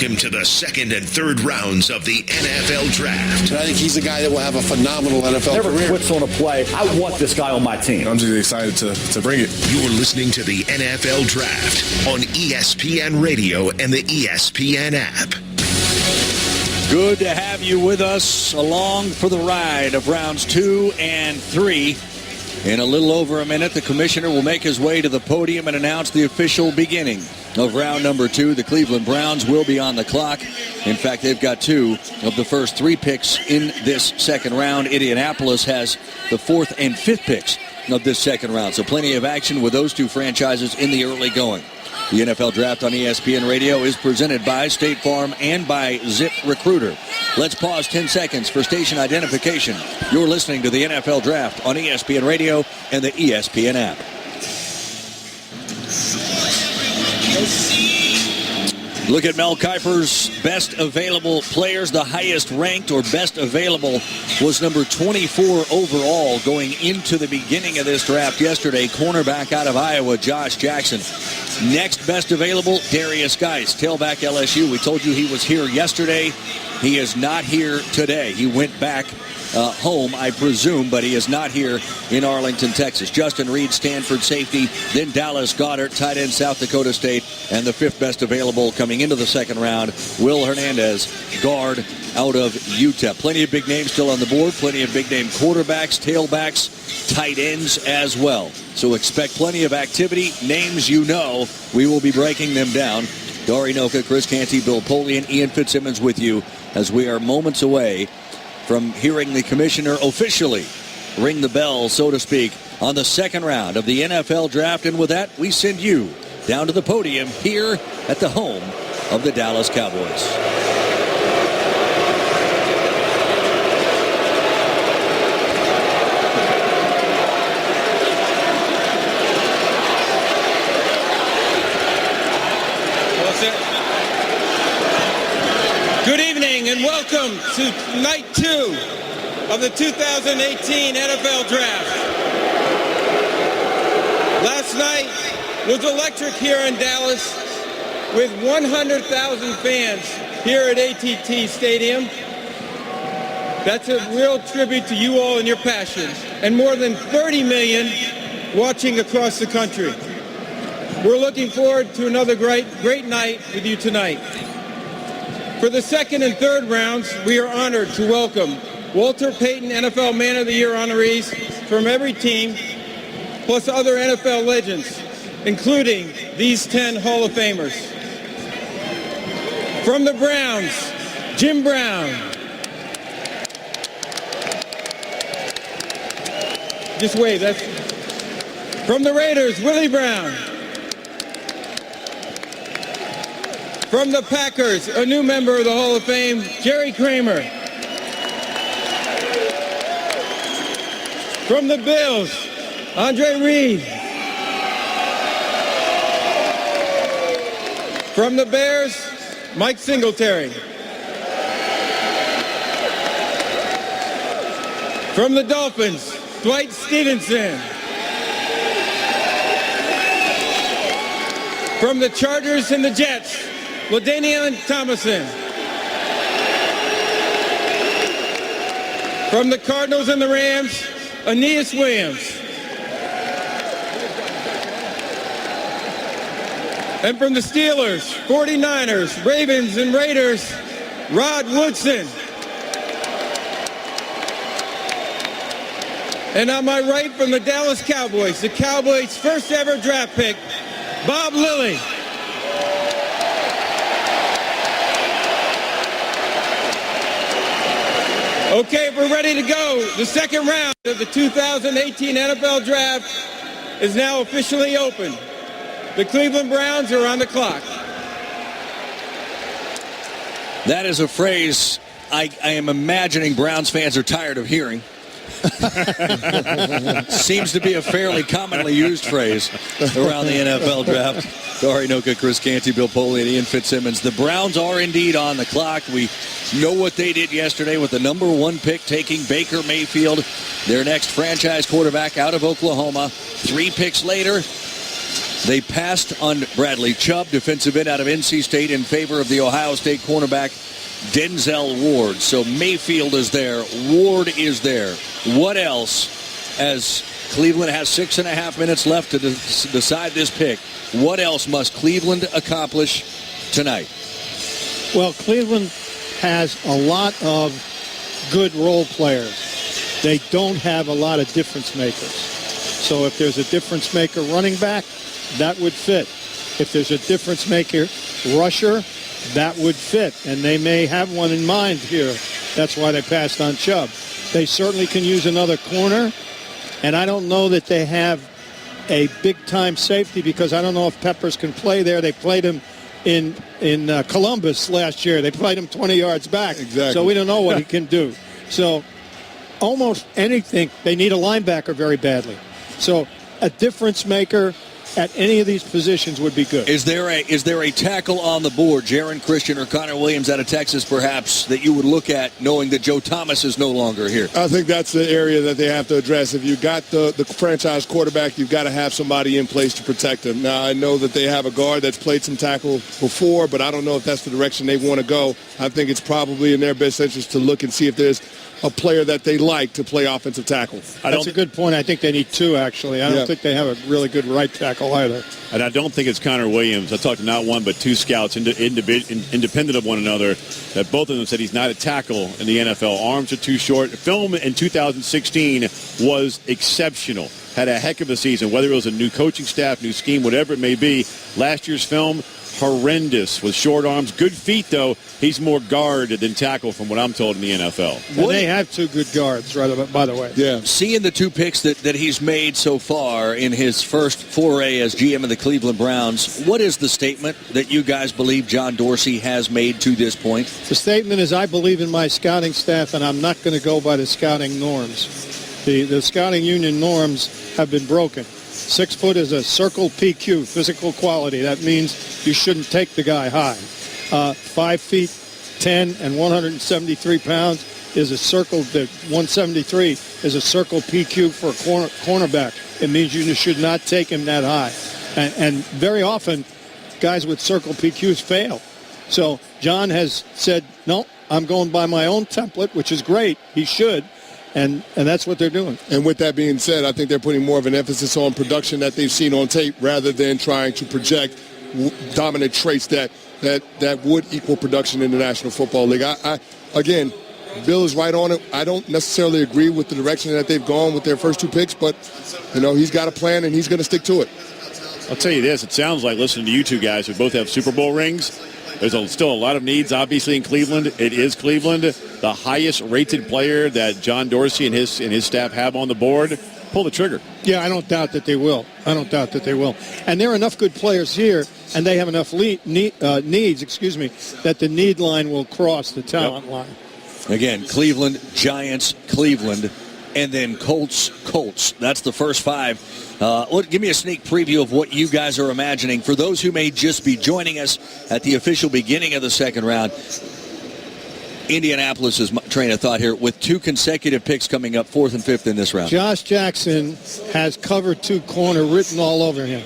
him to the second and third rounds of the NFL Draft. And I think he's a guy that will have a phenomenal NFL career. Never quits on a play. I want this guy on my team. I'm just excited to bring it. You're listening to the NFL Draft on ESPN Radio and the ESPN app. Good to have you with us along for the ride of rounds 2 and 3. In a little over a minute, the commissioner will make his way to the podium and announce the official beginning of round number 2. The Cleveland Browns will be on the clock. In fact, they've got 2 of the first 3 picks in this second round. Indianapolis has the 4th and 5th picks of this second round. So plenty of action with those 2 franchises in the early going. The NFL Draft on ESPN Radio is presented by State Farm and by Zip Recruiter. Let's pause 10 seconds for station identification. You're listening to the NFL Draft on ESPN Radio and the ESPN app. Look at Mel Kiper's best available players. The highest ranked or best available was number 24 overall going into the beginning of this draft yesterday. Cornerback out of Iowa, Josh Jackson. Next best available, Darius Geis, tailback LSU. We told you he was here yesterday. He is not here today. He went back home, I presume, but he is not here in Arlington, Texas. Justin Reed, Stanford safety, then Dallas Goedert, tight end, South Dakota State, and the 5th best available coming into the second round, Will Hernandez, guard out of UTEP. Plenty of big names still on the board, plenty of big name quarterbacks, tailbacks, tight ends as well. So expect plenty of activity. Names you know, we will be breaking them down. Dari Noka, Chris Canty, Bill Polian, and Ian Fitzsimmons with you as we are moments away from hearing the commissioner officially ring the bell, so to speak, on the second round of the NFL Draft. And with that, we send you down to the podium here at the home of the Dallas Cowboys. Good evening and welcome to night 2 of the 2018 NFL Draft. Last night was electric here in Dallas with 100,000 fans here at AT&T Stadium. That's a real tribute to you all and your passion, and more than 30 million watching across the country. We're looking forward to another great night with you tonight. For the second and third rounds, we are honored to welcome Walter Payton NFL Man of the Year honorees from every team, plus other NFL legends, including these 10 Hall of Famers. From the Browns, Jim Brown. Just wave. That's from the Raiders, Willie Brown. From the Packers, a new member of the Hall of Fame, Jerry Kramer. From the Bills, Andre Reed. From the Bears, Mike Singletary. From the Dolphins, Dwight Stevenson. From the Chargers and the Jets, LaDainian Tomlinson. From the Cardinals and the Rams, Aeneas Williams. And from the Steelers, 49ers, Ravens, and Raiders, Rod Woodson. And on my right, from the Dallas Cowboys, the Cowboys' first ever draft pick, Bob Lilly. Okay, we're ready to go. The second round of the 2018 NFL Draft is now officially open. The Cleveland Browns are on the clock. That is a phrase I am imagining Browns fans are tired of hearing. Seems to be a fairly commonly used phrase around the NFL Draft. Dari Noka, Chris Canty, Bill Polian, and Ian Fitzsimmons. The Browns are indeed on the clock. We know what they did yesterday with the number 1 pick, taking Baker Mayfield, their next franchise quarterback out of Oklahoma. 3 picks later, They passed on Bradley Chubb, defensive end out of NC State, in favor of the Ohio State cornerback Denzel Ward. So Mayfield is there. Ward is there. What else, as Cleveland has 6.5 minutes left to decide this pick, what else must Cleveland accomplish tonight? Well, Cleveland has a lot of good role players. They don't have a lot of difference makers. So if there's a difference maker running back, that would fit. If there's a difference maker rusher, that would fit. And they may have one in mind here. That's why they passed on Chubb. They certainly can use another corner. And I don't know that they have a big-time safety because I don't know if Peppers can play there. They played him in Columbus last year. They played him 20 yards back. Exactly. So we don't know what he can do. So almost anything, they need a linebacker very badly. So a difference maker at any of these positions would be good. Is there a tackle on the board, Jaron Christian or Connor Williams out of Texas, perhaps, that you would look at knowing that Joe Thomas is no longer here? I think that's the area that they have to address. If you got the franchise quarterback, you've got to have somebody in place to protect him. Now, I know that they have a guard that's played some tackle before, but I don't know if that's the direction they want to go. I think it's probably in their best interest to look and see if there's a player that they like to play offensive tackle. That's a good point. I think they need two, actually. I don't think they have a really good right tackle either. And I don't think it's Connor Williams. I talked to not one but two scouts independent of one another that both of them said he's not a tackle in the NFL. Arms are too short. Film in 2016 was exceptional. Had a heck of a season, whether it was a new coaching staff, new scheme, whatever it may be. Last year's film, horrendous with short arms. Good feet, though. He's more guard than tackle from what I'm told in the NFL. And they have two good guards, right, by the way. Yeah. Seeing the two picks that he's made so far in his first foray as GM of the Cleveland Browns, what is the statement that you guys believe John Dorsey has made to this point? The statement is, I believe in my scouting staff, and I'm not going to go by the scouting norms. The scouting union norms have been broken. 6 foot is a circle PQ, physical quality. That means you shouldn't take the guy high. 5 feet 10 and 173 pounds is a circle. 173 is a circle PQ for a cornerback. It means you should not take him that high. And very often, guys with circle PQs fail. So John has said, no, I'm going by my own template, which is great. He should. And that's what they're doing. And with that being said, I think they're putting more of an emphasis on production that they've seen on tape rather than trying to project dominant traits that would equal production in the National Football League. Again, Bill is right on it. I don't necessarily agree with the direction that they've gone with their first two picks, but, he's got a plan and he's going to stick to it. I'll tell you this. It sounds like listening to you two guys who both have Super Bowl rings. There's still a lot of needs, obviously, in Cleveland. It is Cleveland, the highest-rated player that John Dorsey and his staff have on the board. Pull the trigger. Yeah, I don't doubt that they will. And there are enough good players here, and they have enough needs, that the need line will cross the talent line. Again, Cleveland, Giants, Cleveland, and then Colts. That's the first five. Give me a sneak preview of what you guys are imagining. For those who may just be joining us at the official beginning of the second round, Indianapolis' train of thought here with two consecutive picks coming up, 4th and 5th in this round. Josh Jackson has cover 2 corner written all over him.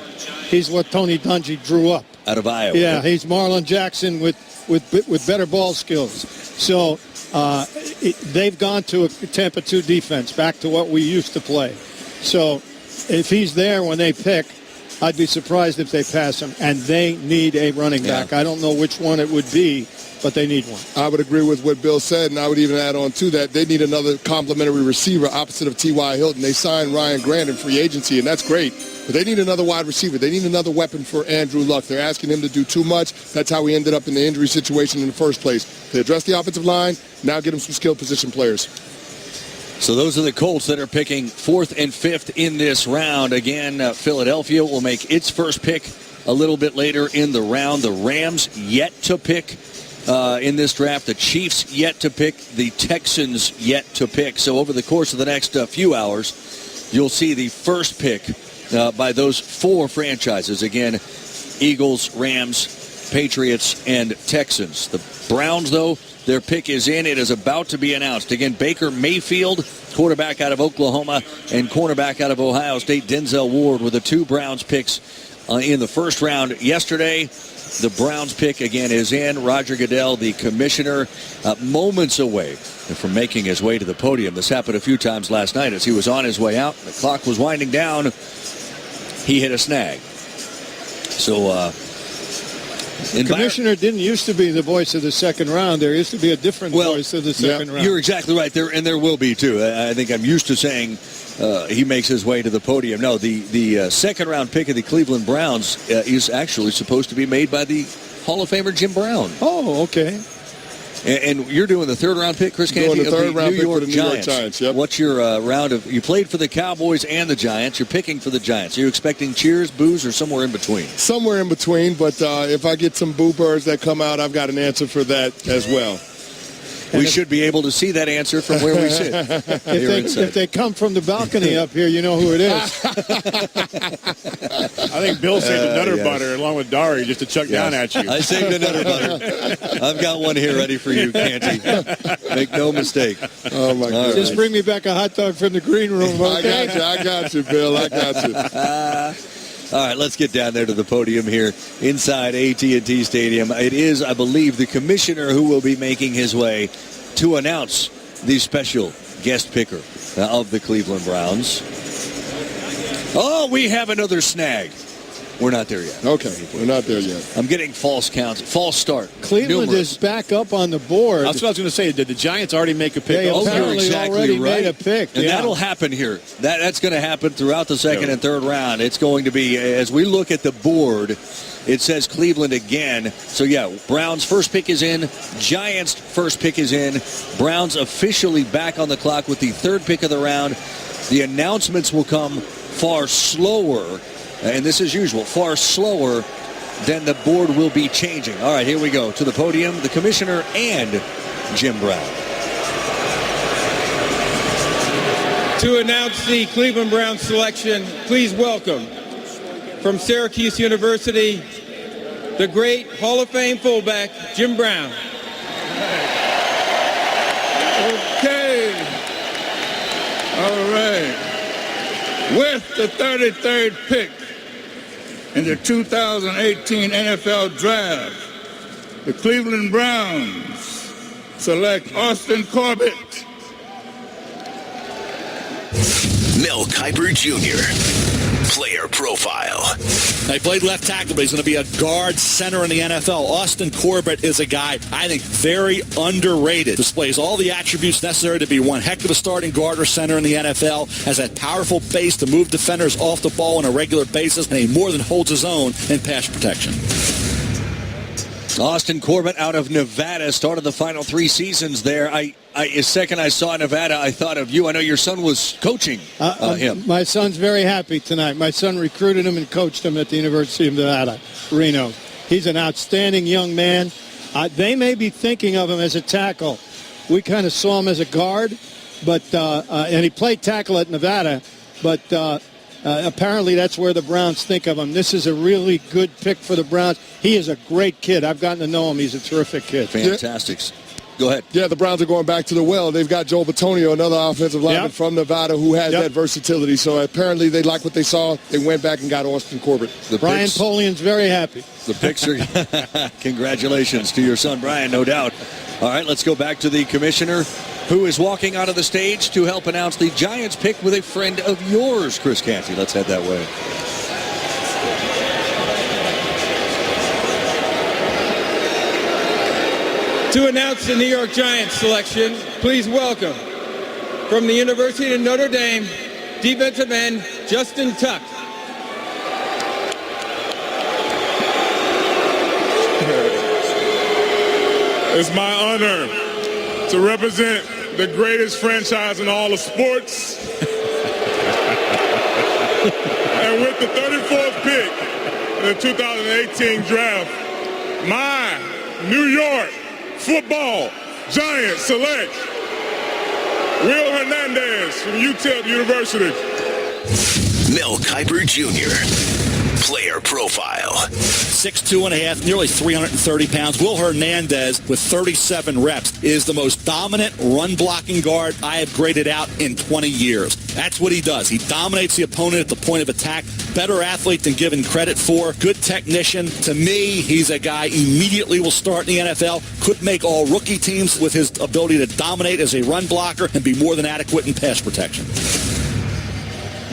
He's what Tony Dungy drew up. Out of Iowa. Yeah, he's Marlon Jackson with better ball skills. So they've gone to a Tampa 2 defense, back to what we used to play. So if he's there when they pick, I'd be surprised if they pass him. And they need a running back. I don't know which one it would be, but they need one. I would agree with what Bill said, and I would even add on to that. They need another complimentary receiver opposite of T.Y. Hilton. They signed Ryan Grant in free agency, and that's great. But they need another wide receiver. They need another weapon for Andrew Luck. They're asking him to do too much. That's how he ended up in the injury situation in the first place. They address the offensive line, now get him some skilled position players. So those are the Colts that are picking 4th and 5th in this round. Again, Philadelphia will make its first pick a little bit later in the round. The Rams yet to pick in this draft. The Chiefs yet to pick. The Texans yet to pick. So over the course of the next few hours, you'll see the first pick by those 4 franchises. Again, Eagles, Rams, Patriots, and Texans. The Browns, though, their pick is in. It is about to be announced. Again, Baker Mayfield, quarterback out of Oklahoma, and cornerback out of Ohio State, Denzel Ward, were the 2 Browns picks in the first round yesterday. The Browns pick again is in. Roger Goodell, the commissioner, moments away from making his way to the podium. This happened a few times last night as he was on his way out. The clock was winding down. He hit a snag. So the commissioner didn't used to be the voice of the second round. There used to be a different voice of the second round. You're exactly right. There will be, too. I think I'm used to saying he makes his way to the podium. No, the second-round pick of the Cleveland Browns is actually supposed to be made by the Hall of Famer Jim Brown. Oh, okay. And you're doing the third-round pick, Chris Canty, doing the third-round pick New for the York New York Giants. Yep. What's your round of? You played for the Cowboys and the Giants. You're picking for the Giants. Are you expecting cheers, boos, or somewhere in between? Somewhere in between, but if I get some boo birds that come out, I've got an answer for that as well. We should be able to see that answer from where we sit. If they come from the balcony up here, you know who it is. I think Bill saved the Nutter Butter along with Dari just to chuck down at you. I saved the Nutter Butter. I've got one here ready for you, Canty. Make no mistake. Oh, my God. Just bring me back a hot dog from the green room, okay? I got you, Bill. I got you. All right, let's get down there to the podium here inside AT&T Stadium. It is, I believe, the commissioner who will be making his way to announce the special guest picker of the Cleveland Browns. Oh, we have another snag. We're not there yet. Okay, we're not there yet. I'm getting false counts. False start. Cleveland is back up on the board. That's what I was going to say. Did the Giants already make a pick? They apparently exactly already right. made a pick. And that'll happen here. That's going to happen throughout the second and third round. It's going to be, as we look at the board, it says Cleveland again. So, yeah, Browns' first pick is in. Giants' first pick is in. Browns officially back on the clock with the third pick of the round. The announcements will come far slower, and this is usual, far slower than the board will be changing. All right, here we go. To the podium, the commissioner and Jim Brown. To announce the Cleveland Browns selection, please welcome from Syracuse University, the great Hall of Fame fullback, Jim Brown. Okay. All right. With the 33rd pick in the 2018 NFL Draft, the Cleveland Browns select Austin Corbett. Mel Kiper Jr., player profile. He played left tackle, but he's going to be a guard center in the NFL. Austin Corbett is a guy, I think, very underrated. Displays all the attributes necessary to be one heck of a starting guard or center in the NFL. Has that powerful base to move defenders off the ball on a regular basis, and he more than holds his own in pass protection. Austin Corbett out of Nevada started the final 3 seasons there. The second I saw Nevada, I thought of you. I know your son was coaching him. My son's very happy tonight. My son recruited him and coached him at the University of Nevada, Reno. He's an outstanding young man. They may be thinking of him as a tackle. We kind of saw him as a guard, but and he played tackle at Nevada, but apparently that's where the Browns think of him. This is a really good pick for the Browns. He is a great kid. I've gotten to know him. He's a terrific kid. Fantastic. Go ahead. Yeah, the Browns are going back to the well. They've got Joe Bitonio, another offensive lineman from Nevada who has that versatility. So apparently they like what they saw. They went back and got Austin Corbett. Brian Polian's very happy. The picks are congratulations to your son, Brian, no doubt. All right, let's go back to the commissioner who is walking out of the stage to help announce the Giants pick with a friend of yours, Chris Canty. Let's head that way. To announce the New York Giants selection, please welcome from the University of Notre Dame, defensive end, Justin Tuck. It's my honor to represent the greatest franchise in all of sports. And with the 34th pick in the 2018 draft, my New York Football Giants select Will Hernandez from UTEP University. Mel Kiper Jr., Player Profile. 6'2.5", nearly 330 pounds. Will Hernandez, with 37 reps, is the most dominant run-blocking guard I have graded out in 20 years. That's what he does. He dominates the opponent at the point of attack. Better athlete than given credit for. Good technician. To me, he's a guy immediately will start in the NFL. Could make all rookie teams with his ability to dominate as a run blocker and be more than adequate in pass protection.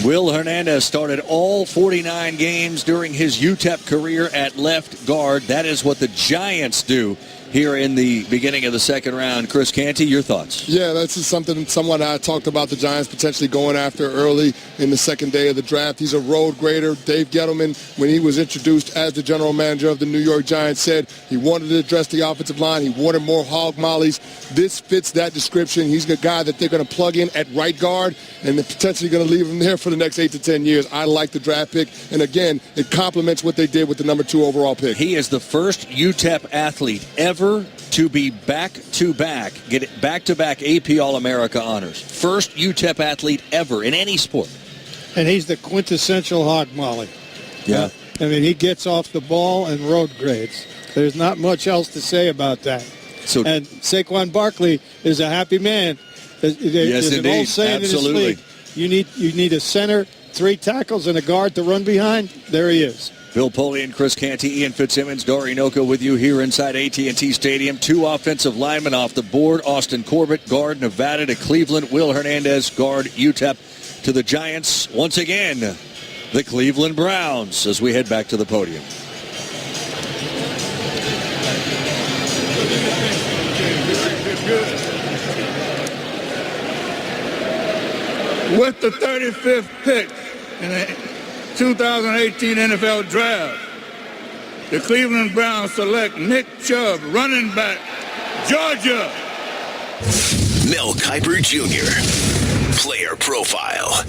Will Hernandez started all 49 games during his UTEP career at left guard. That is what the Giants do here in the beginning of the second round. Chris Canty, your thoughts? Yeah, this is someone I talked about the Giants potentially going after early in the second day of the draft. He's a road grader. Dave Gettleman, when he was introduced as the general manager of the New York Giants, said he wanted to address the offensive line. He wanted more hog mollies. This fits that description. He's a guy that they're going to plug in at right guard, and they're potentially going to leave him there for the next 8 to 10 years. I like the draft pick, and again, it complements what they did with the number 2 overall pick. He is the first UTEP athlete ever to be back-to-back, get back-to-back AP All-America honors. First UTEP athlete ever in any sport. And he's the quintessential hog molly. Yeah. I mean, he gets off the ball and road grades. There's not much else to say about that. And Saquon Barkley is a happy man. There's an old saying Absolutely. in this league, you need a center, 3 tackles, and a guard to run behind. There he is. Bill Polian, Chris Canty, Ian Fitzsimmons, Dory Noka with you here inside AT&T Stadium. 2 offensive linemen off the board. Austin Corbett, guard, Nevada to Cleveland. Will Hernandez, guard, UTEP to the Giants. Once again, the Cleveland Browns as we head back to the podium. With the 35th pick in the 2018 NFL Draft, the Cleveland Browns select Nick Chubb, running back, Georgia. Mel Kiper Jr. Player Profile.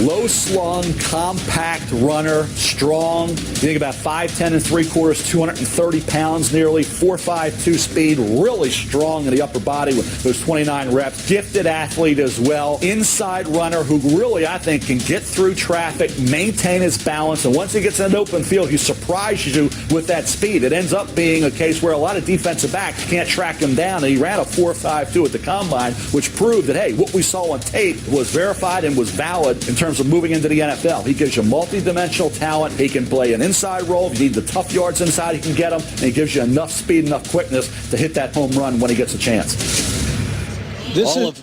Low slung, compact runner, strong. You think about 5'10 and 3/4, 230 pounds nearly, 4.52 speed, really strong in the upper body with those 29 reps. Gifted athlete as well. Inside runner who really, I think, can get through traffic, maintain his balance, and once he gets in an open field, he surprises you with that speed. It ends up being a case where a lot of defensive backs can't track him down, and he ran a 4.52 at the combine, which proved that, hey, what we saw on tape was verified and was valid in terms of moving into the NFL. He gives you multi-dimensional talent. He can play an inside role. If you need the tough yards inside, he can get them. And he gives you enough speed, enough quickness to hit that home run when he gets a chance.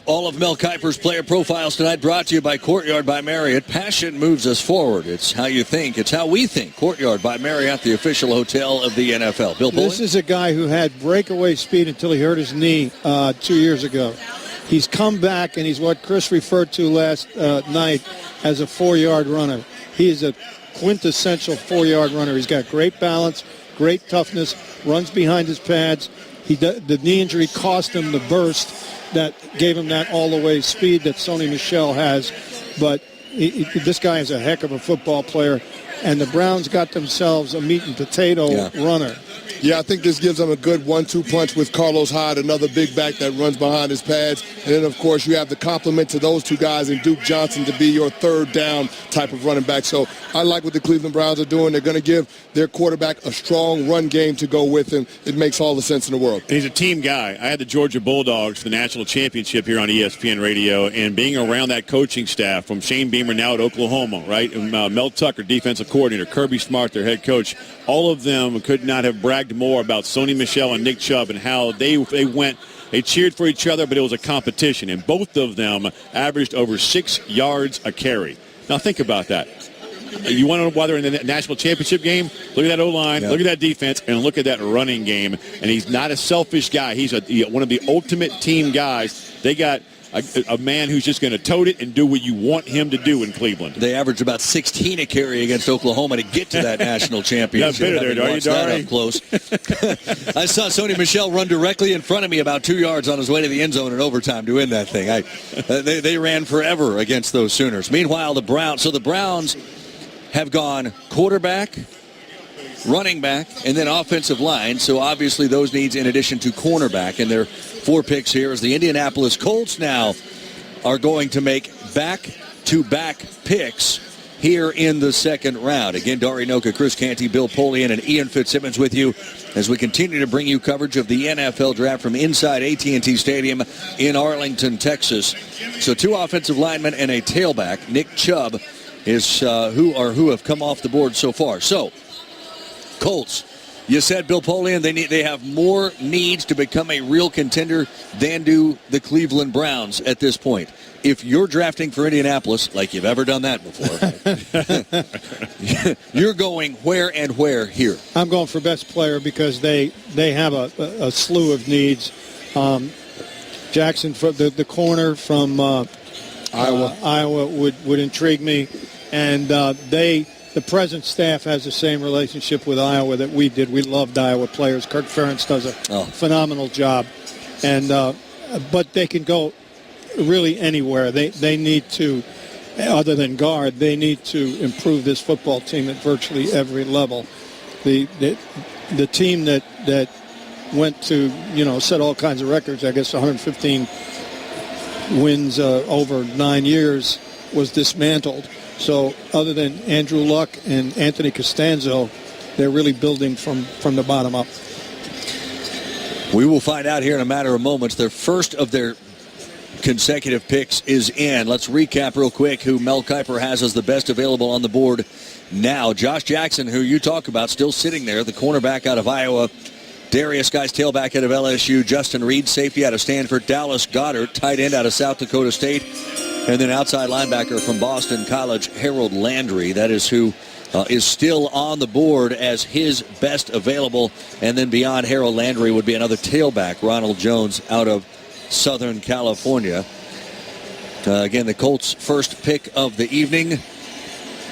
All of Mel Kiper's player profiles tonight brought to you by Courtyard by Marriott. Passion moves us forward. It's how you think. It's how we think. Courtyard by Marriott, the official hotel of the NFL. Bill Polian? This is a guy who had breakaway speed until he hurt his knee 2 years ago. He's come back, and he's what Chris referred to last night as a 4-yard runner. He is a quintessential 4-yard runner. He's got great balance, great toughness, runs behind his pads. The knee injury cost him the burst that gave him that all-the-way speed that Sony Michel has. But this guy is a heck of a football player, and the Browns got themselves a meat and potato runner. Yeah, I think this gives them a good 1-2 punch with Carlos Hyde, another big back that runs behind his pads. And then, of course, you have the complement to those 2 guys and Duke Johnson to be your third down type of running back. So I like what the Cleveland Browns are doing. They're going to give their quarterback a strong run game to go with him. It makes all the sense in the world. He's a team guy. I had the Georgia Bulldogs for the national championship here on ESPN Radio, and being around that coaching staff from Shane Beamer now at Oklahoma, right, and Mel Tucker, defensive coordinator, Kirby Smart, their head coach, all of them could not have bragged more about Sony Michel and Nick Chubb and how they cheered for each other, but it was a competition, and both of them averaged over 6 yards a carry. Now think about that. You want to know why they're in the national championship game? Look at that O-line, look at that defense, and look at that running game. And he's not a selfish guy. He's one of the ultimate team guys. They got a man who's just going to tote it and do what you want him to do in Cleveland. They averaged about 16 a carry against Oklahoma to get to that national championship. There, are you, Dari? Up close. I saw Sony Michel run directly in front of me about 2 yards on his way to the end zone in overtime to win that thing. They ran forever against those Sooners. Meanwhile, the Browns have gone quarterback, running back, and then offensive line. So obviously those needs in addition to cornerback. And their 4 picks here as the Indianapolis Colts now are going to make back-to-back picks here in the second round. Again, Dari Noka, Chris Canty, Bill Polian, and Ian Fitzsimmons with you as we continue to bring you coverage of the NFL Draft from inside AT&T Stadium in Arlington, Texas. So 2 offensive linemen and a tailback. Nick Chubb is who have come off the board so far. So, Colts. You said, Bill Polian, they have more needs to become a real contender than do the Cleveland Browns at this point. If you're drafting for Indianapolis, like you've ever done that before, you're going where and where here? I'm going for best player because they have a slew of needs. Jackson, the corner from Iowa would intrigue me. And the present staff has the same relationship with Iowa that we did. We loved Iowa players. Kirk Ferentz does a phenomenal job. And but they can go really anywhere. They need to, other than guard, they need to improve this football team at virtually every level. The team that went to, set all kinds of records, I guess 115 wins over 9 years, was dismantled. So other than Andrew Luck and Anthony Costanzo, they're really building from the bottom up. We will find out here in a matter of moments. Their first of their consecutive picks is in. Let's recap real quick who Mel Kiper has as the best available on the board now. Josh Jackson, who you talk about, still sitting there, the cornerback out of Iowa. Darius Guice, tailback out of LSU. Justin Reed, safety out of Stanford. Dallas Goedert, tight end out of South Dakota State. And then outside linebacker from Boston College, Harold Landry. That is who is still on the board as his best available. And then beyond Harold Landry would be another tailback, Ronald Jones, out of Southern California. Again, the Colts' first pick of the evening.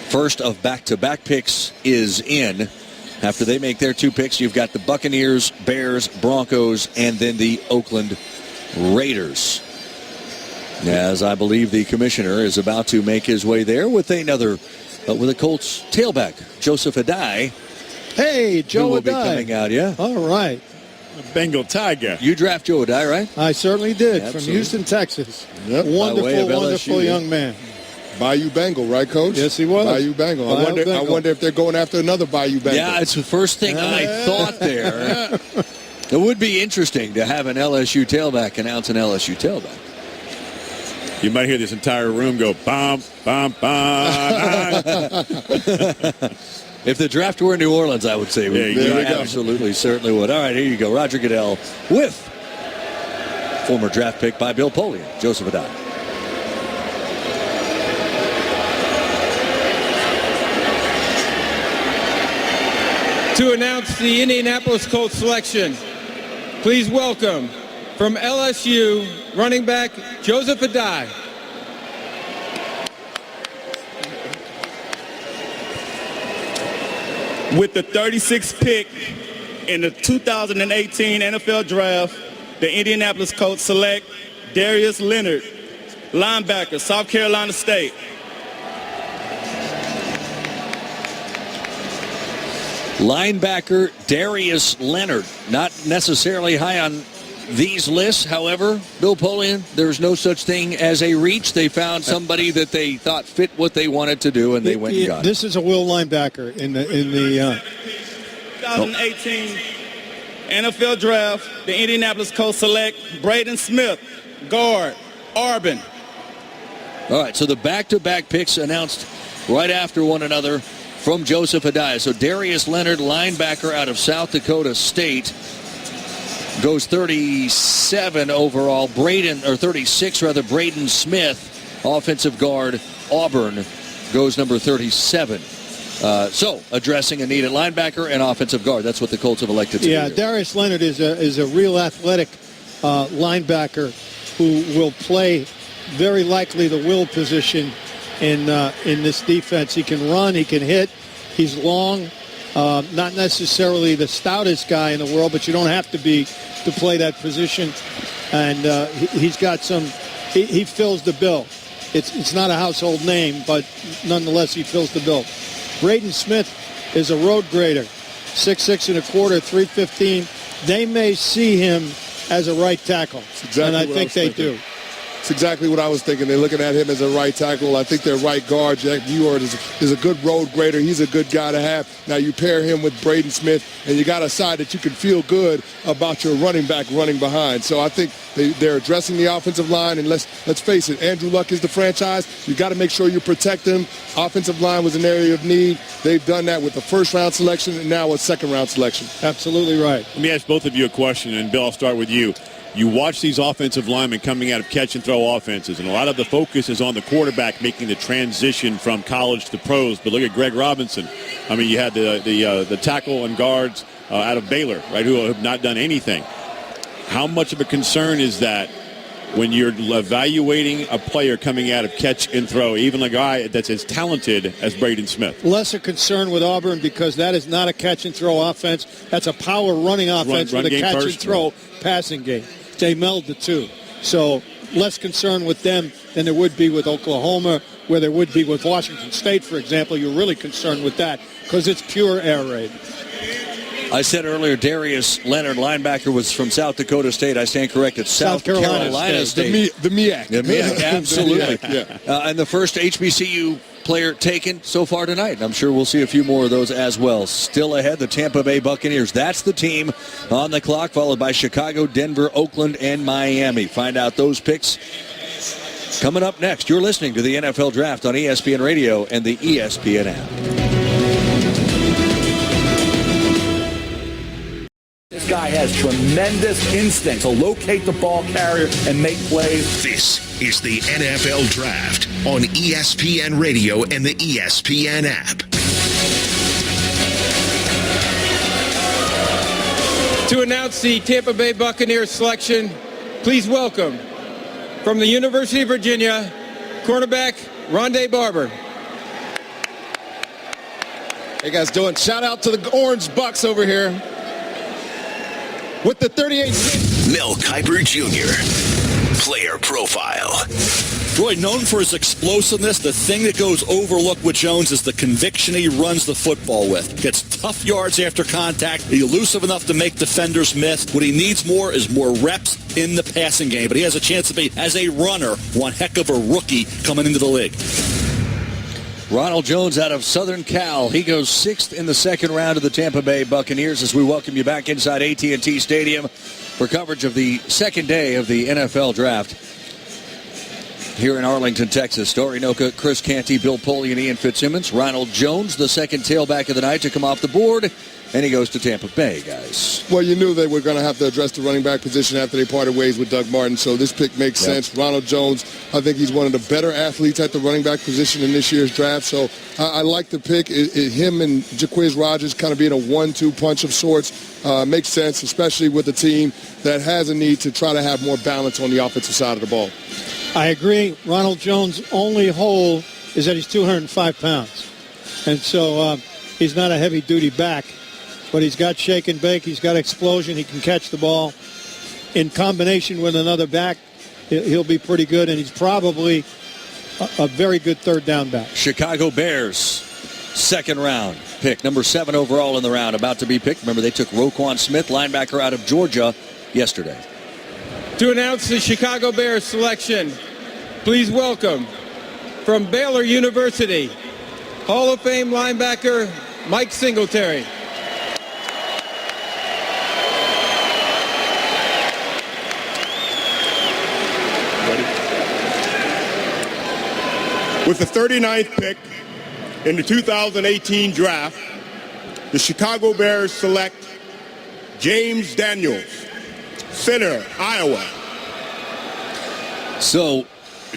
First of back-to-back picks is in. After they make their 2 picks, you've got the Buccaneers, Bears, Broncos, and then the Oakland Raiders. As I believe the commissioner is about to make his way there with with a Colts tailback, Joseph Adai. Hey, Joe who will Adai. be coming out, yeah. All right. Bengal Tiger. You draft Joe Adai, right? I certainly did. Absolutely. From Houston, Texas. Yep. Wonderful young man. Bayou Bengal, right, Coach? Yes, he was. Bayou Bengal. I wonder if they're going after another Bayou Bengal. Yeah, it's the first thing I thought there. It would be interesting to have an LSU tailback announce an LSU tailback. You might hear this entire room go, bum, bum, bum. If the draft were in New Orleans, I would say we absolutely, certainly would. All right, here you go. Roger Goodell with former draft pick by Bill Polian, Joseph Adai. To announce the Indianapolis Colts selection, please welcome from LSU running back Joseph Adai. With the 36th pick in the 2018 NFL Draft, the Indianapolis Colts select Darius Leonard, linebacker, South Carolina State. Linebacker Darius Leonard, not necessarily high on these lists. However, Bill Polian, there's no such thing as a reach. They found somebody that they thought fit what they wanted to do, and they went and got it. This is a will linebacker in the 2018 NFL Draft. The Indianapolis Colts select Braden Smith, guard, Auburn. All right, so the back-to-back picks announced right after one another from Joseph Adai. So Darius Leonard, linebacker out of South Dakota State, goes 37 overall. 36 rather. Braden Smith, offensive guard, Auburn, goes number 37. So addressing a need at linebacker and offensive guard. That's what the Colts have elected to do. Yeah, Darius Leonard is a real athletic linebacker who will play very likely the will position in this defense. He can run, he can hit, he's long, not necessarily the stoutest guy in the world, but you don't have to be to play that position. And he's got he fills the bill. It's not a household name, but nonetheless he fills the bill. Braden Smith is a road grader, 6'6 and a quarter, 315. They may see him as a right tackle, and I think they do. It's exactly what I was thinking. They're looking at him as a right tackle. I think their right guard, Jack Ewart, is a good road grader. He's a good guy to have. Now you pair him with Braden Smith, and you got a side that you can feel good about your running back running behind. So I think they're addressing the offensive line, and let's face it, Andrew Luck is the franchise. You got to make sure you protect him. Offensive line was an area of need. They've done that with the first-round selection and now a second-round selection. Absolutely right. Let me ask both of you a question, and Bill, I'll start with you. You watch these offensive linemen coming out of catch-and-throw offenses, and a lot of the focus is on the quarterback making the transition from college to pros. But look at Greg Robinson. I mean, you had the tackle and guards out of Baylor, right, who have not done anything. How much of a concern is that when you're evaluating a player coming out of catch and throw, even a guy that's as talented as Braden Smith? Lesser concern with Auburn because that is not a catch and throw offense. That's a power running offense with a catch and throw passing game. They meld the two. So less concern with them than there would be with Oklahoma, where there would be with Washington State, for example. You're really concerned with that because it's pure air raid. I said earlier Darius Leonard, linebacker, was from South Dakota State. I stand corrected. South Carolina State. The MEAC. The MEAC, absolutely. The MEAC, yeah. And the first HBCU player taken so far tonight. And I'm sure we'll see a few more of those as well. Still ahead, the Tampa Bay Buccaneers. That's the team on the clock, followed by Chicago, Denver, Oakland, and Miami. Find out those picks coming up next. You're listening to the NFL Draft on ESPN Radio and the ESPN app. This guy has tremendous instinct to locate the ball carrier and make plays. This is the NFL Draft on ESPN Radio and the ESPN app. To announce the Tampa Bay Buccaneers selection, please welcome from the University of Virginia, cornerback Rondé Barber. Hey guys, doing shout out to the Orange Bucks over here. With the 38. Mel Kiper Jr., player profile. Roy, known for his explosiveness, the thing that goes overlooked with Jones is the conviction he runs the football with. Gets tough yards after contact, elusive enough to make defenders miss. What he needs more is more reps in the passing game. But he has a chance to be, as a runner, one heck of a rookie coming into the league. Ronald Jones out of Southern Cal. He goes 6th in the second round of the Tampa Bay Buccaneers as we welcome you back inside AT&T Stadium for coverage of the second day of the NFL Draft here in Arlington, Texas. Story Noka, Chris Canty, Bill Polian, and Ian Fitzsimmons. Ronald Jones, the second tailback of the night to come off the board. And he goes to Tampa Bay, guys. Well, you knew they were going to have to address the running back position after they parted ways with Doug Martin, so this pick makes sense. Ronald Jones, I think he's one of the better athletes at the running back position in this year's draft, so I like the pick. Him and Jacquizz Rodgers kind of being a 1-2 punch of sorts makes sense, especially with a team that has a need to try to have more balance on the offensive side of the ball. I agree. Ronald Jones' only hole is that he's 205 pounds. And so he's not a heavy-duty back. But he's got shake and bake. He's got explosion. He can catch the ball. In combination with another back, he'll be pretty good. And he's probably a very good third down back. Chicago Bears, second round pick. Number 7 overall in the round, about to be picked. Remember, they took Roquan Smith, linebacker out of Georgia, yesterday. To announce the Chicago Bears selection, please welcome from Baylor University, Hall of Fame linebacker Mike Singletary. With the 39th pick in the 2018 draft, the Chicago Bears select James Daniels, center, Iowa. So,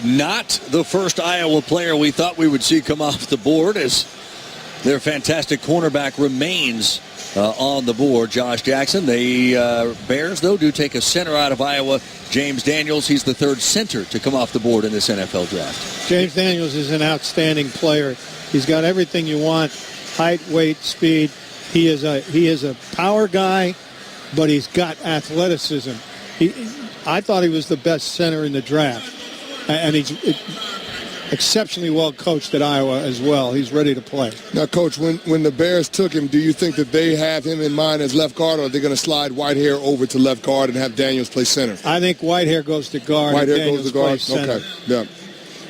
not the first Iowa player we thought we would see come off the board, as their fantastic cornerback remains on the board, Josh Jackson. The Bears, though, do take a center out of Iowa, James Daniels. He's the third center to come off the board in this NFL draft. James Daniels is an outstanding player. He's got everything you want: height, weight, speed. He is a power guy, but he's got athleticism. I thought he was the best center in the draft, and exceptionally well coached at Iowa as well. He's ready to play. Now, Coach, when the Bears took him, do you think that they have him in mind as left guard, or are they going to slide Whitehair over to left guard and have Daniels play center? I think Whitehair goes to guard. Whitehair goes to guard? Center. Okay, yeah.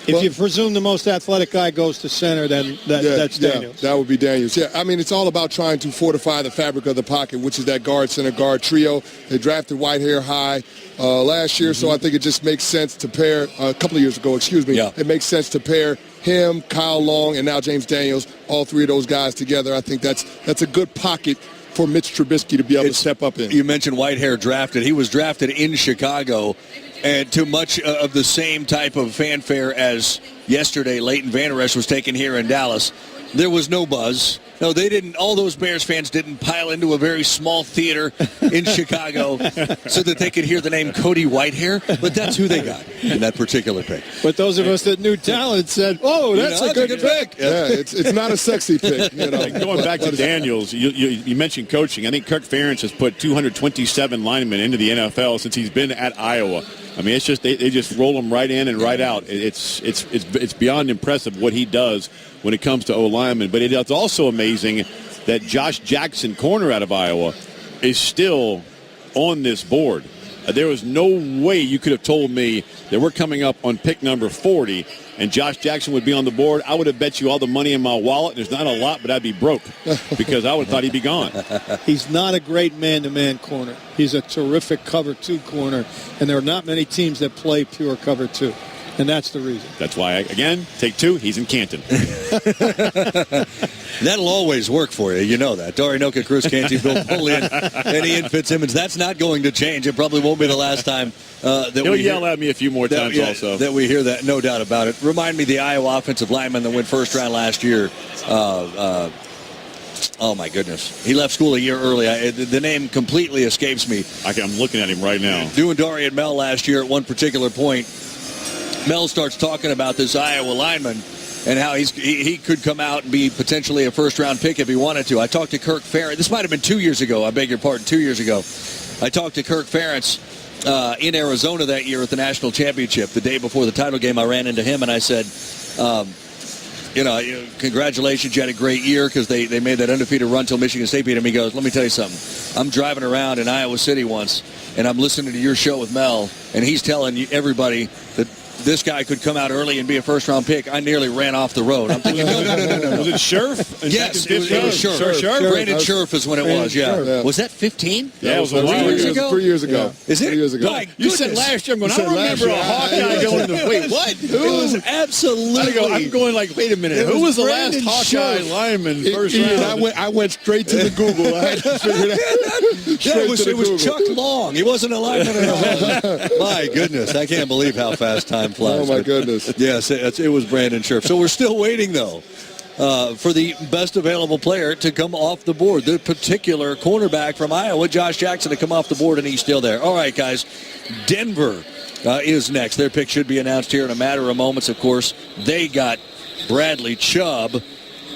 If you presume the most athletic guy goes to center, then that's Daniels. That would be Daniels. Yeah, I mean, it's all about trying to fortify the fabric of the pocket, which is that guard, center, guard trio. They drafted Whitehair high last year, so I think it just makes sense to pair, a couple of years ago, it makes sense to pair him, Kyle Long, and now James Daniels, all three of those guys together. I think that's a good pocket for Mitch Trubisky to be able to step up in. You mentioned Whitehair drafted. He was drafted in Chicago, and to much of the same type of fanfare as yesterday, Leighton Vander Esch was taken here in Dallas. There was no buzz. No, they didn't. All those Bears fans didn't pile into a very small theater in Chicago so that they could hear the name Cody Whitehair, but that's who they got in that particular pick. But those of us that knew talent said, "Oh, that's a good pick." Yeah, it's not a sexy pick. Going back to Daniels, you mentioned coaching. I think Kirk Ferentz has put 227 linemen into the NFL since he's been at Iowa. I mean, it's just they just roll them right in and right out. It's beyond impressive what he does when it comes to O-linemen. But it's also amazing that Josh Jackson, corner out of Iowa, is still on this board. There was no way you could have told me that we're coming up on pick number 40 and Josh Jackson would be on the board. I would have bet you all the money in my wallet. There's not a lot, but I'd be broke because I would have thought he'd be gone. He's not a great man-to-man corner. He's a terrific cover 2 corner, and there are not many teams that play pure cover 2. And that's the reason. That's why, again, take 2, he's in Canton. That'll always work for you. You know that. Dare Noka, Chris Canty, Bill Polian, and Ian Fitzsimmons. That's not going to change. It probably won't be the last time He'll yell at me a few more times also. That we hear that, no doubt about it. Remind me the Iowa offensive lineman that went first round last year. Oh, my goodness. He left school a year early. The name completely escapes me. I'm looking at him right now. Doing Darian Mel last year at one particular point. Mel starts talking about this Iowa lineman and how he could come out and be potentially a first-round pick if he wanted to. I talked to Kirk Ferentz. This might have been 2 years ago. I beg your pardon, 2 years ago. I talked to Kirk Ferentz in Arizona that year at the national championship. The day before the title game, I ran into him and I said, congratulations, you had a great year, because they made that undefeated run till Michigan State beat him. He goes, let me tell you something. I'm driving around in Iowa City once, and I'm listening to your show with Mel, and he's telling everybody that this guy could come out early and be a first-round pick. I nearly ran off the road. I'm thinking, no. Was it Scherf? Yes, it was Scherf. Brandon Scherf is when it was, yeah. Was that 15? Yeah, it was 3 years ago. 3 years ago. Yeah. Is it? 3 years ago. You said last year. I'm going, I remember a Hawkeye going to, wait, what? It was absolutely. I'm going like, wait a minute. Who was the last Hawkeye lineman first round? I went straight to the Google. I had to figure that out. It was Chuck Long. He wasn't a lineman at all. My goodness. I can't believe how fast time flies. Oh, my goodness. Yes, it was Brandon Scherf. So we're still waiting, though, for the best available player to come off the board. The particular cornerback from Iowa, Josh Jackson, to come off the board, and he's still there. All right, guys, Denver is next. Their pick should be announced here in a matter of moments, of course. They got Bradley Chubb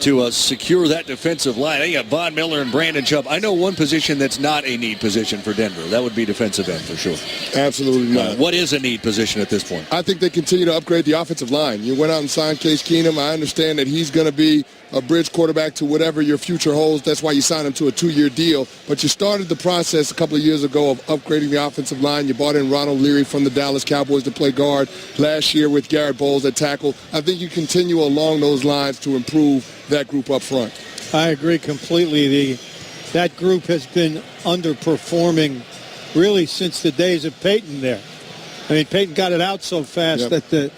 to secure that defensive line. They got Von Miller and Brandon Chubb. I know one position that's not a need position for Denver. That would be defensive end for sure. Absolutely not. What is a need position at this point? I think they continue to upgrade the offensive line. You went out and signed Case Keenum. I understand that he's going to be a bridge quarterback to whatever your future holds. That's why you signed him to a 2-year deal. But you started the process a couple of years ago of upgrading the offensive line. You brought in Ronald Leary from the Dallas Cowboys to play guard last year with Garrett Bowles at tackle. I think you continue along those lines to improve that group up front. I agree completely. That group has been underperforming really since the days of Peyton there. I mean, Peyton got it out so fast that the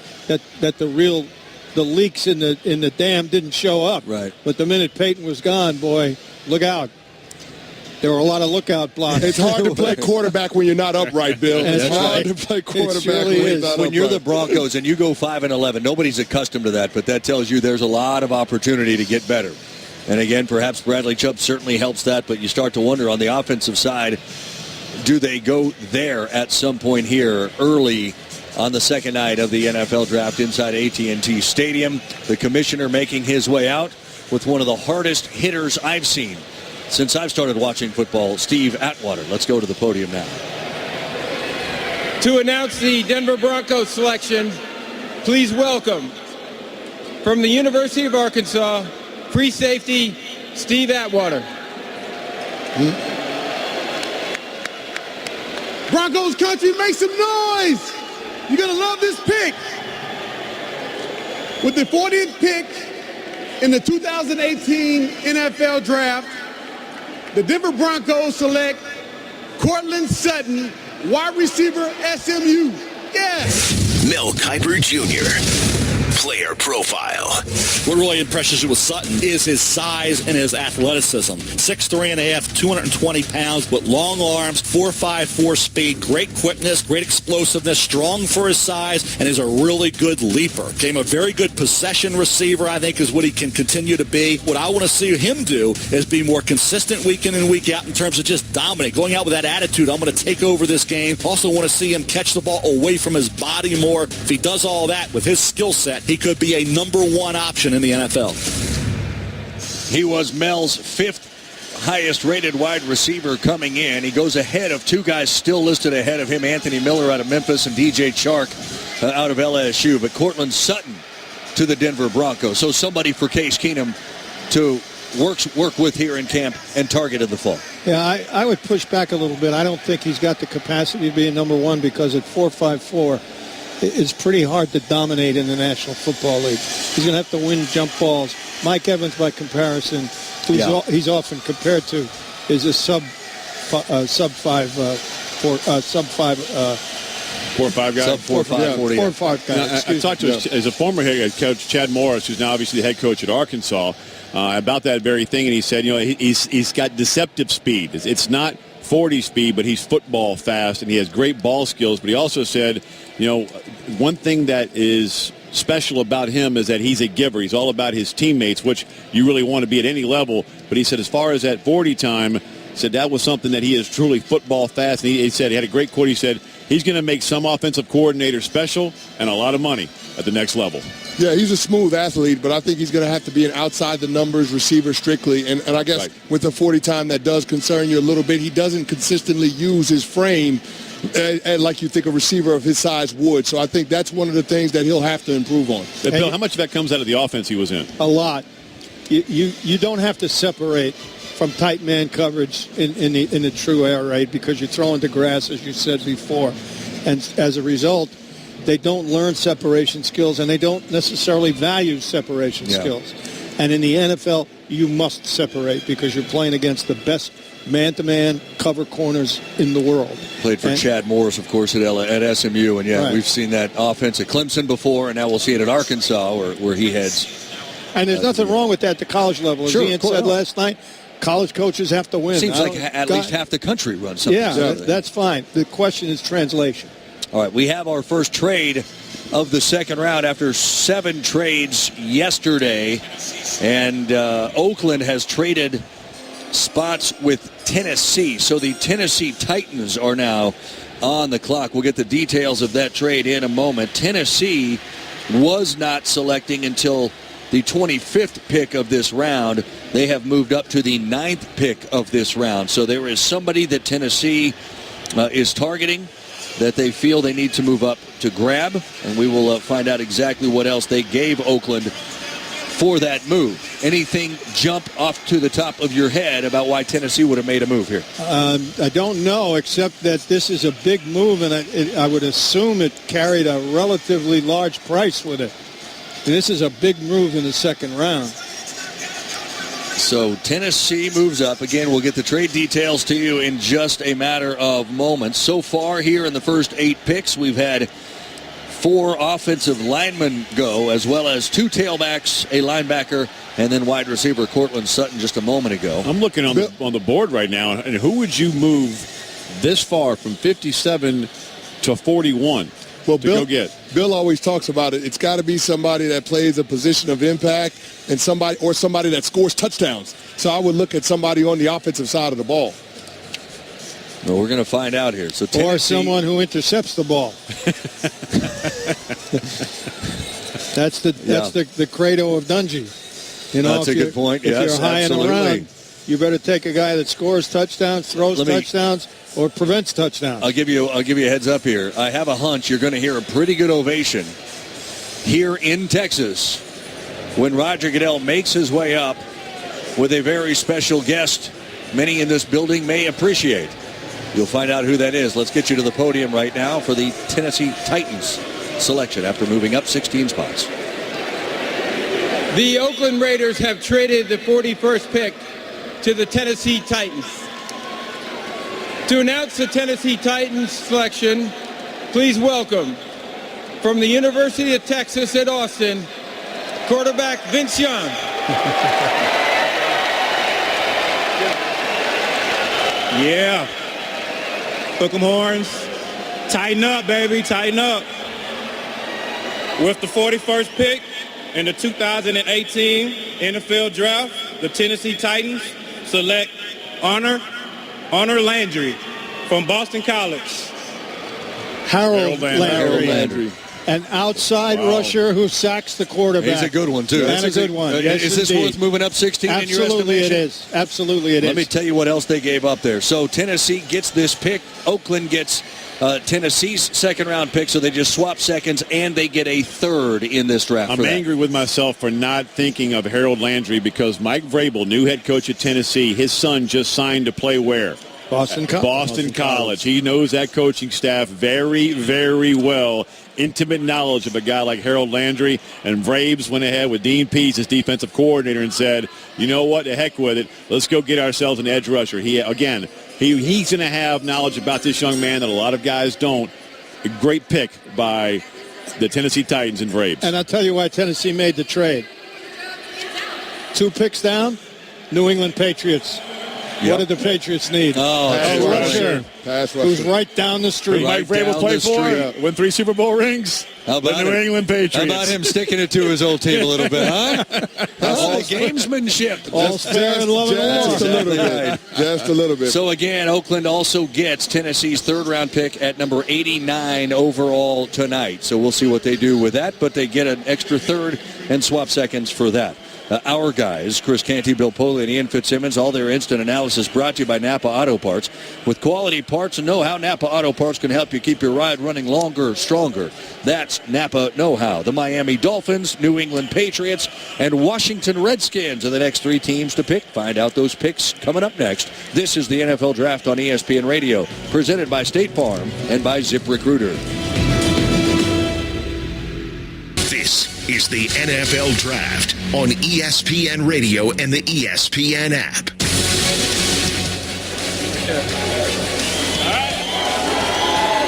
leaks in the dam didn't show up. Right. But the minute Peyton was gone, boy, look out. There were a lot of lookout blocks. It's hard to play quarterback when you're not upright, Bill. It's hard to play quarterback really when you're not upright. When you're the Broncos and you go 5-11, nobody's accustomed to that, but that tells you there's a lot of opportunity to get better. And again, perhaps Bradley Chubb certainly helps that, but you start to wonder on the offensive side, do they go there at some point here early on the second night of the NFL draft inside AT&T Stadium? The commissioner making his way out with one of the hardest hitters I've seen since I've started watching football, Steve Atwater. Let's go to the podium now. To announce the Denver Broncos selection, please welcome from the University of Arkansas, free safety, Steve Atwater. Broncos country, make some noise. You're going to love this pick. With the 40th pick in the 2018 NFL Draft, the Denver Broncos select Courtland Sutton, wide receiver, SMU. Yes. Mel Kiper Jr. Player profile. What really impresses you with Sutton is his size and his athleticism. 6'3.5", 220 pounds with long arms, 4.54 speed, great quickness, great explosiveness, strong for his size, and is a really good leaper. Became a very good possession receiver, I think, is what he can continue to be. What I want to see him do is be more consistent week in and week out in terms of just dominate, going out with that attitude, I'm going to take over this game. Also want to see him catch the ball away from his body more. If he does all that with his skill set, he could be a number one option in the NFL. He was Mel's 5th highest rated wide receiver coming in. He goes ahead of two guys still listed ahead of him, Anthony Miller out of Memphis and DJ Chark out of LSU. But Courtland Sutton to the Denver Broncos. So somebody for Case Keenum to work with here in camp and target in the fall. Yeah, I would push back a little bit. I don't think he's got the capacity to be a number one because at 4.54, it's pretty hard to dominate in the National Football League. He's going to have to win jump balls. Mike Evans, by comparison, he's often compared to, is a sub 5 guy. Sub 4.5 40. 4.5 guy. I talked to as a former head coach, Chad Morris, who's now obviously the head coach at Arkansas, about that very thing, and he said, he's got deceptive speed. It's not 40 speed, but he's football fast, and he has great ball skills. But he also said, one thing that is special about him is that he's a giver. He's all about his teammates, which you really want to be at any level. But he said as far as that 40 time, said that was something that he is truly football fast. And he said, he had a great quote. He said, he's going to make some offensive coordinator special and a lot of money at the next level. Yeah, he's a smooth athlete, but I think he's going to have to be an outside-the-numbers receiver strictly. And I guess with the 40 time, that does concern you a little bit. He doesn't consistently use his frame like you think a receiver of his size would. So I think that's one of the things that he'll have to improve on. Bill, how much of that comes out of the offense he was in? A lot. You don't have to separate from tight man coverage in the true air raid because you're throwing to grass, as you said before. And as a result, they don't learn separation skills, and they don't necessarily value separation skills. And in the NFL, you must separate because you're playing against the best man-to-man cover corners in the world. Played for Chad Morris, of course, at SMU. And, we've seen that offense at Clemson before, and now we'll see it at Arkansas where he heads. And there's nothing wrong with that at the college level. As Ian said last night, college coaches have to win. Seems like at least half the country runs something. Yeah, that's fine. The question is translation. All right, we have our first trade of the second round after 7 trades yesterday. And Oakland has traded spots with Tennessee. So the Tennessee Titans are now on the clock. We'll get the details of that trade in a moment. Tennessee was not selecting until the 25th pick of this round. They have moved up to the 9th pick of this round. So there is somebody that Tennessee is targeting that they feel they need to move up to grab, and we will find out exactly what else they gave Oakland for that move. Anything jump off to the top of your head about why Tennessee would have made a move here? I don't know, except that this is a big move, and I would assume it carried a relatively large price with it. And this is a big move in the second round. So Tennessee moves up. Again, we'll get the trade details to you in just a matter of moments. So far here in the first 8 picks, we've had 4 offensive linemen go, as well as 2 tailbacks, a linebacker, and then wide receiver Courtland Sutton just a moment ago. I'm looking on the board right now, and who would you move this far from 57 to 41? Well, Bill always talks about it. It's got to be somebody that plays a position of impact and somebody that scores touchdowns. So I would look at somebody on the offensive side of the ball. Well, we're going to find out here. So or someone who intercepts the ball. That's the credo of Dungy. That's a good point. If you're high and around, you better take a guy that scores touchdowns, throws touchdowns, or prevents touchdowns. I'll give you a heads up here. I have a hunch you're going to hear a pretty good ovation here in Texas when Roger Goodell makes his way up with a very special guest many in this building may appreciate. You'll find out who that is. Let's get you to the podium right now for the Tennessee Titans selection after moving up 16 spots. The Oakland Raiders have traded the 41st pick to the Tennessee Titans. To announce the Tennessee Titans selection, please welcome from the University of Texas at Austin, quarterback Vince Young. Yeah. Hook 'em horns. Tighten up, baby. Tighten up. With the 41st pick in the 2018 NFL Draft, the Tennessee Titans select Honor Landry from Boston College. Harold Landry. An outside rusher who sacks the quarterback. He's a good one, too. And a good one. Yes, is this worth moving up 16 in your estimation? Absolutely it is. Absolutely it is. Let me tell you what else they gave up there. So Tennessee gets this pick. Oakland gets Tennessee's second-round pick, so they just swap seconds, and they get a third in this draft. I'm angry with myself for not thinking of Harold Landry because Mike Vrabel, new head coach at Tennessee, his son just signed to play where? Boston College. He knows that coaching staff very, very well. Intimate knowledge of a guy like Harold Landry. And Braves went ahead with Dean Pease, his defensive coordinator, and said, you know what, the heck with it. Let's go get ourselves an edge rusher. He's going to have knowledge about this young man that a lot of guys don't. A great pick by the Tennessee Titans and Braves. And I'll tell you why Tennessee made the trade. 2 picks down, New England Patriots. Yep. What did the Patriots need? Pass rusher. Who's right down the street. Mike Vrabel played for, won 3 Super Bowl rings. How about the New England Patriots? How about him sticking it to his old team a little bit, huh? All the gamesmanship. All's fair in love and war. Just a little bit. Just a little bit. So, again, Oakland also gets Tennessee's third-round pick at number 89 overall tonight. So we'll see what they do with that, but they get an extra third and swap seconds for that. Our guys, Chris Canty, Bill Poley, and Ian Fitzsimmons, all their instant analysis brought to you by Napa Auto Parts. With quality parts and know-how, Napa Auto Parts can help you keep your ride running longer, stronger. That's Napa know-how. The Miami Dolphins, New England Patriots, and Washington Redskins are the next 3 teams to pick. Find out those picks coming up next. This is the NFL Draft on ESPN Radio, presented by State Farm and by ZipRecruiter. This is the NFL Draft on ESPN Radio and the ESPN app.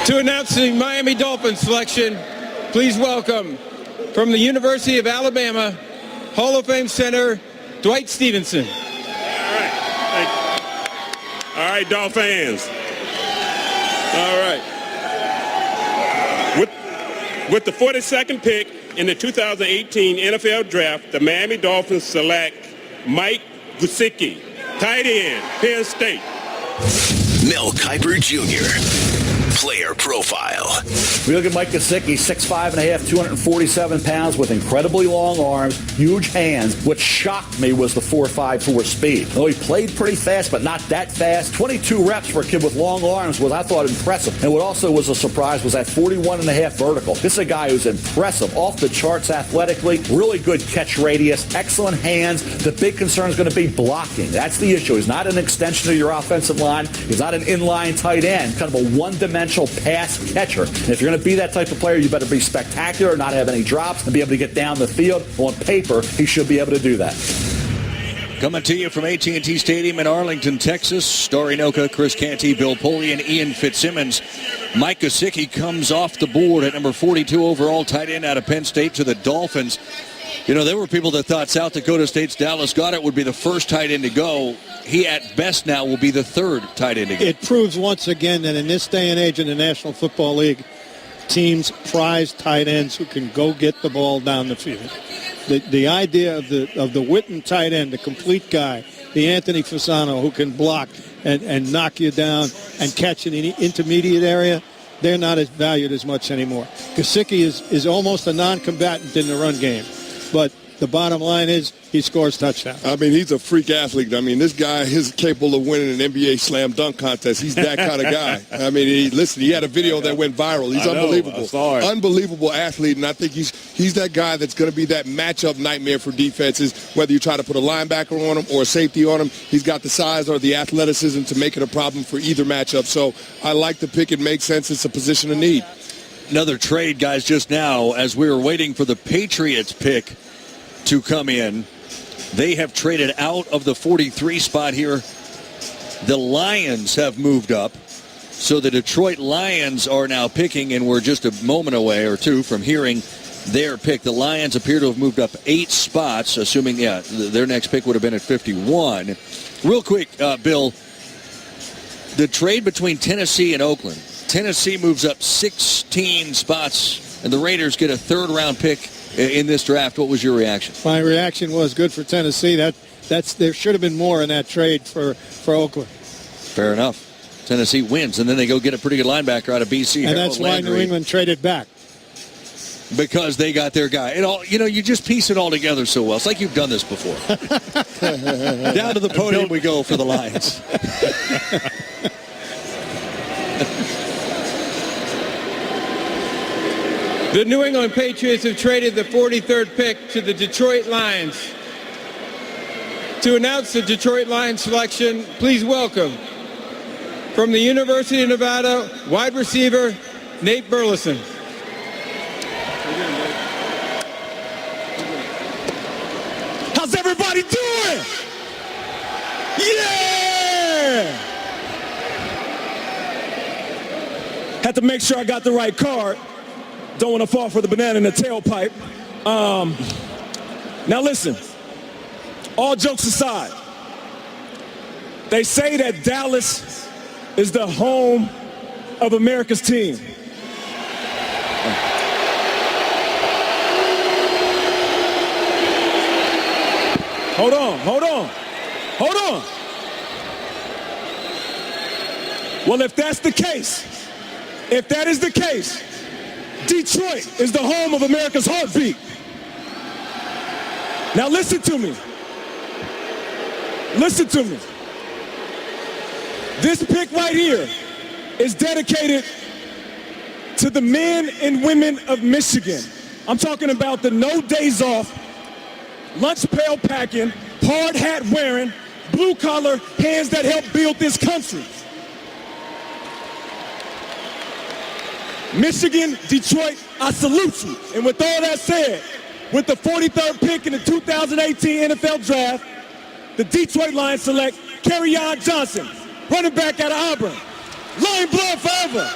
To announce the Miami Dolphins selection, please welcome from the University of Alabama, Hall of Fame center, Dwight Stevenson. All right, Dolphins. All right. With the 42nd pick in the 2018 NFL Draft, the Miami Dolphins select Mike Gesicki, tight end, Penn State. Mel Kiper Jr., player profile. We look at Mike Gesicki, 6'5.5", 247 pounds with incredibly long arms, huge hands. What shocked me was the 4.54 speed. Though he played pretty fast, but not that fast. 22 reps for a kid with long arms was, I thought, impressive. And what also was a surprise was that 41.5 vertical. This is a guy who's impressive, off the charts athletically, really good catch radius, excellent hands. The big concern is going to be blocking. That's the issue. He's not an extension of your offensive line. He's not an inline tight end, kind of a one-dimensional pass catcher. And if you're going to be that type of player, you better be spectacular, not have any drops, and be able to get down the field. On paper, he should be able to do that. Coming to you from AT&T Stadium in Arlington, Texas, Story Noka, Chris Canty, Bill Poley, and Ian Fitzsimmons. Mike Gesicki comes off the board at number 42 overall, tight end out of Penn State to the Dolphins. You know, there were people that thought South Dakota State's Dallas Goedert would be the first tight end to go. He, at best now, will be the third tight end to go. It proves once again that in this day and age in the National Football League, teams prize tight ends who can go get the ball down the field. The idea of the Witten tight end, the complete guy, the Anthony Fasano who can block and knock you down and catch in the intermediate area, they're not as valued as much anymore. Gesicki is almost a non-combatant in the run game. But The bottom line is he scores touchdowns. I mean, he's a freak athlete. I mean, this guy is capable of winning an NBA slam dunk contest. He's that kind of guy. I mean, he had a video that went viral. He's unbelievable. Unbelievable athlete, and I think he's that guy that's going to be that matchup nightmare for defenses, whether you try to put a linebacker on him or a safety on him. He's got the size or the athleticism to make it a problem for either matchup. So I like the pick. It makes sense. It's a position of need. Another trade, guys, just now, as we were waiting for the Patriots pick to come in. They have traded out of the 43 spot here. The Lions have moved up. So the Detroit Lions are now picking, and we're just a moment away or two from hearing their pick. The Lions appear to have moved up 8 spots, assuming, their next pick would have been at 51. Real quick, Bill, the trade between Tennessee and Oakland. Tennessee moves up 16 spots, and the Raiders get a third-round pick in this draft. What was your reaction? My reaction was good for Tennessee. There should have been more in that trade for Oakland. Fair enough. Tennessee wins, and then they go get a pretty good linebacker out of BC. And that's why New England traded back. Because they got their guy. You just piece it all together so well. It's like you've done this before. Down to the podium we go for the Lions. The New England Patriots have traded the 43rd pick to the Detroit Lions. To announce the Detroit Lions selection, please welcome, from the University of Nevada, wide receiver Nate Burleson. How's everybody doing? Yeah! Had to make sure I got the right card. Don't want to fall for the banana in the tailpipe. Now listen, all jokes aside, they say that Dallas is the home of America's team. Hold on. Well, if that's the case, Detroit is the home of America's heartbeat. Now listen to me. This pick right here is dedicated to the men and women of Michigan. I'm talking about the no days off, lunch pail packing, hard hat wearing, blue collar hands that help build this country. Michigan, Detroit, I salute you. And with all that said, with the 43rd pick in the 2018 NFL Draft, the Detroit Lions select Kerryon Johnson, running back out of Auburn. Lion blood forever.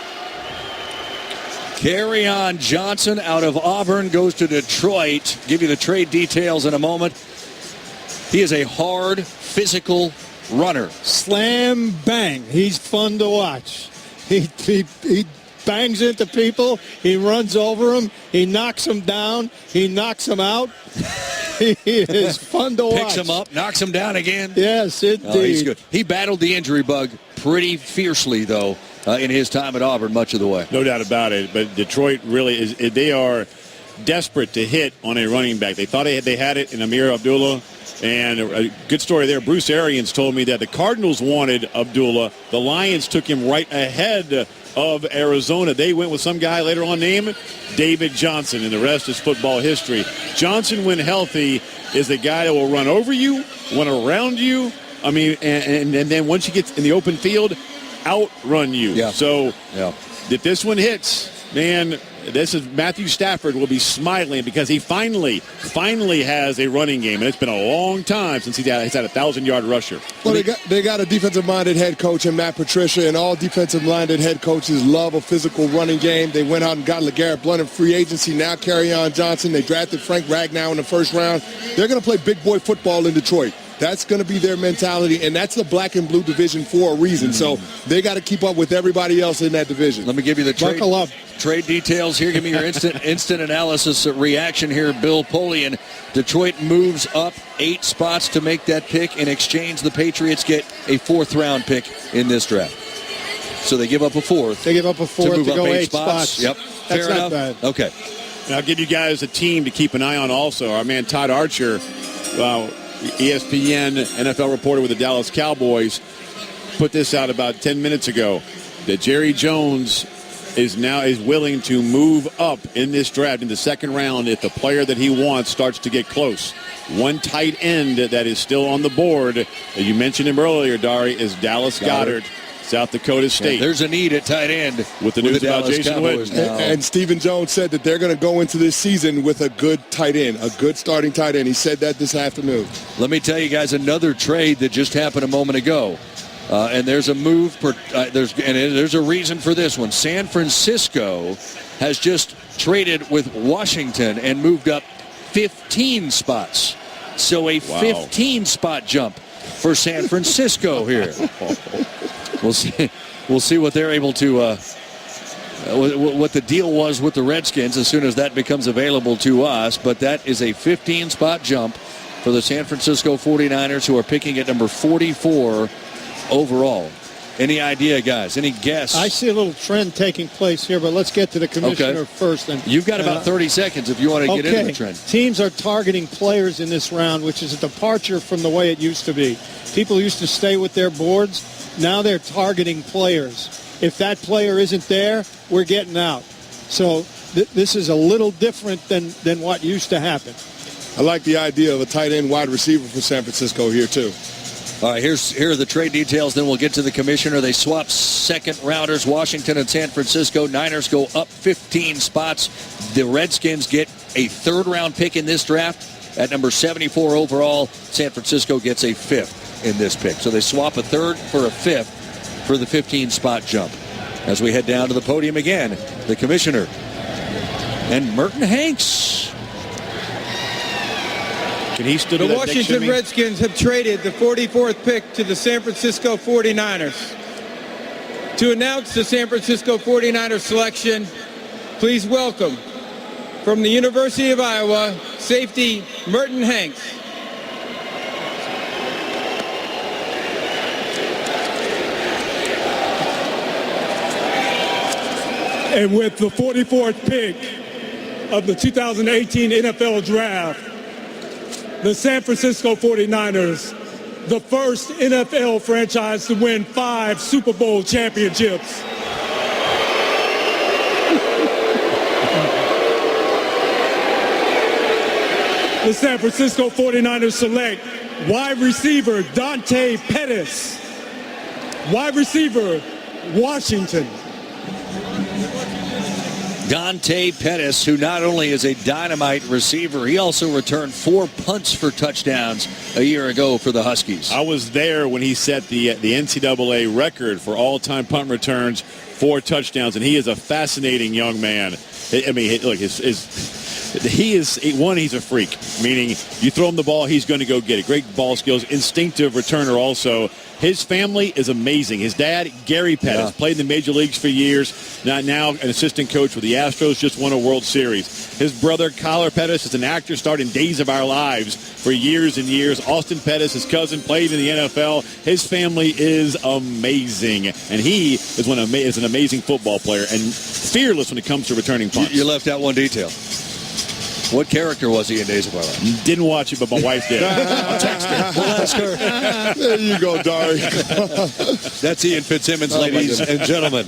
Kerryon Johnson out of Auburn goes to Detroit. Give you the trade details in a moment. He is a hard, physical runner. Slam bang. He's fun to watch. He bangs into people. He runs over them. He knocks them down. He knocks them out. He is fun to watch. Picks him up, knocks him down again. Yes, indeed. Oh, he's good. He battled the injury bug pretty fiercely, though, in his time at Auburn much of the way. No doubt about it. But Detroit really is, they are desperate to hit on a running back. They thought they had it in Amir Abdullah. And a good story there. Bruce Arians told me that the Cardinals wanted Abdullah. The Lions took him right ahead of Arizona. They went with some guy later on named David Johnson, and the rest is football history. Johnson, when healthy, is the guy that will run over you, run around you. I mean, and then once you get in the open field, outrun you. Yeah. So if this one hits, man, this is Matthew Stafford will be smiling because he finally has a running game, and it's been a long time since he's had a 1,000-yard rusher. Well, they got a defensive-minded head coach in Matt Patricia, and all defensive-minded head coaches love a physical running game. They went out and got LeGarrette Blount in free agency. Now Kerryon Johnson. They drafted Frank Ragnow in the first round. They're going to play big boy football in Detroit. That's going to be their mentality, and that's the black and blue division for a reason. So they got to keep up with everybody else in that division. Let me give you the trade details here. Give me your instant analysis reaction here, Bill Polian. Detroit moves up 8 spots to make that pick. In exchange, the Patriots get a 4th-round pick in this draft. So they give up a 4th. They give up a 4th to go 8 spots. Yep. That's Fair not enough. bad. Okay. And I'll give you guys a team to keep an eye on also. Our man Todd Archer, ESPN NFL reporter with the Dallas Cowboys, put this out about 10 minutes ago, that Jerry Jones is willing to move up in this draft in the second round if the player that he wants starts to get close. One tight end that is still on the board, as you mentioned him earlier, Dari, is Dallas Goedert, South Dakota State. Yeah, there's a need at tight end with the news about Jason Witten. And Stephen Jones said that they're going to go into this season with a good tight end, a good starting tight end. He said that this afternoon. Let me tell you guys another trade that just happened a moment ago. And there's a move, there's a reason for this one. San Francisco has just traded with Washington and moved up 15 spots. So a 15-spot jump for San Francisco here. We'll see what they're able to, what the deal was with the Redskins as soon as that becomes available to us. But that is a 15-spot jump for the San Francisco 49ers, who are picking at number 44 overall. Any idea, guys? Any guess? I see a little trend taking place here, but let's get to the commissioner first. And you've got about 30 seconds if you want to get into the trend. Teams are targeting players in this round, which is a departure from the way it used to be. People used to stay with their boards. Now they're targeting players. If that player isn't there, we're getting out. So this is a little different than what used to happen. I like the idea of a tight end wide receiver for San Francisco here, too. All right, here are the trade details. Then we'll get to the commissioner. They swap second rounders, Washington and San Francisco. Niners go up 15 spots. The Redskins get a third-round pick in this draft at number 74 overall. San Francisco gets a fifth in this pick. So they swap a third for a fifth for the 15-spot jump. As we head down to the podium again, the commissioner and Merton Hanks. The Washington Redskins have traded the 44th pick to the San Francisco 49ers. To announce the San Francisco 49ers selection, please welcome from the University of Iowa, safety Merton Hanks. And with the 44th pick of the 2018 NFL Draft, the San Francisco 49ers, the first NFL franchise to win 5 Super Bowl championships. The San Francisco 49ers select wide receiver Dante Pettis, wide receiver Washington. Dante Pettis, who not only is a dynamite receiver, he also returned 4 punts for touchdowns a year ago for the Huskies. I was there when he set the NCAA record for all-time punt returns, 4 touchdowns, and he is a fascinating young man. I mean, look, he's a freak, meaning you throw him the ball, he's going to go get it. Great ball skills, instinctive returner also. His family is amazing. His dad, Gary Pettis, played in the major leagues for years. Now an assistant coach with the Astros, just won a World Series. His brother, Kyler Pettis, is an actor, starred in Days of Our Lives for years and years. Austin Pettis, his cousin, played in the NFL. His family is amazing. And he is an amazing football player and fearless when it comes to returning punts. You left out one detail. What character was he in Days of Our Lives? Didn't watch it, but my wife did. I'll text her. We'll ask her. There you go, Dari. That's Ian Fitzsimmons, ladies and gentlemen.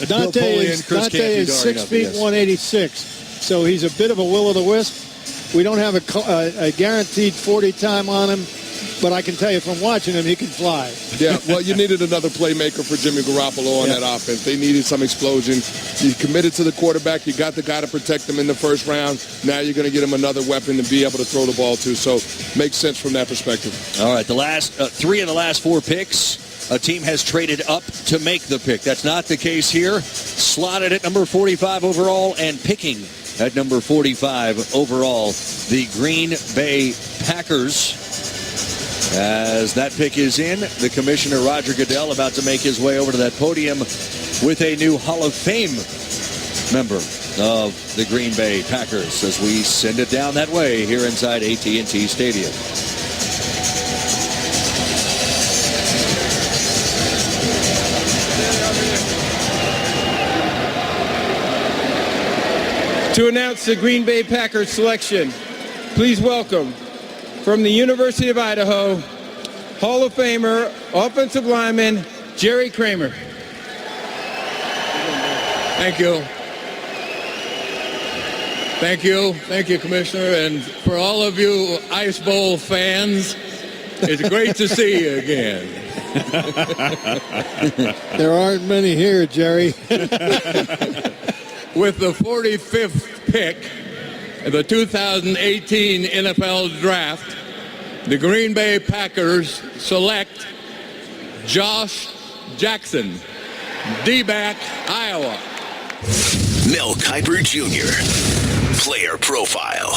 Dante is 6 feet 186, so he's a bit of a will-o'-the-wisp. We don't have a guaranteed 40 time on him, but I can tell you from watching him, he can fly. Yeah, well, you needed another playmaker for Jimmy Garoppolo on that offense. They needed some explosion. You committed to the quarterback. You got the guy to protect him in the first round. Now you're going to get him another weapon to be able to throw the ball to. So makes sense from that perspective. All right, the last 3 of the last 4 picks, a team has traded up to make the pick. That's not the case here. Slotted at number 45 overall and picking at number 45 overall, the Green Bay Packers. As that pick is in, the commissioner, Roger Goodell, about to make his way over to that podium with a new Hall of Fame member of the Green Bay Packers as we send it down that way here inside AT&T Stadium. To announce the Green Bay Packers selection, please welcome from the University of Idaho, Hall of Famer, offensive lineman, Jerry Kramer. Thank you. Thank you. Thank you, Commissioner. And for all of you Ice Bowl fans, it's great to see you again. There aren't many here, Jerry. With the 45th pick of the 2018 NFL Draft, the Green Bay Packers select Josh Jackson, D-back, Iowa. Mel Kiper Jr., player profile.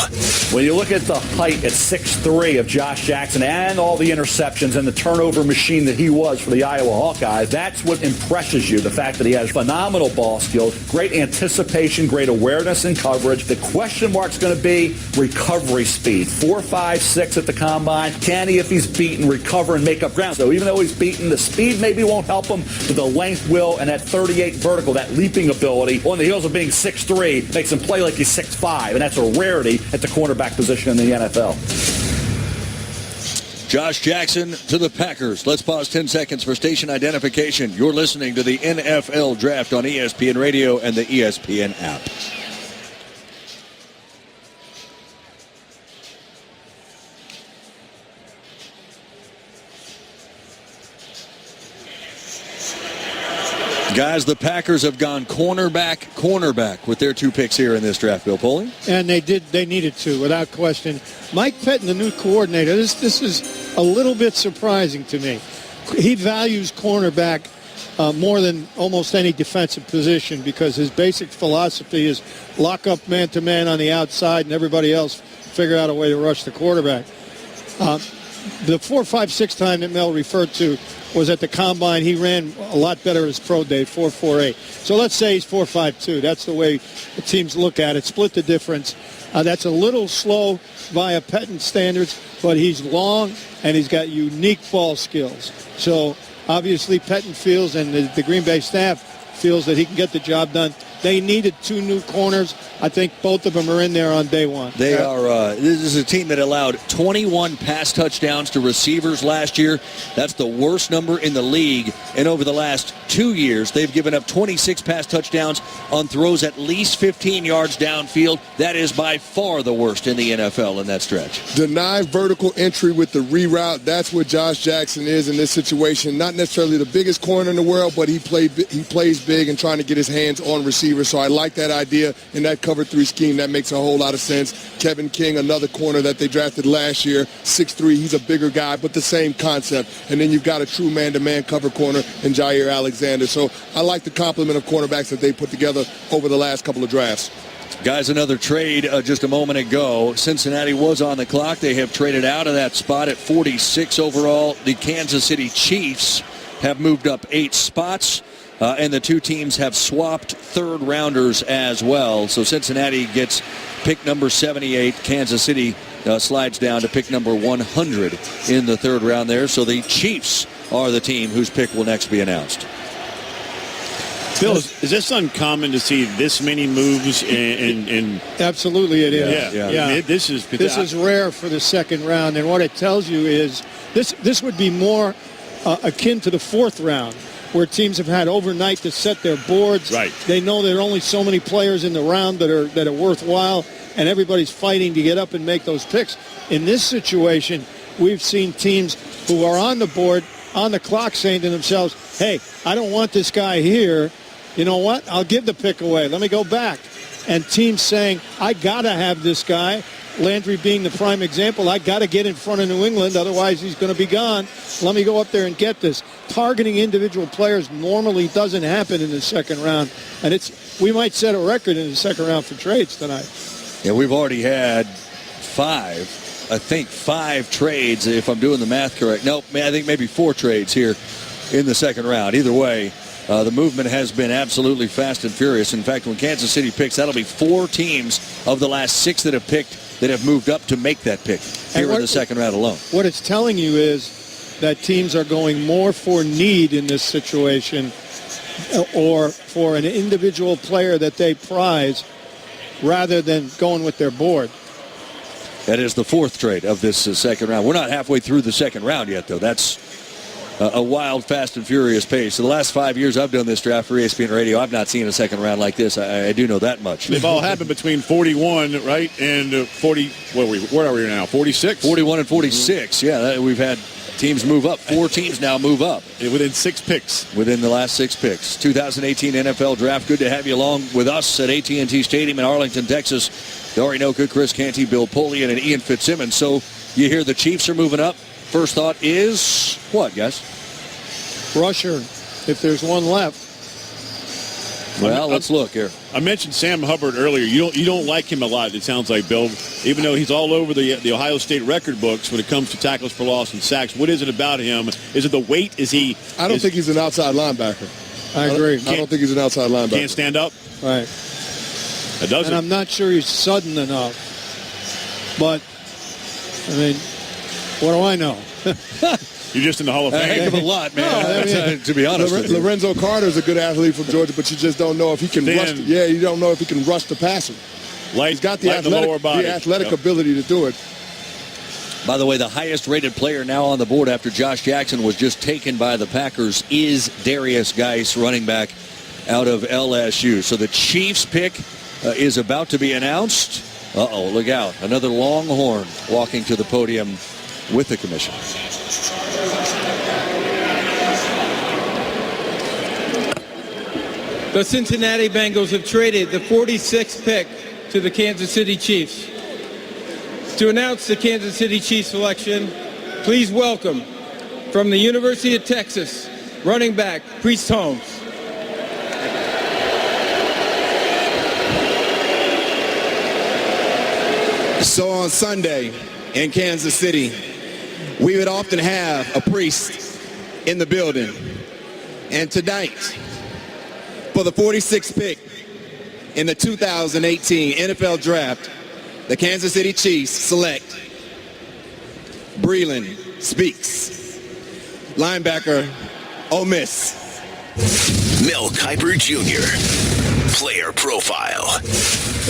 When you look at the height at 6'3" of Josh Jackson and all the interceptions and the turnover machine that he was for the Iowa Hawkeyes, that's what impresses you, the fact that he has phenomenal ball skills, great anticipation, great awareness and coverage. The question mark's going to be recovery speed. 4.56 at the combine. Can he, if he's beaten, recover and make up ground? So even though he's beaten, the speed maybe won't help him, but the length will, and that 38 vertical, that leaping ability, on the heels of being 6'3", makes him play like he's 6'5". And that's a rarity at the cornerback position in the NFL. Josh Jackson to the Packers. Let's pause 10 seconds for station identification. You're listening to the NFL Draft on ESPN Radio and the ESPN app. Guys, the Packers have gone cornerback with their 2 picks here in this draft, Bill Polian. And they needed to, without question. Mike Pettin, the new coordinator, this is a little bit surprising to me. He values cornerback more than almost any defensive position because his basic philosophy is lock up man-to-man on the outside and everybody else figure out a way to rush the quarterback. The 4.56 time that Mel referred to was at the combine. He ran a lot better his pro day, 4.48. So let's say he's 4.52. That's the way the teams look at it. Split the difference. That's a little slow via Pettin standards, but he's long and he's got unique ball skills. So obviously Pettin feels, and the Green Bay staff feels, that he can get the job done. They needed 2 new corners. I think both of them are in there on day one. They are. This is a team that allowed 21 pass touchdowns to receivers last year. That's the worst number in the league. And over the last 2 years, they've given up 26 pass touchdowns on throws at least 15 yards downfield. That is by far the worst in the NFL in that stretch. Deny vertical entry with the reroute. That's what Josh Jackson is in this situation. Not necessarily the biggest corner in the world, but he plays big and trying to get his hands on receivers. So I like that idea in that cover 3 scheme. That makes a whole lot of sense. Kevin King, another corner that they drafted last year, 6'3". He's a bigger guy, but the same concept. And then you've got a true man-to-man cover corner in Jair Alexander. So I like the complement of cornerbacks that they put together over the last couple of drafts. Guys, another trade just a moment ago. Cincinnati was on the clock. They have traded out of that spot at 46 overall. The Kansas City Chiefs have moved up 8 spots. And the 2 teams have swapped third-rounders as well. So Cincinnati gets pick number 78. Kansas City slides down to pick number 100 in the 3rd round there. So the Chiefs are the team whose pick will next be announced. Phil, is this uncommon to see this many moves in Absolutely it is. Yeah. I mean, this is rare for the 2nd round. And what it tells you is this would be more akin to the 4th round, where teams have had overnight to set their boards. Right. They know there are only so many players in the round that are worthwhile, and everybody's fighting to get up and make those picks. In this situation, we've seen teams who are on the board, on the clock, saying to themselves, hey, I don't want this guy here. You know what? I'll give the pick away. Let me go back. And teams saying, I got to have this guy. Landry being the prime example, I got to get in front of New England, otherwise he's going to be gone. Let me go up there and get this. Targeting individual players normally doesn't happen in the 2nd round, and we might set a record in the 2nd round for trades tonight. Yeah, we've already had 5 trades, if I'm doing the math correct. No, I think maybe 4 trades here in the 2nd round. Either way, the movement has been absolutely fast and furious. In fact, when Kansas City picks, that'll be 4 teams of the last 6 that have picked that have moved up to make that pick here in the 2nd round alone. What it's telling you is that teams are going more for need in this situation, or for an individual player that they prize, rather than going with their board. That is the fourth trade of this second round. We're not halfway through the second round yet, though. That's a wild, fast, and furious pace. So the last 5 years I've done this draft for ESPN Radio, I've not seen a second round like this. I do know that much. They've all happened between 41, right, and 40. Where are we now? 46? 41 and 46. Yeah, we've had teams move up. 4 teams now move up. Within 6 picks. Within the last 6 picks. 2018 NFL Draft. Good to have you along with us at AT&T Stadium in Arlington, Texas. You already know good Chris Canty, Bill Polian, and Ian Fitzsimmons. So you hear the Chiefs are moving up. First thought is what, guys? Rusher, if there's one left. Well, let's look here. I mentioned Sam Hubbard earlier. You don't like him a lot, it sounds like, Bill, even though he's all over the Ohio State record books when it comes to tackles for loss and sacks. What is it about him? Is it the weight? I don't think he's an outside linebacker. I agree. I don't think he's an outside linebacker. Can't stand up? Right. It doesn't. And I'm not sure he's sudden enough. But, I mean, what do I know? You're just in the Hall of Fame. A heck of a lot, man. To be honest with you. Lorenzo Carter's a good athlete from Georgia, but you just don't know if he can rush. You don't know if he can rush the passer. He's got the athletic ability to do it. By the way, the highest-rated player now on the board after Josh Jackson was just taken by the Packers is Darius Geis, running back out of LSU. So the Chiefs pick is about to be announced. Uh-oh, look out. Another Longhorn walking to the podium with the commission. The Cincinnati Bengals have traded the 46th pick to the Kansas City Chiefs. To announce the Kansas City Chiefs selection, please welcome from the University of Texas, running back Priest Holmes. So on Sunday in Kansas City, we would often have a priest in the building. And tonight, for the 46th pick in the 2018 NFL Draft, the Kansas City Chiefs select Breeland Speaks, linebacker, Ole Miss. Mel Kiper Jr., player profile.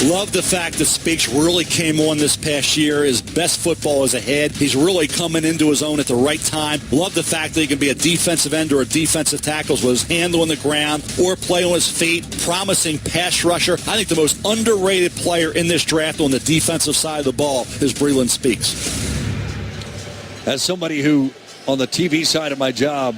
Love the fact that Speaks really came on this past year. His best football is ahead. He's really coming into his own at the right time. Love the fact that he can be a defensive end or a defensive tackle with his hand on the ground or play on his feet. Promising pass rusher. I think the most underrated player in this draft on the defensive side of the ball is Breeland Speaks. As somebody who, on the TV side of my job,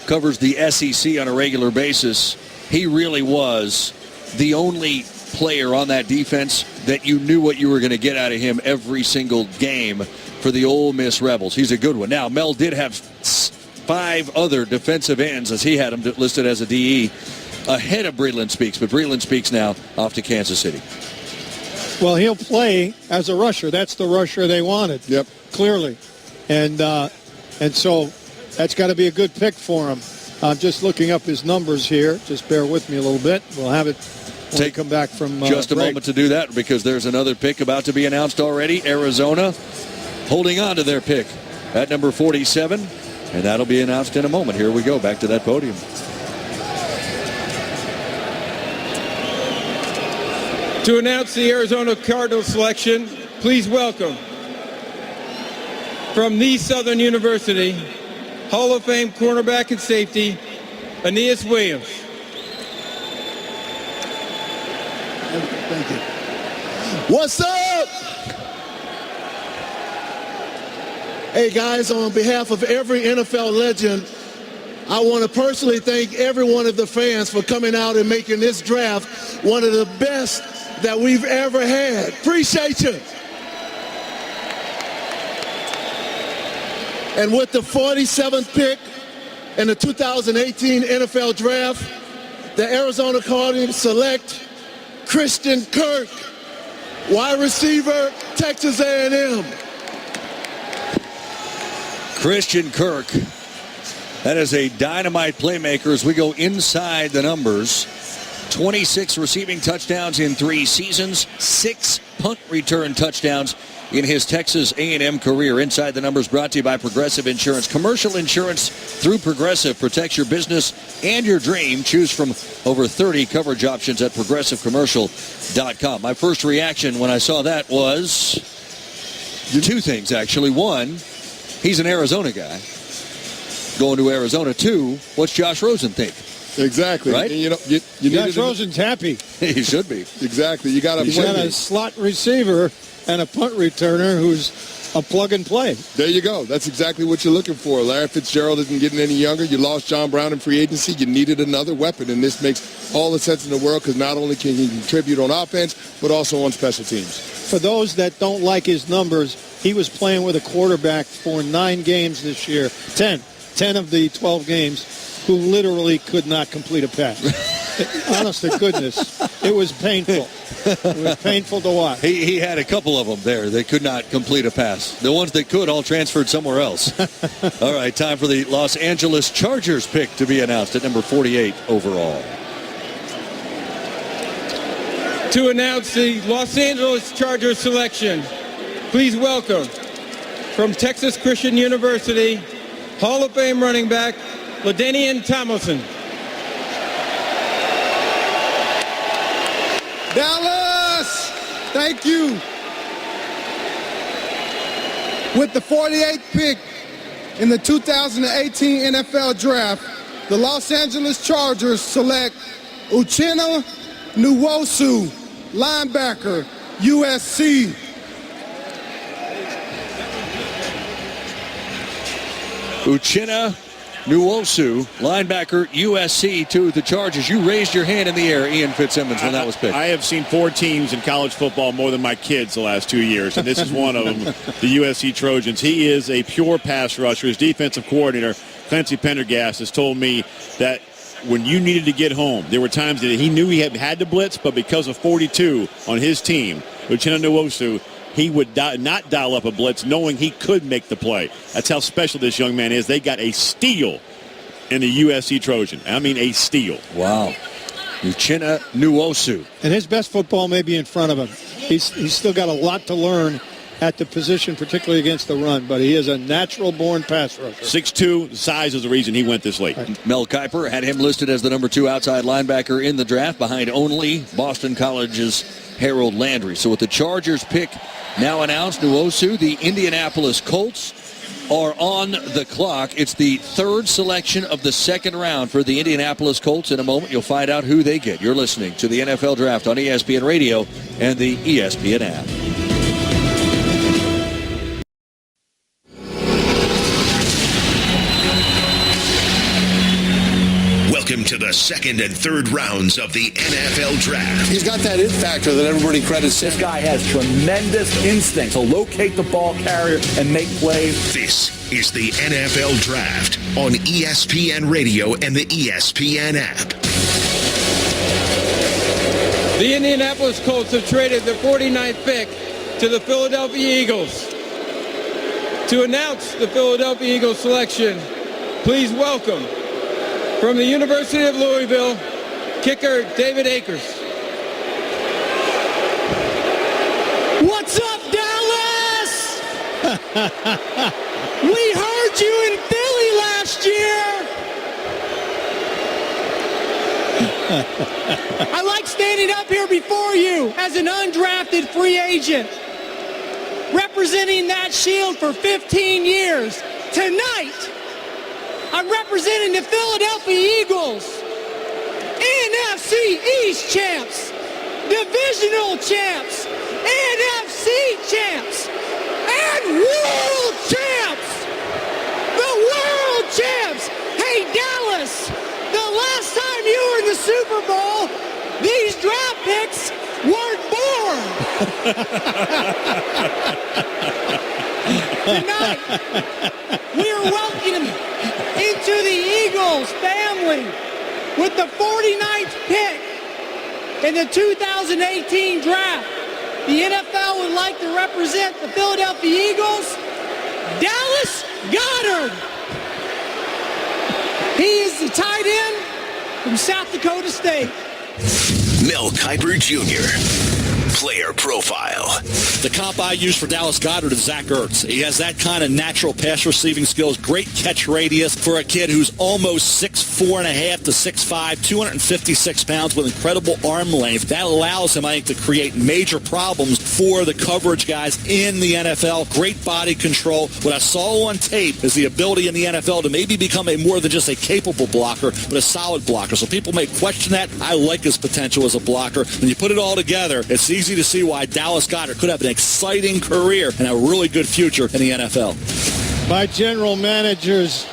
covers the SEC on a regular basis, he really was the only player on that defense that you knew what you were going to get out of him every single game for the Ole Miss Rebels. He's a good one. Now, Mel did have 5 other defensive ends, as he had them listed as a DE, ahead of Breeland Speaks, but Breeland Speaks now off to Kansas City. Well, he'll play as a rusher. That's the rusher they wanted. Yep. Clearly. And so that's got to be a good pick for him. I'm just looking up his numbers here. Just bear with me a little bit. We'll have it when we come back from just a break. moment to do that, because there's another pick about to be announced already. Arizona holding on to their pick at number 47, and that'll be announced in a moment. Here we go, back to that podium. To announce the Arizona Cardinals selection, please welcome from the Southern University, Hall of Fame cornerback and safety, Aeneas Williams. Thank you. What's up? Hey, guys, on behalf of every NFL legend, I want to personally thank every one of the fans for coming out and making this draft one of the best that we've ever had. Appreciate you. And with the 47th pick in the 2018 NFL Draft, the Arizona Cardinals select Christian Kirk, wide receiver, Texas A&M. Christian Kirk, that is a dynamite playmaker as we go inside the numbers. 26 receiving touchdowns in 3 seasons, 6 punt return touchdowns in his Texas A&M career. Inside the Numbers brought to you by Progressive Insurance. Commercial insurance through Progressive protects your business and your dream. Choose from over 30 coverage options at progressivecommercial.com. My first reaction when I saw that was two things, actually. One, he's an Arizona guy going to Arizona. Two, what's Josh Rosen think? Exactly. Right? And, Josh Rosen's happy. He should be. Exactly. You got He's got a slot receiver and a punt returner who's a plug and play. There you go. That's exactly what you're looking for. Larry Fitzgerald isn't getting any younger. You lost John Brown in free agency. You needed another weapon, and this makes all the sense in the world because not only can he contribute on offense, but also on special teams. For those that don't like his numbers, he was playing with a quarterback for 9 games this year, 10 of the 12 games, who literally could not complete a pass. Honest to goodness, it was painful. It was painful to watch. He had a couple of them there that could not complete a pass. The ones that could all transferred somewhere else. All right, time for the Los Angeles Chargers pick to be announced at number 48 overall. To announce the Los Angeles Chargers selection, please welcome from Texas Christian University, Hall of Fame running back, LaDainian Tomlinson. Dallas, thank you. With the 48th pick in the 2018 NFL Draft, the Los Angeles Chargers select Uchenna Nwosu, linebacker, USC. Uchenna Nwosu, linebacker, USC, to the Chargers. You raised your hand in the air, Ian Fitzsimmons, when that was picked. I have seen 4 teams in college football more than my kids the last 2 years, and this is one of them, the USC Trojans. He is a pure pass rusher. His defensive coordinator, Clancy Pendergast, has told me that when you needed to get home, there were times that he knew he had to blitz, but because of 42 on his team, Uchenna Nwosu, he would not dial up a blitz knowing he could make the play. That's how special this young man is. They got a steal in the USC Trojan. I mean, a steal. Wow. Uchenna Nwosu. And his best football may be in front of him. He's still got a lot to learn at the position, particularly against the run, but he is a natural-born pass rusher. 6'2", the size is the reason he went this late. Right. Mel Kiper had him listed as the number 2 outside linebacker in the draft, behind only Boston College's Harold Landry. So with the Chargers pick now announced, Nwosu, the Indianapolis Colts are on the clock. It's the 3rd selection of the 2nd round for the Indianapolis Colts. In a moment, you'll find out who they get. You're listening to the NFL Draft on ESPN Radio and the ESPN app. Welcome to the 2nd and 3rd rounds of the NFL Draft. He's got that it factor that everybody credits him. This guy has tremendous instinct to locate the ball carrier and make plays. This is the NFL Draft on ESPN Radio and the ESPN app. The Indianapolis Colts have traded the 49th pick to the Philadelphia Eagles. To announce the Philadelphia Eagles selection, please welcome from the University of Louisville, kicker David Akers. What's up, Dallas? We heard you in Philly last year. I like standing up here before you as an undrafted free agent, representing that shield for 15 years. Tonight, I'm representing the Philadelphia Eagles, NFC East champs, divisional champs, NFC champs, and world champs. The world champs. Hey, Dallas, the last time you were in the Super Bowl, these draft picks weren't born. Tonight, we are welcoming into the Eagles family with the 49th pick in the 2018 draft. The NFL would like to represent the Philadelphia Eagles, Dallas Goedert. He is the tight end from South Dakota State. Mel Kiper Jr., Player Profile. The comp I use for Dallas Goedert is Zach Ertz. He has that kind of natural pass receiving skills, great catch radius for a kid who's almost 6'4.5" to 6'5", 256 pounds with incredible arm length. That allows him, I think, to create major problems for the coverage guys in the NFL. Great body control. What I saw on tape is the ability in the NFL to maybe become a more than just a capable blocker, but a solid blocker. So people may question that. I like his potential as a blocker. When you put it all together, it's easy to see why Dallas Goedert could have an exciting career and a really good future in the NFL. My general manager's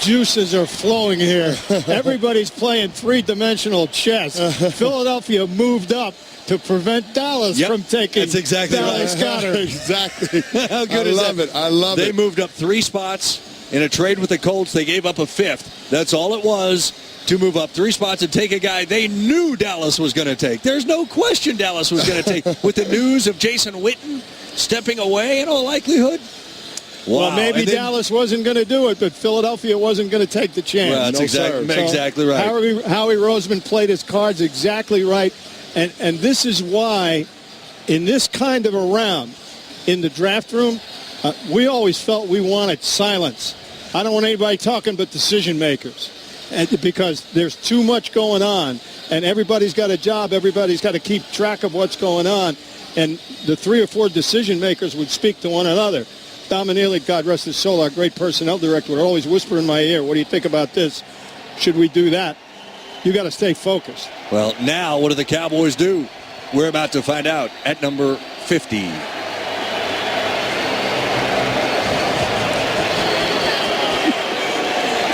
juices are flowing here. Everybody's playing three-dimensional chess. Philadelphia moved up to prevent Dallas from taking Dallas Goedert. Exactly. How good is that? I love it. They moved up 3 spots in a trade with the Colts. They gave up a 5th. That's all it was to move up 3 spots and take a guy they knew Dallas was going to take. There's no question Dallas was going to take. With the news of Jason Witten stepping away in all likelihood. Wow. Well, maybe Dallas wasn't going to do it, but Philadelphia wasn't going to take the chance. Well, that's exactly right. Howie Roseman played his cards exactly right. And this is why, in this kind of a round, in the draft room, we always felt we wanted silence. I don't want anybody talking but decision makers, because there's too much going on, and everybody's got a job. Everybody's got to keep track of what's going on, and the 3 or 4 decision makers would speak to one another. Dom Neely, God rest his soul, our great personnel director, would always whisper in my ear, "What do you think about this? Should we do that?" You got to stay focused. Well, now what do the Cowboys do? We're about to find out at number 50.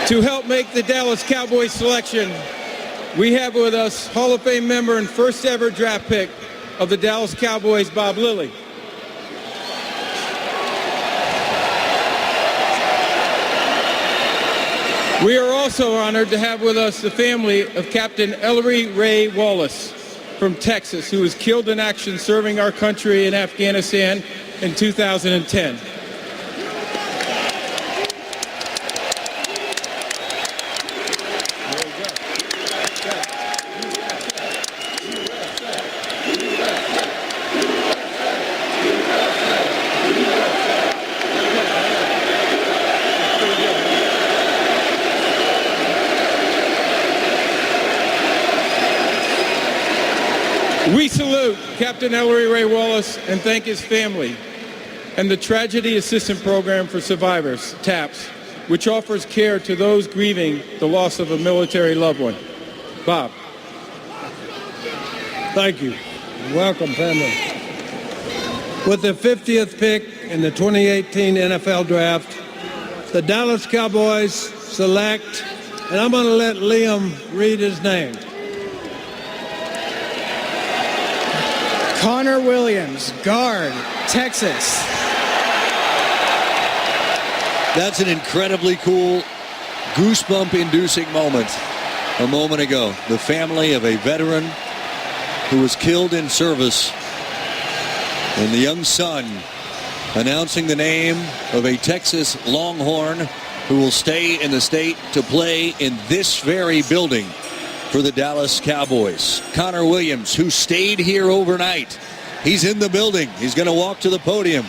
To help make the Dallas Cowboys selection, we have with us Hall of Fame member and first ever draft pick of the Dallas Cowboys, Bob Lilly. We are also honored to have with us the family of Captain Ellery Ray Wallace from Texas, who was killed in action serving our country in Afghanistan in 2010. We salute Captain Ellery Ray Wallace and thank his family and the Tragedy Assistance Program for Survivors, TAPS, which offers care to those grieving the loss of a military loved one. Bob. Thank you. Welcome, family. With the 50th pick in the 2018 NFL Draft, the Dallas Cowboys select, and I'm going to let Liam read his name. Connor Williams, guard, Texas. That's an incredibly cool, goosebump-inducing moment a moment ago. The family of a veteran who was killed in service, and the young son announcing the name of a Texas Longhorn who will stay in the state to play in this very building for the Dallas Cowboys. Connor Williams, who stayed here overnight. He's in the building. He's going to walk to the podium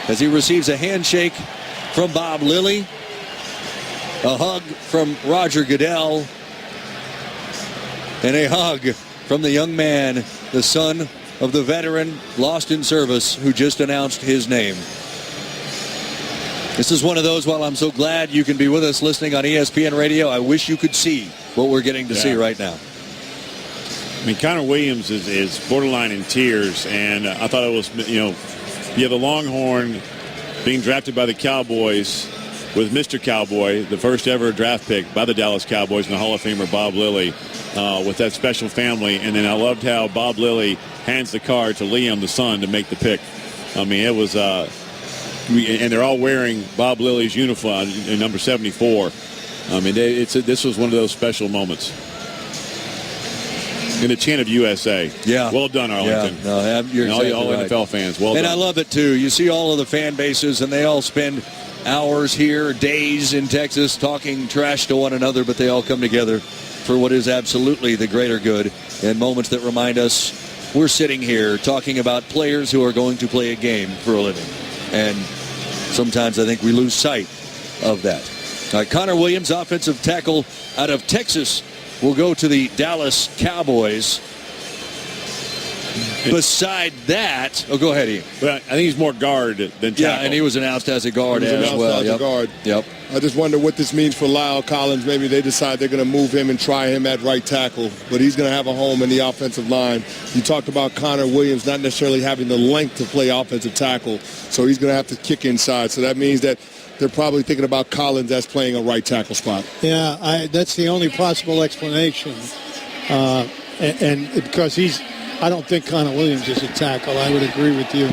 as he receives a handshake from Bob Lilly, a hug from Roger Goodell, and a hug from the young man, the son of the veteran lost in service who just announced his name. This is one of those, while I'm so glad you can be with us listening on ESPN Radio, I wish you could see what we're getting to see right now. I mean, Connor Williams is borderline in tears, and I thought it was, you have the Longhorn being drafted by the Cowboys with Mr. Cowboy, the first ever draft pick by the Dallas Cowboys, and the Hall of Famer Bob Lilly with that special family. And then I loved how Bob Lilly hands the card to Liam, the son, to make the pick. I mean, it was, and they're all wearing Bob Lilly's uniform, number 74. I mean, this was one of those special moments. And the chant of USA. Yeah. Well done, Arlington. Yeah. No, you're and exactly all right. NFL fans. Well and done. I love it, too. You see all of the fan bases, and they all spend hours here, days in Texas, talking trash to one another, but they all come together for what is absolutely the greater good, and moments that remind us we're sitting here talking about players who are going to play a game for a living. And sometimes I think we lose sight of that. All right, Connor Williams, offensive tackle out of Texas, will go to the Dallas Cowboys. Beside that, go ahead, Ian. But I think he's more guard than tackle. Yeah, and he was announced as a guard as well. As a guard. Yep. I just wonder what this means for Lyle Collins. Maybe they decide they're going to move him and try him at right tackle, but he's going to have a home in the offensive line. You talked about Connor Williams not necessarily having the length to play offensive tackle, so he's going to have to kick inside. So that means that they're probably thinking about Collins as playing a right tackle spot. Yeah, that's the only possible explanation. And because I don't think Connor Williams is a tackle. I would agree with you.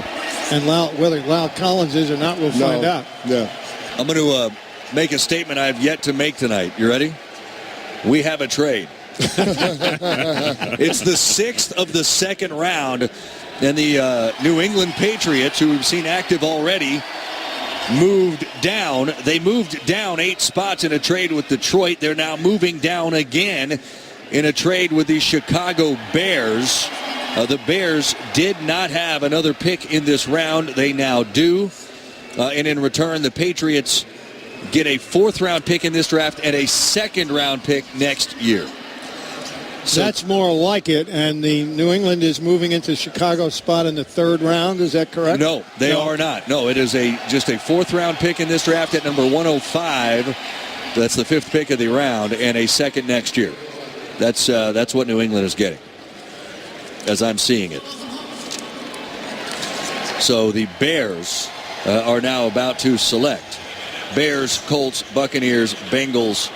And whether Lyle Collins is or not, we'll find out. Yeah. I'm going to make a statement I have yet to make tonight. You ready? We have a trade. It's the 6th of the second round, and the New England Patriots, who we've seen active already, moved down. They moved down 8 spots in a trade with Detroit. They're now moving down again in a trade with the Chicago Bears. The Bears did not have another pick in this round. They now do. And in return, the Patriots get a 4th-round pick in this draft and a 2nd-round pick next year. So that's more like it. And the New England is moving into Chicago's spot in the 3rd round. Is that correct? No, they are not. No, it is just a 4th-round pick in this draft at number 105. That's the 5th pick of the round, and a 2nd next year. That's what New England is getting, as I'm seeing it. So the Bears are now about to select. Bears, Colts, Buccaneers, Bengals,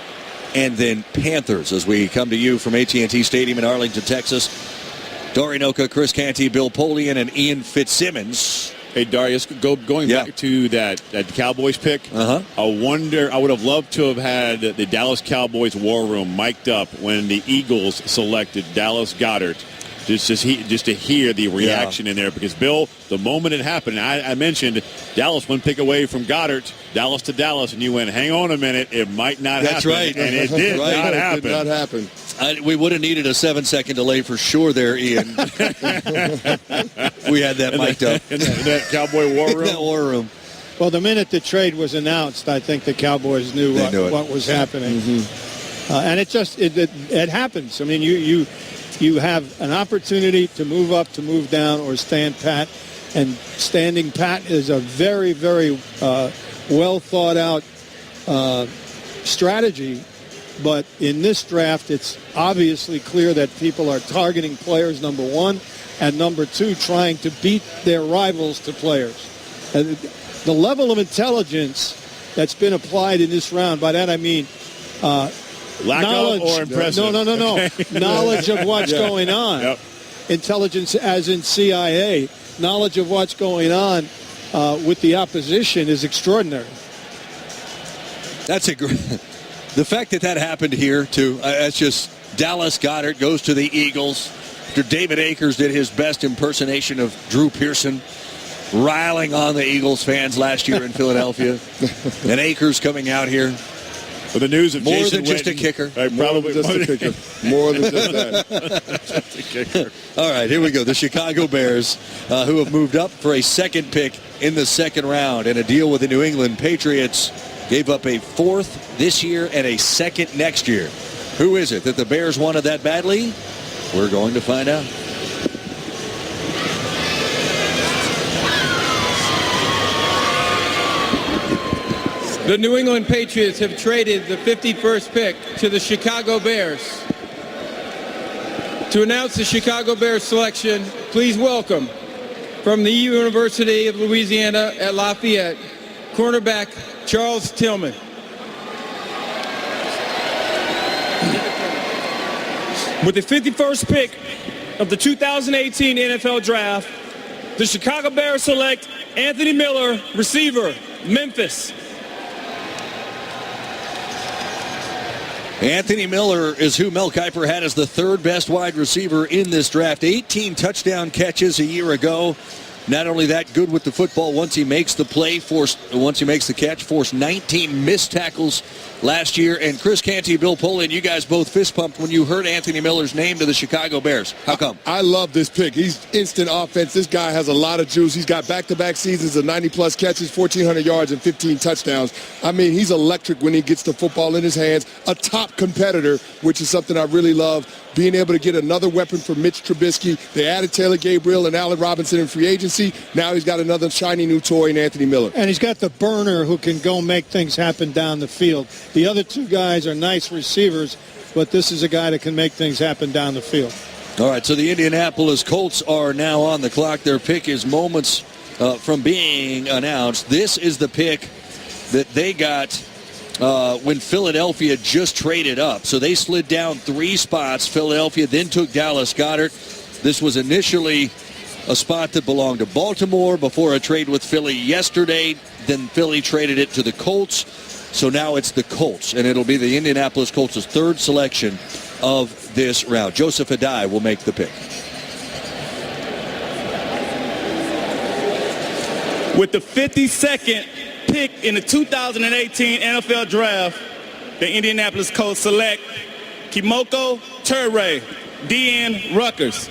and then Panthers as we come to you from AT&T Stadium in Arlington, Texas. Dorian Oka, Chris Canty, Bill Polian, and Ian Fitzsimmons. Hey, Darius, going back to that Cowboys pick, I would have loved to have had the Dallas Cowboys war room mic'd up when the Eagles selected Dallas Goedert, just to hear the reaction in there. Because, Bill, the moment it happened, I mentioned Dallas one pick away from Goddard, Dallas to Dallas, and you went, hang on a minute, it might not happen. That's right. And it did not happen. It did not happen. We would have needed a 7-second delay for sure there, Ian. We had that mic'd up. In that Cowboy war room? In that war room. Well, the minute the trade was announced, I think the Cowboys knew what was happening. Mm-hmm. And it happens. I mean, you have an opportunity to move up, to move down, or stand pat. And standing pat is a very, very well thought out strategy. But in this draft, it's obviously clear that people are targeting players, number one, and number two, trying to beat their rivals to players. And the level of intelligence that's been applied in this round, by that I mean knowledge or impressive. No. Knowledge of what's going on. Yep. Intelligence as in CIA. Knowledge of what's going on with the opposition is extraordinary. That's a great... The fact that happened here, too, that's just Dallas Goedert goes to the Eagles after David Akers did his best impersonation of Drew Pearson, riling on the Eagles fans last year in Philadelphia. And Akers coming out here. With the news of more Jason than just Witten, a kicker. Probably just a kicker. More than just that. Just a kicker. All right, here we go. The Chicago Bears, who have moved up for a 2nd pick in the 2nd round, and a deal with the New England Patriots. Gave up a 4th this year and a 2nd next year. Who is it that the Bears wanted that badly? We're going to find out. The New England Patriots have traded the 51st pick to the Chicago Bears. To announce the Chicago Bears selection, please welcome from the University of Louisiana at Lafayette, cornerback Charles Tillman. With the 51st pick of the 2018 NFL Draft, the Chicago Bears select Anthony Miller, receiver, Memphis. Anthony Miller is who Mel Kiper had as the 3rd best wide receiver in this draft. 18 touchdown catches a year ago. Not only that, good with the football once he makes the play, once he makes the catch, forced 19 missed tackles last year. And Chris Canty, Bill Polian, you guys both fist pumped when you heard Anthony Miller's name to the Chicago Bears. How come? I love this pick. He's instant offense. This guy has a lot of juice. He's got back-to-back seasons of 90-plus catches, 1,400 yards, and 15 touchdowns. I mean, he's electric when he gets the football in his hands. A top competitor, which is something I really love. Being able to get another weapon for Mitch Trubisky. They added Taylor Gabriel and Allen Robinson in free agency. Now he's got another shiny new toy in Anthony Miller. And he's got the burner who can go make things happen down the field. The other two guys are nice receivers, but this is a guy that can make things happen down the field. All right, so the Indianapolis Colts are now on the clock. Their pick is moments from being announced. This is the pick that they got when Philadelphia just traded up. So they slid down 3 spots. Philadelphia then took Dallas Goedert. This was initially a spot that belonged to Baltimore before a trade with Philly yesterday. Then Philly traded it to the Colts. So now it's the Colts, and it'll be the Indianapolis Colts' 3rd selection of this round. Joseph Adai will make the pick. With the 52nd pick in the 2018 NFL Draft, the Indianapolis Colts select Kimoko Turay, DN Rutgers.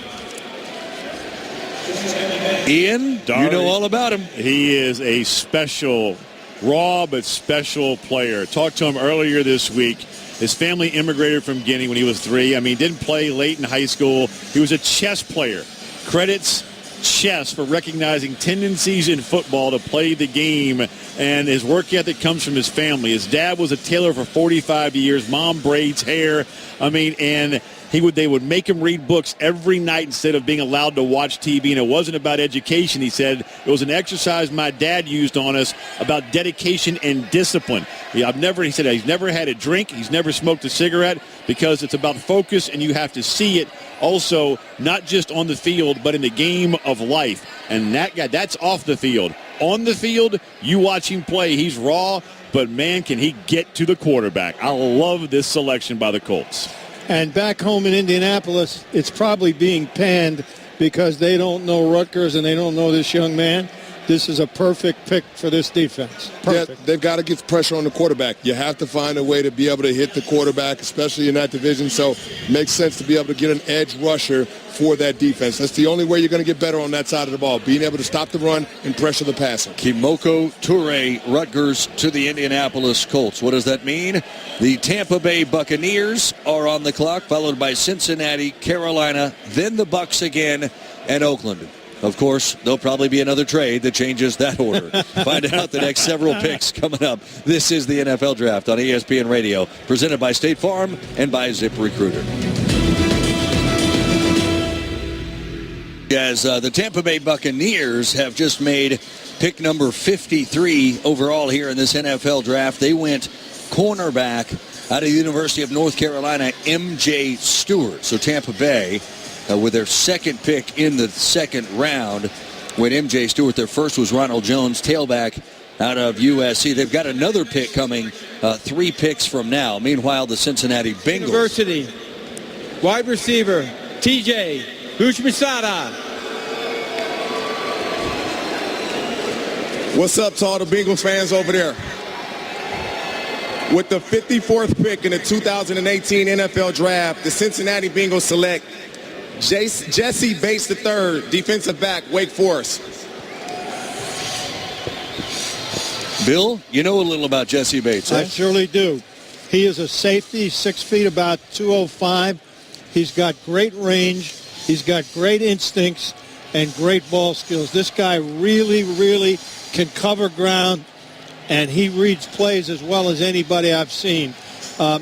Ian, you know all about him. He is a special, raw but special player. Talked to him earlier this week. His family immigrated from Guinea when he was 3. I mean, he didn't play late in high school. He was a chess player. Credits chess for recognizing tendencies in football to play the game, and his work ethic comes from his family. His dad was a tailor for 45 years. Mom braids hair. I mean, and they would make him read books every night instead of being allowed to watch TV. And it wasn't about education, he said. It was an exercise my dad used on us about dedication and discipline. He said he's never had a drink. He's never smoked a cigarette because it's about focus, and you have to see it also, not just on the field, but in the game of life. And that guy, that's off the field. On the field, you watch him play. He's raw, but man, can he get to the quarterback. I love this selection by the Colts. And back home in Indianapolis, it's probably being panned because they don't know Rutgers and they don't know this young man. This is a perfect pick for this defense. Perfect. Yeah, they've got to get pressure on the quarterback. You have to find a way to be able to hit the quarterback, especially in that division. So it makes sense to be able to get an edge rusher for that defense. That's the only way you're going to get better on that side of the ball, being able to stop the run and pressure the passer. Kimoko Turay, Rutgers to the Indianapolis Colts. What does that mean? The Tampa Bay Buccaneers are on the clock, followed by Cincinnati, Carolina, then the Bucs again, and Oakland. Of course, there'll probably be another trade that changes that order. Find out the next several picks coming up. This is the NFL Draft on ESPN Radio, presented by State Farm and by ZipRecruiter. As the Tampa Bay Buccaneers have just made pick number 53 overall here in this NFL Draft, they went cornerback out of the University of North Carolina, M.J. Stewart. So Tampa Bay, with their second pick in the second round, with M.J. Stewart. Their first was Ronald Jones, tailback out of USC. They've got another pick coming 3 picks from now. Meanwhile, the Cincinnati Bengals. University, wide receiver, TJ Houshmandzadeh. What's up to all the Bengals fans over there? With the 54th pick in the 2018 NFL Draft, the Cincinnati Bengals select Jesse Bates III, defensive back, Wake Forest. Bill, you know a little about Jesse Bates, I surely do. He is a safety, 6 feet, about 205. He's got great range. He's got great instincts and great ball skills. This guy really, really can cover ground, and he reads plays as well as anybody I've seen.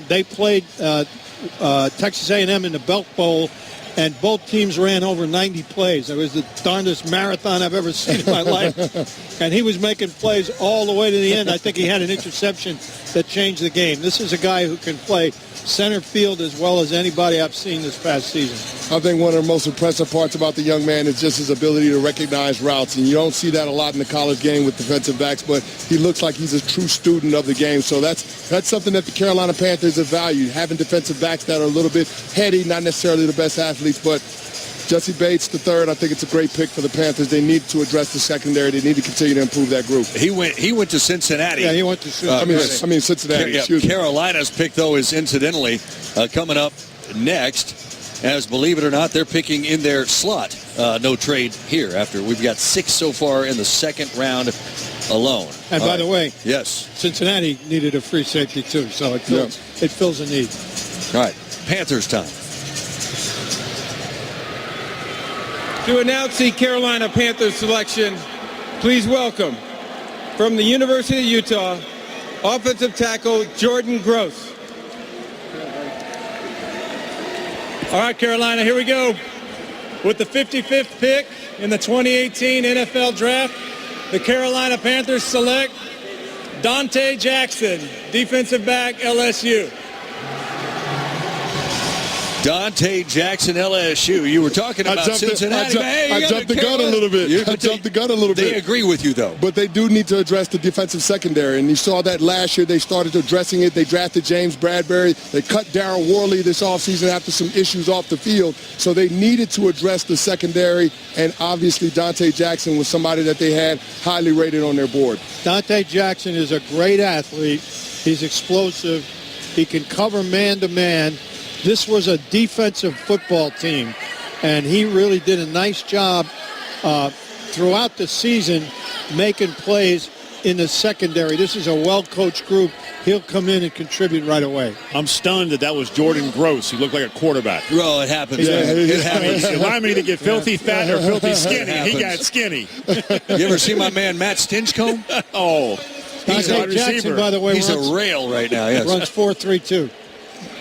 They played Texas A&M in the Belk Bowl, and both teams ran over 90 plays. It was the darndest marathon I've ever seen in my life. And he was making plays all the way to the end. I think he had an interception that changed the game. This is a guy who can play center field as well as anybody I've seen this past season. I think one of the most impressive parts about the young man is just his ability to recognize routes. And you don't see that a lot in the college game with defensive backs, but he looks like he's a true student of the game. So that's something that the Carolina Panthers have valued, having defensive backs that are a little bit heady, not necessarily the best athletes, but Jesse Bates, the third, I think it's a great pick for the Panthers. They need to address the secondary. They need to continue to improve that group. He went to Cincinnati. Yeah, he went to Cincinnati. I mean Cincinnati. Carolina's pick, though, is incidentally coming up next, as believe it or not, they're picking in their slot. No trade here after we've got 6 so far in the second round alone. And by the way, yes, Cincinnati needed a free safety too, so it fills a need. All right, Panthers time. To announce the Carolina Panthers selection, please welcome, from the University of Utah, offensive tackle Jordan Gross. All right, Carolina, here we go. With the 55th pick in the 2018 NFL Draft, the Carolina Panthers select Dante Jackson, defensive back, LSU. Dante Jackson, LSU. You were talking about Cincinnati. I jumped the gun a little bit. They agree with you, though. But they do need to address the defensive secondary. And you saw that last year. They started addressing it. They drafted James Bradbury. They cut Darren Worley this offseason after some issues off the field. So they needed to address the secondary. And obviously Dante Jackson was somebody that they had highly rated on their board. Dante Jackson is a great athlete. He's explosive. He can cover man-to-man. This was a defensive football team, and he really did a nice job throughout the season making plays in the secondary. This is a well-coached group. He'll come in and contribute right away. I'm stunned that was Jordan Gross. He looked like a quarterback. Well, it happens. Yeah, it happens. It reminded me to get filthy fat or filthy skinny. He got skinny. You ever see my man Matt Stinchcomb? Oh, he's Dante Jackson, by the way, he's a rail right now. Yes. Runs 4.32.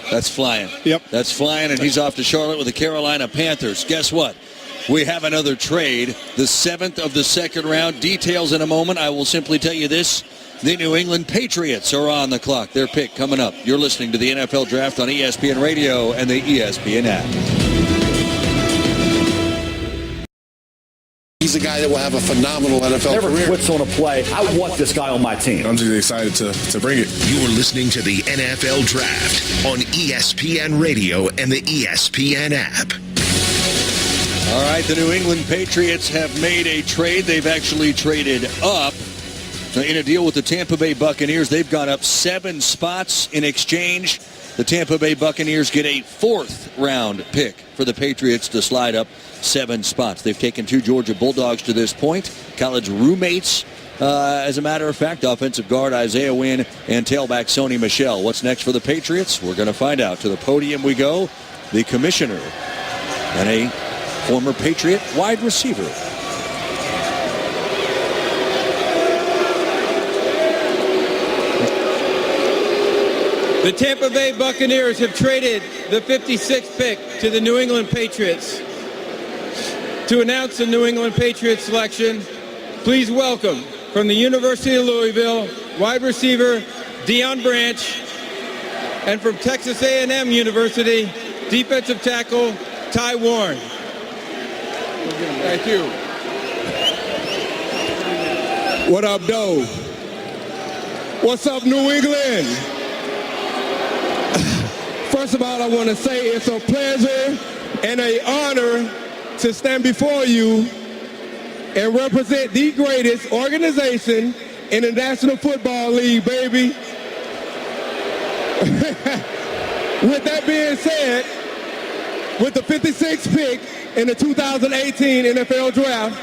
That's flying. Yep. That's flying, and he's off to Charlotte with the Carolina Panthers. Guess what? We have another trade, the 7th of the second round. Details in a moment. I will simply tell you this. The New England Patriots are on the clock. Their pick coming up. You're listening to the NFL Draft on ESPN Radio and the ESPN app. He's a guy that will have a phenomenal NFL Never career. quits on a play. I want this guy on my team. I'm just excited to bring it. You're listening to the NFL Draft on ESPN Radio and the ESPN app. All right, the New England Patriots have made a trade. They've actually traded up. So in a deal with the Tampa Bay Buccaneers, they've gone up 7 spots in exchange. The Tampa Bay Buccaneers get a 4th round pick for the Patriots to slide up 7 spots. They've taken 2 Georgia Bulldogs to this point, college roommates, as a matter of fact, offensive guard Isaiah Wynn and tailback Sony Michel. What's next for the Patriots? We're going to find out. To the podium we go, the commissioner and a former Patriot wide receiver. The Tampa Bay Buccaneers have traded the 56th pick to the New England Patriots. To announce the New England Patriots selection, please welcome, from the University of Louisville, wide receiver Deion Branch, and from Texas A&M University, defensive tackle Ty Warren. Thank you. What up, Doe? What's up, New England? First of all, I want to say it's a pleasure and an honor to stand before you and represent the greatest organization in the National Football League, baby. With that being said, with the 56th pick in the 2018 NFL Draft,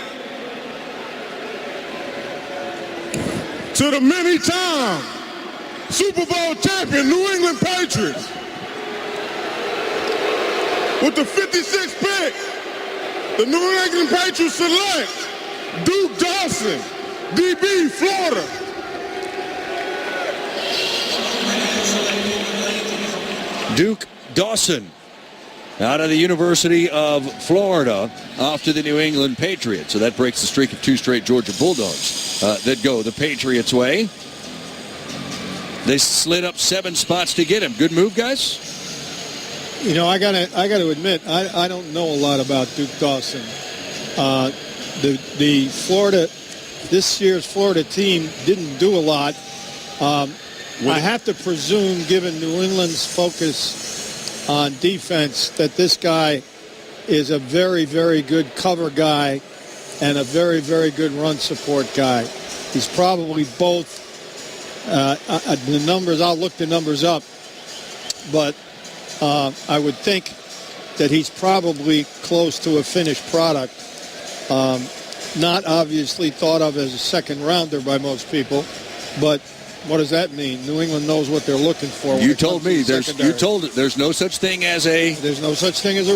to the many-time Super Bowl champion New England Patriots, with the 56th pick, the New England Patriots select Duke Dawson, DB, Florida. Duke Dawson, out of the University of Florida, off to the New England Patriots. So that breaks the streak of 2 straight Georgia Bulldogs that go the Patriots' way. They slid up 7 spots to get him. Good move, guys? You know, I gotta admit, I don't know a lot about Duke Dawson. The Florida, this year's Florida team didn't do a lot. I have to presume, given New England's focus on defense, that this guy is a very, very good cover guy and a very, very good run support guy. He's probably both. The numbers, I'll look the numbers up, but I would think that he's probably close to a finished product. Not obviously thought of as a second rounder by most people, but what does that mean? New England knows what they're looking for. You told me there's no such thing as a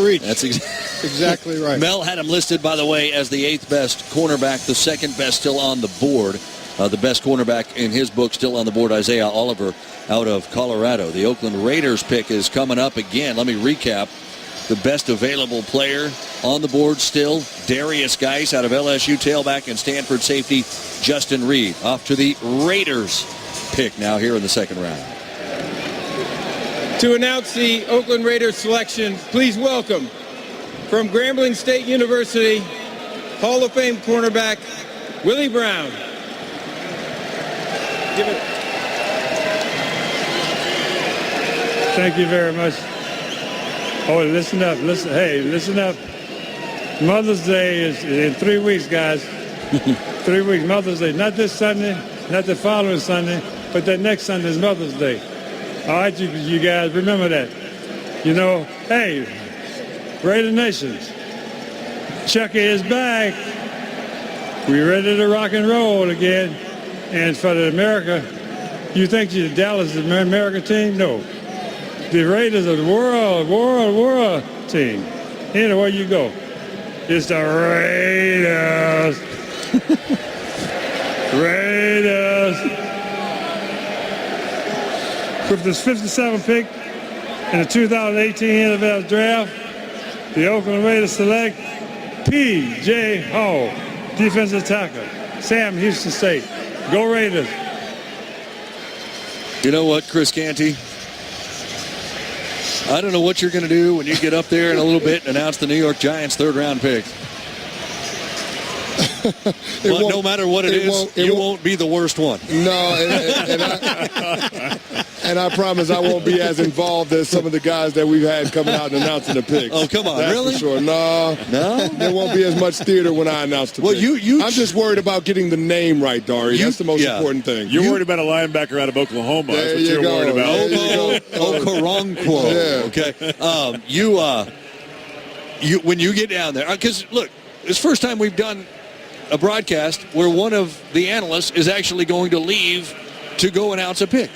reach. That's exactly right. Mel had him listed, by the way, as the 8th best cornerback, the 2nd best still on the board. The best cornerback in his book still on the board, Isaiah Oliver out of Colorado. The Oakland Raiders pick is coming up again. Let me recap. The best available player on the board still, Darius Geis out of LSU, tailback, and Stanford safety Justin Reed. Off to the Raiders pick now here in the 2nd round. To announce the Oakland Raiders selection, please welcome from Grambling State University, Hall of Fame cornerback Willie Brown. Give it. Thank you very much. Oh, listen up. Listen up. Mother's Day is in 3 weeks, guys. 3 weeks, Mother's Day. Not this Sunday, not the following Sunday, but that next Sunday is Mother's Day. All right, you guys, remember that. You know, hey, Raider Nations, Chucky is back. We're ready to rock and roll again. And for the America, you think the Dallas is an American team? No. The Raiders are the world team. Anywhere you go, it's the Raiders. Raiders. With this 57th pick in the 2018 NFL Draft, the Oakland Raiders select P.J. Hall, defensive tackle, Sam Houston State. Go Raiders. You know what, Chris Canty? I don't know what you're going to do when you get up there in a little bit and announce the New York Giants 3rd round pick. No matter what it is, you won't be the worst one. No, and I promise I won't be as involved as some of the guys that we've had coming out and announcing the picks. Oh, come on, That's really? For sure. No. There won't be as much theater when I announce the pick. I'm just worried about getting the name right, Dari. That's the most important thing. You're worried about a linebacker out of Oklahoma. That's what you're worried about. Okoronkwo. Yeah. Okay. When you get down there, because look, it's the first time we've done a broadcast where one of the analysts is actually going to leave to go announce a pick.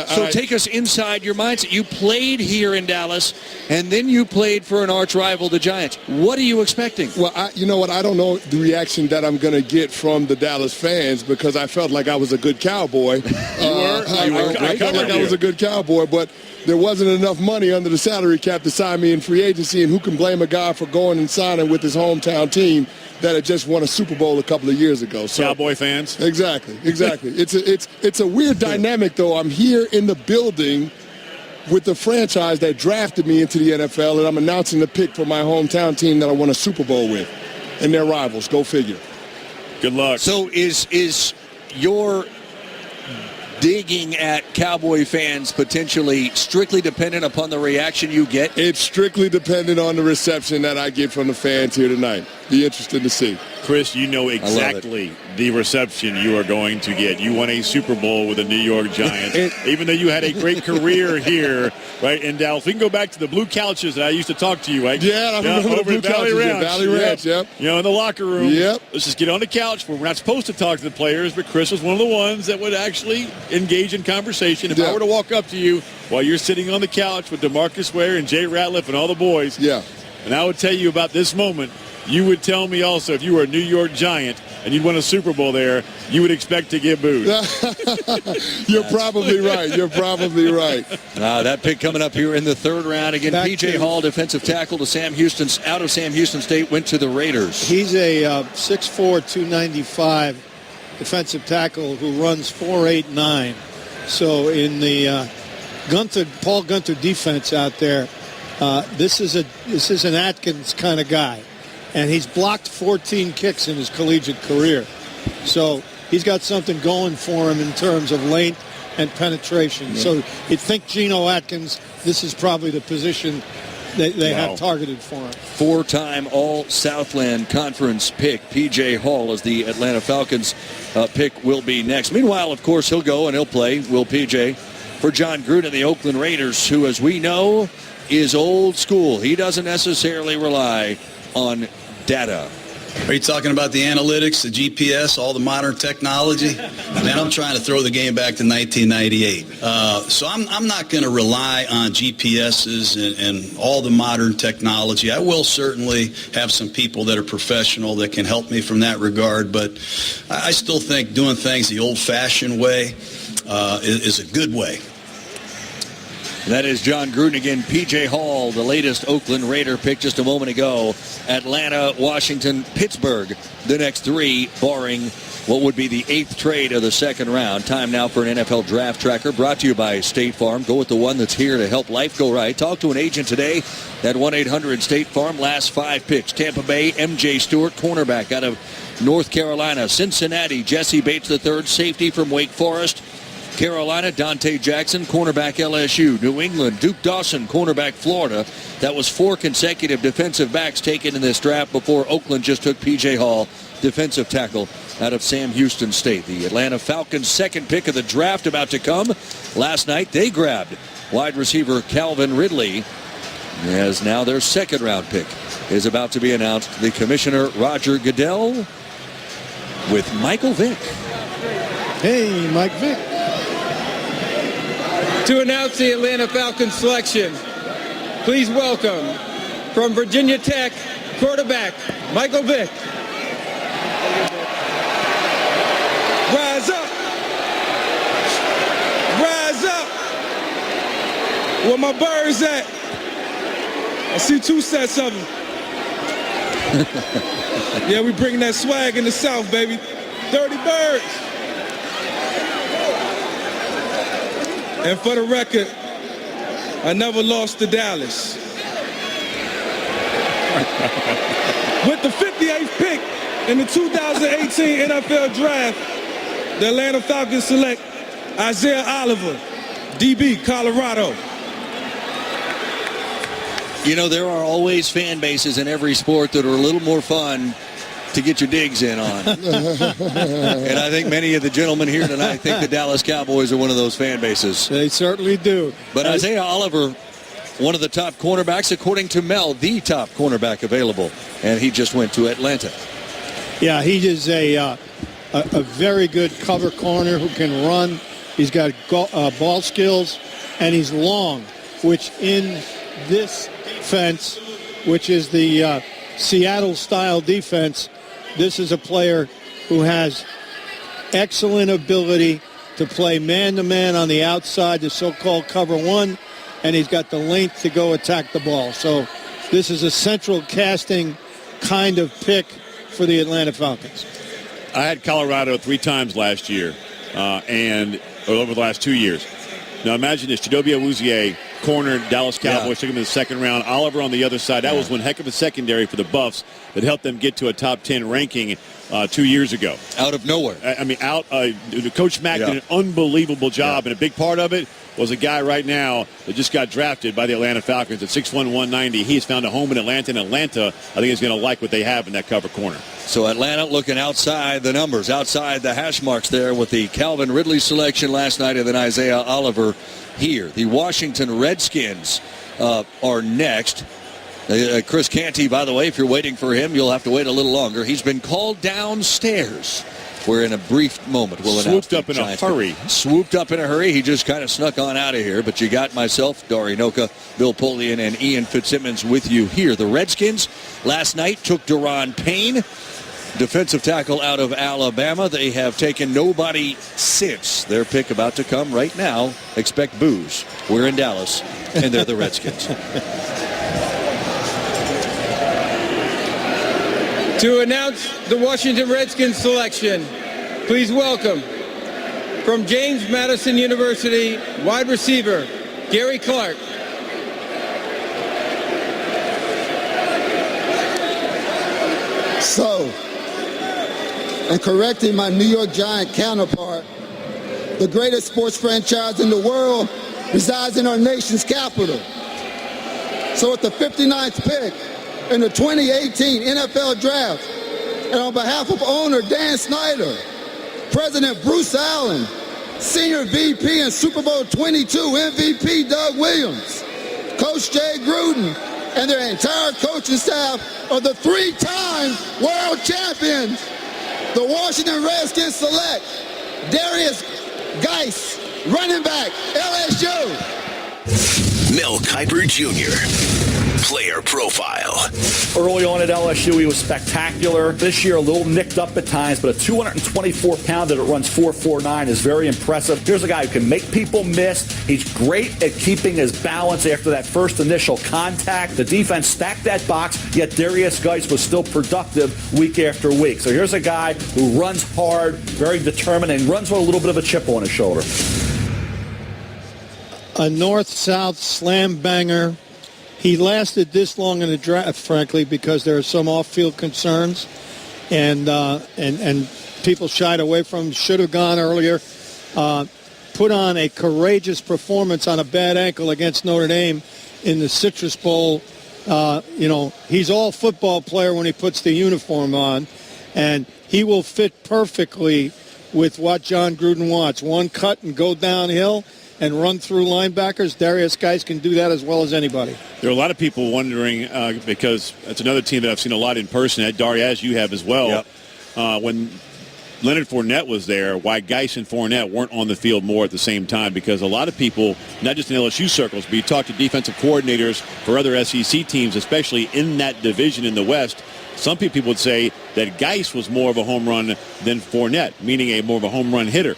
So take us inside your mindset. You played here in Dallas, and then you played for an arch rival, the Giants. What are you expecting? Well, you know what? I don't know the reaction that I'm going to get from the Dallas fans because I felt like I was a good Cowboy. I felt like I was a good Cowboy, but there wasn't enough money under the salary cap to sign me in free agency, and who can blame a guy for going and signing with his hometown team that had just won a Super Bowl a couple of years ago? So, Cowboy fans. Exactly. It's a weird dynamic, though. I'm here in the building with the franchise that drafted me into the NFL, and I'm announcing the pick for my hometown team that I won a Super Bowl with, and their rivals. Go figure. Good luck. So is your digging at Cowboy fans potentially strictly dependent upon the reaction you get? It's strictly dependent on the reception that I get from the fans here tonight. Be interested to see. Chris, you know exactly the reception you are going to get. You won a Super Bowl with the New York Giants, even though you had a great career here, right, in Dallas. We can go back to the blue couches that I used to talk to you, right? Yeah, I remember the blue couches at Valley Ranch, yep. You know, in the locker room. Yep. Let's just get on the couch where we're not supposed to talk to the players, but Chris was one of the ones that would actually engage in conversation. If I were to walk up to you while you're sitting on the couch with DeMarcus Ware and Jay Ratliff and all the boys, and I would tell you about this moment, you would tell me also if you were a New York Giant and you'd won a Super Bowl there, you would expect to get booed. You're probably right. You're probably right. That pick coming up here in the 3rd round. Again, P.J. Hall, defensive tackle to Sam Houston, out of Sam Houston State, went to the Raiders. He's a 6'4", 295 defensive tackle who runs 4.89. So in the Paul Gunter defense out there, this is an Atkins kind of guy. And he's blocked 14 kicks in his collegiate career. So he's got something going for him in terms of length and penetration. Yeah. So you think Geno Atkins, this is probably the position they have targeted for him. 4-time All-Southland Conference pick P.J. Hall as the Atlanta Falcons pick will be next. Meanwhile, of course, he'll go and he'll play, will P.J., for John Gruden, the Oakland Raiders, who, as we know, is old school. He doesn't necessarily rely on data. Are you talking about the analytics, the GPS, all the modern technology? Man, I'm trying to throw the game back to 1998. So I'm not going to rely on GPSs and all the modern technology. I will certainly have some people that are professional that can help me from that regard, but I still think doing things the old-fashioned way is a good way. That is John Gruden again. P.J. Hall, the latest Oakland Raider pick just a moment ago. Atlanta, Washington, Pittsburgh, the next 3, barring what would be the 8th trade of the second round. Time now for an NFL Draft Tracker brought to you by State Farm. Go with the one that's here to help life go right. Talk to an agent today at 1-800-STATE FARM. Last 5 picks. Tampa Bay, M.J. Stewart, cornerback out of North Carolina. Cincinnati, Jesse Bates III, safety from Wake Forest. Carolina, Dante Jackson, cornerback LSU. New England, Duke Dawson, cornerback Florida. That was 4 consecutive defensive backs taken in this draft before Oakland just took P.J. Hall, defensive tackle out of Sam Houston State. The Atlanta Falcons' second pick of the draft about to come. Last night they grabbed wide receiver Calvin Ridley, as now their second round pick is about to be announced. The commissioner, Roger Goodell, with Michael Vick. Hey, Mike Vick. To announce the Atlanta Falcons selection, please welcome from Virginia Tech, quarterback Michael Vick. Rise up. Rise up. Where my birds at? I see 2 sets of them. Yeah, we bringing that swag in the South, baby. Dirty Birds. And for the record, I never lost to Dallas. With the 58th pick in the 2018 NFL Draft, the Atlanta Falcons select Isaiah Oliver, DB, Colorado. You know, there are always fan bases in every sport that are a little more fun to get your digs in on. And I think many of the gentlemen here tonight think the Dallas Cowboys are one of those fan bases. They certainly do. But Isaiah Oliver, one of the top cornerbacks, according to Mel, the top cornerback available. And he just went to Atlanta. Yeah, he is a very good cover corner who can run. He's got ball skills, and he's long, which in this defense, which is the Seattle-style defense, this is a player who has excellent ability to play man-to-man on the outside, the so-called cover one, and he's got the length to go attack the ball. So this is a central casting kind of pick for the Atlanta Falcons. I had Colorado 3 times last year, and over the last 2 years. Now imagine this: Chidobe Awuzie, corner, Dallas Cowboys, took him in the second round. Oliver on the other side. That was one heck of a secondary for the Buffs that helped them get to a top 10 ranking 2 years ago. Out of nowhere. I mean, Coach Mack did an unbelievable job, and a big part of it was a guy right now that just got drafted by the Atlanta Falcons at 6'1", 190. He's found a home in Atlanta, and Atlanta, I think, is going to like what they have in that cover corner. So Atlanta looking outside the numbers, outside the hash marks there with the Calvin Ridley selection last night and then Isaiah Oliver here. The Washington Redskins are next. Chris Canty, by the way, if you're waiting for him, you'll have to wait a little longer. He's been called downstairs. Where in a brief moment we'll announce. Swooped up in a hurry. Swooped up in a hurry. He just kind of snuck on out of here. But you got myself, Dari Noka, Bill Polian, and Ian Fitzsimmons with you here. The Redskins last night took Daron Payne, defensive tackle out of Alabama. They have taken nobody since. Their pick about to come right now. Expect boos. We're in Dallas, and they're the Redskins. To announce the Washington Redskins selection, please welcome from James Madison University, wide receiver, Gary Clark. So, in correcting my New York Giant counterpart, the greatest sports franchise in the world resides in our nation's capital. So with the 59th pick in the 2018 NFL Draft, and on behalf of owner Dan Snyder, President Bruce Allen, Senior VP and Super Bowl 22 MVP Doug Williams, Coach Jay Gruden, and their entire coaching staff of the 3-time world champions, the Washington Redskins select Darius Geis, running back, LSU. Mel Kiper Jr., player profile. Early on at LSU, he was spectacular. This year, a little nicked up at times, but a 224-pounder that runs 4.49 is very impressive. Here's a guy who can make people miss. He's great at keeping his balance after that first initial contact. The defense stacked that box, yet Darius Geis was still productive week after week. So here's a guy who runs hard, very determined, and runs with a little bit of a chip on his shoulder. A north-south slam banger. He lasted this long in the draft, frankly, because there are some off-field concerns, and people shied away from him. Should have gone earlier. Put on a courageous performance on a bad ankle against Notre Dame in the Citrus Bowl. He's all football player when he puts the uniform on, and he will fit perfectly with what John Gruden wants. One cut and go downhill and run through linebackers. Darius Geis can do that as well as anybody. There are a lot of people wondering, because that's another team that I've seen a lot in person, at Dari, as you have as well, when Leonard Fournette was there, why Geis and Fournette weren't on the field more at the same time, because a lot of people, not just in LSU circles, but you talk to defensive coordinators for other SEC teams, especially in that division in the West, some people would say that Geis was more of a home run than Fournette, meaning more of a home run hitter.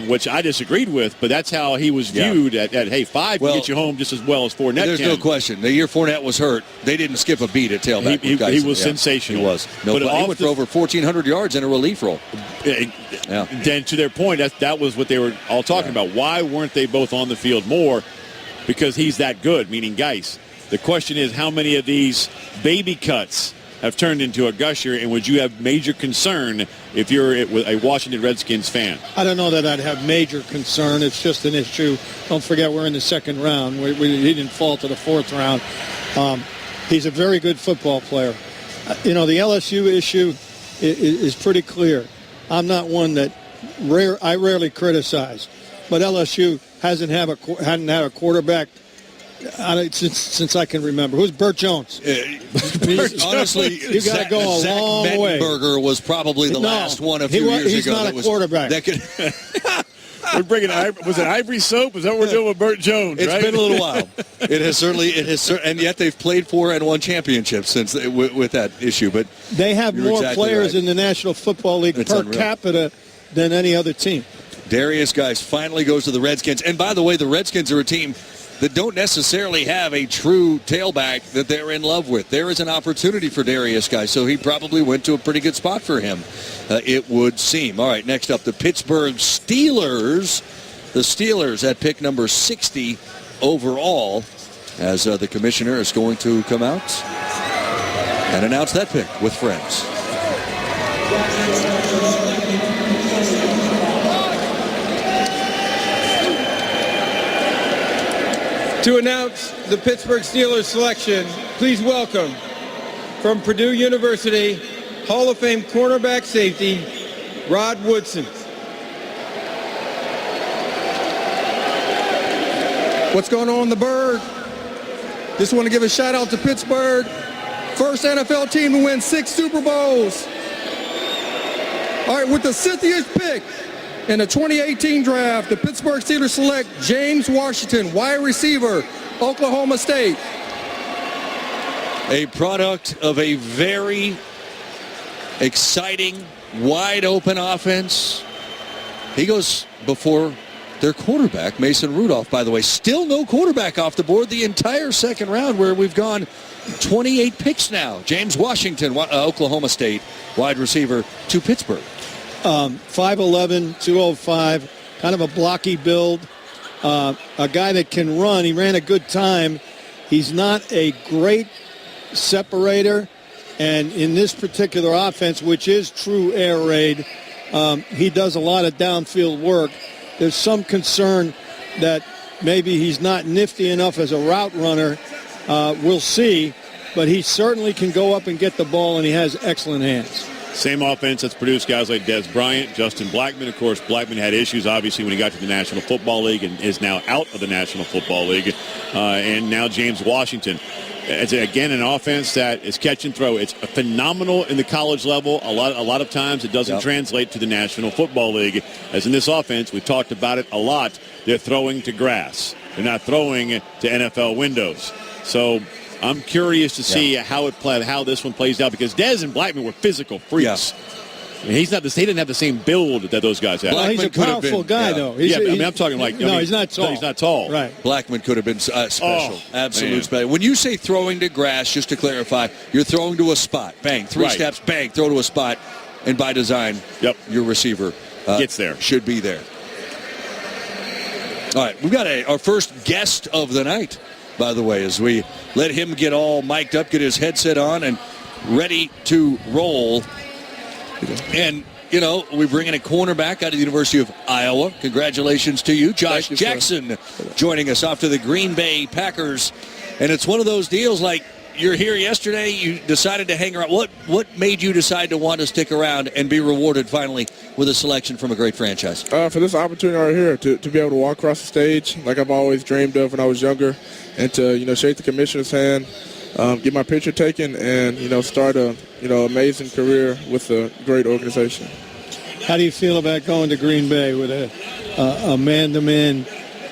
Which I disagreed with, but that's how he was viewed at hey, 5 can get you home just as well as Fournette There's no question. The year Fournette was hurt, they didn't skip a beat at tailback. He was sensational. He was. He went for over 1,400 yards in a relief role. Then to their point, that was what they were all talking about. Why weren't they both on the field more? Because he's that good, meaning Geis. The question is, how many of these baby cuts have turned into a gusher, and would you have major concern if you're a Washington Redskins fan? I don't know that I'd have major concern. It's just an issue. Don't forget, we're in the second round. He didn't fall to the fourth round. He's a very good football player. The LSU issue is pretty clear. I'm not one that I rarely criticize, but LSU hadn't had a quarterback since I can remember. Who's Burt Jones? Honestly, you got to go a long way. Mettenberger was probably the last one a few years ago. He's not a quarterback. We're bringing was it Ivory Soap? Is that what we're doing with Burt Jones? It's been a little while. It has, and yet they've played for and won championships since with that issue. But they have more players in the National Football League per capita than any other team. Darius Geis finally goes to the Redskins, and by the way, the Redskins are a team that don't necessarily have a true tailback that they're in love with. There is an opportunity for Darius Geis, so he probably went to a pretty good spot for him, it would seem. All right, next up, the Pittsburgh Steelers. The Steelers at pick number 60 overall, as the commissioner is going to come out and announce that pick with friends. To announce the Pittsburgh Steelers selection, please welcome from Purdue University, Hall of Fame cornerback safety, Rod Woodson. What's going on in the Bird? Just want to give a shout out to Pittsburgh. First NFL team to win 6 Super Bowls. All right, with the 60th pick in the 2018 draft, the Pittsburgh Steelers select James Washington, wide receiver, Oklahoma State. A product of a very exciting, wide-open offense. He goes before their quarterback, Mason Rudolph, by the way. Still no quarterback off the board the entire second round, where we've gone 28 picks now. James Washington, Oklahoma State, wide receiver to Pittsburgh. 5'11", 205, kind of a blocky build. A guy that can run. He ran a good time. He's not a great separator. And in this particular offense, which is true air raid, he does a lot of downfield work. There's some concern that maybe he's not nifty enough as a route runner. We'll see, but he certainly can go up and get the ball, and he has excellent hands. Same offense that's produced guys like Des Bryant, Justin Blackman. Of course, Blackman had issues, obviously, when he got to the National Football League and is now out of the National Football League. And now James Washington. It's, again, an offense that is catch and throw. It's phenomenal in the college level. A lot of times it doesn't translate to the National Football League. As in this offense, we've talked about it a lot, they're throwing to grass. They're not throwing to NFL windows. So I'm curious to see how this one plays out, because Dez and Blackman were physical freaks. Yeah. He didn't have the same build that those guys had. Well, he's a powerful guy, though. I'm talking like... he's not tall. He's not tall. Right. Blackman could have been special. Absolute special. When you say throwing to grass, just to clarify, you're throwing to a spot. Bang. Three steps, bang, throw to a spot. And by design, your receiver gets there. Should be there. All right, we've got our first guest of the night, by the way, as we let him get all mic'd up, get his headset on, and ready to roll. And, we bring in a cornerback out of the University of Iowa. Congratulations to you. Josh Jackson joining us off to the Green Bay Packers. And it's one of those deals like you're here yesterday, you decided to hang around. What made you decide to want to stick around and be rewarded finally with a selection from a great franchise? For this opportunity right here to be able to walk across the stage like I've always dreamed of when I was younger, and to, shake the commissioner's hand, get my picture taken, and, start a, amazing career with a great organization. How do you feel about going to Green Bay with a man-to-man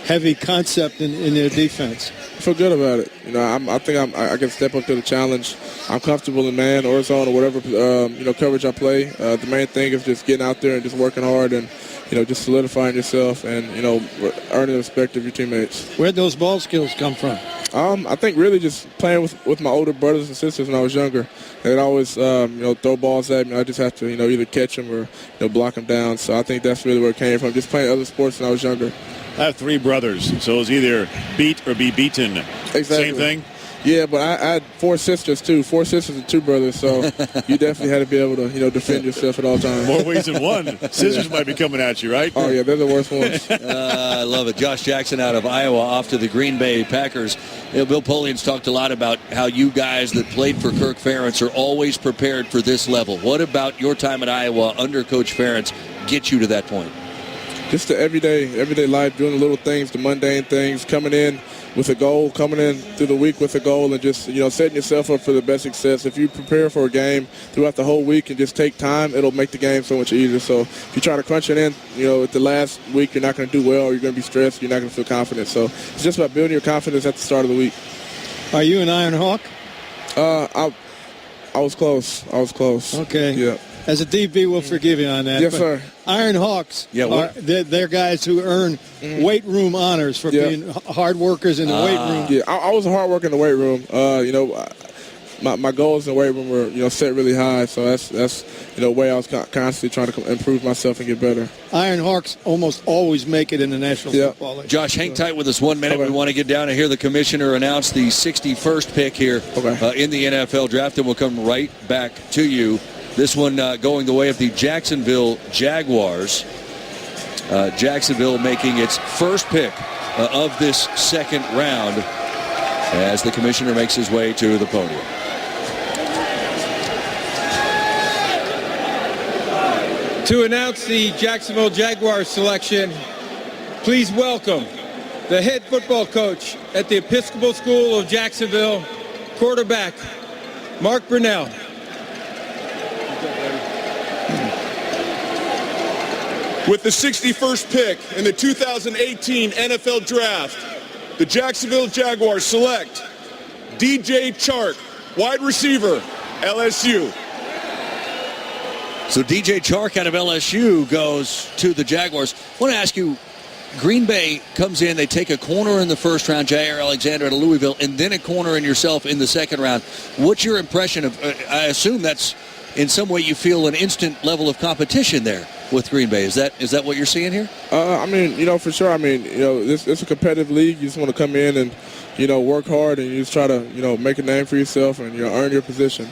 heavy concept in their defense? I feel good about it. I think I can step up to the challenge. I'm comfortable in man or zone or whatever, coverage I play. The main thing is just getting out there and just working hard and, just solidifying yourself and, earning the respect of your teammates. Where'd those ball skills come from? I think really just playing with my older brothers and sisters when I was younger. They'd always, throw balls at me. I just have to, either catch them or, block them down. So I think that's really where it came from, just playing other sports when I was younger. I have 3 brothers, so it was either beat or be beaten. Exactly. Same thing? Yeah, but I had 4 sisters, too. 4 sisters and 2 brothers, so you definitely had to be able to, defend yourself at all times. More ways than one. Sisters might be coming at you, right? Oh, yeah, they're the worst ones. I love it. Josh Jackson out of Iowa off to the Green Bay Packers. Bill Polian's talked a lot about how you guys that played for Kirk Ferentz are always prepared for this level. What about your time at Iowa under Coach Ferentz gets you to that point? Just the everyday life, doing the little things, the mundane things, coming in with a goal, coming in through the week with a goal, and just, setting yourself up for the best success. If you prepare for a game throughout the whole week and just take time, it'll make the game so much easier. So if you try to crunch it in, at the last week, you're not going to do well, or you're going to be stressed, you're not going to feel confident. So it's just about building your confidence at the start of the week. Are you an Iron Hawk? I was close. Okay. Yeah. As a DB, we'll forgive you on that. Yes, sir. Iron Hawks, they're guys who earn weight room honors for being hard workers in the weight room. Yeah, I was a hard worker in the weight room. My goals in the weight room were, set really high. So that's a way I was constantly trying to improve myself and get better. Iron Hawks almost always make it in the National Football League. Josh, hang tight with us 1 minute. Okay. We want to get down and hear the commissioner announce the 61st pick here in the NFL draft, and we'll come right back to you. This one going the way of the Jacksonville Jaguars. Jacksonville making its first pick of this second round as the commissioner makes his way to the podium. To announce the Jacksonville Jaguars selection, please welcome the head football coach at the Episcopal School of Jacksonville, quarterback Mark Brunell. With the 61st pick in the 2018 NFL Draft, the Jacksonville Jaguars select DJ Chark, wide receiver, LSU. So DJ Chark out of LSU goes to the Jaguars. I want to ask you, Green Bay comes in, they take a corner in the first round, Jair Alexander out of Louisville, and then a corner in yourself in the second round. What's your impression of, I assume that's in some way you feel an instant level of competition there with Green Bay. Is that what you're seeing here? For sure. It's a competitive league. You just want to come in and, work hard, and you just try to, make a name for yourself and, earn your position.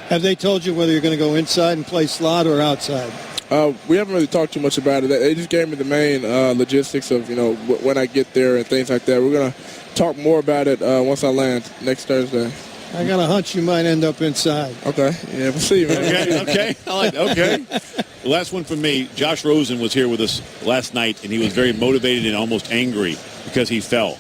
Have they told you whether you're going to go inside and play slot or outside? We haven't really talked too much about it. They just gave me the main logistics of, when I get there and things like that. We're going to talk more about it once I land next Thursday. I got a hunch you might end up inside. Okay. Yeah, we'll see, man. Okay. Okay. The last one from me, Josh Rosen was here with us last night, and he was very motivated and almost angry because he fell.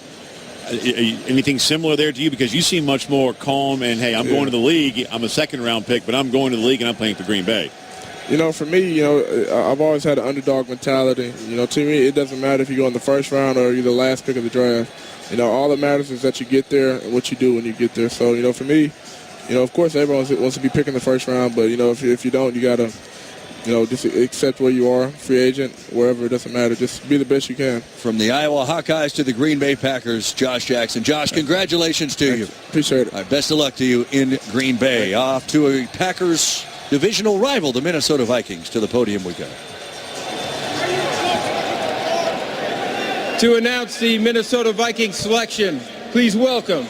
Anything similar there to you? Because you seem much more calm and, hey, I'm going to the league. I'm a second-round pick, but I'm going to the league and I'm playing for Green Bay. For me, I've always had an underdog mentality. To me, it doesn't matter if you go in the first round or you're the last pick of the draft. All that matters is that you get there and what you do when you get there. So, for me, of course, everyone wants to be picking the first round, but, if you don't, you got to, just accept where you are, free agent, wherever, it doesn't matter. Just be the best you can. From the Iowa Hawkeyes to the Green Bay Packers, Josh Jackson. Josh, congratulations to you. Appreciate it. All right, best of luck to you in Green Bay. Off to a Packers divisional rival, the Minnesota Vikings. To the podium we go. To announce the Minnesota Vikings selection, please welcome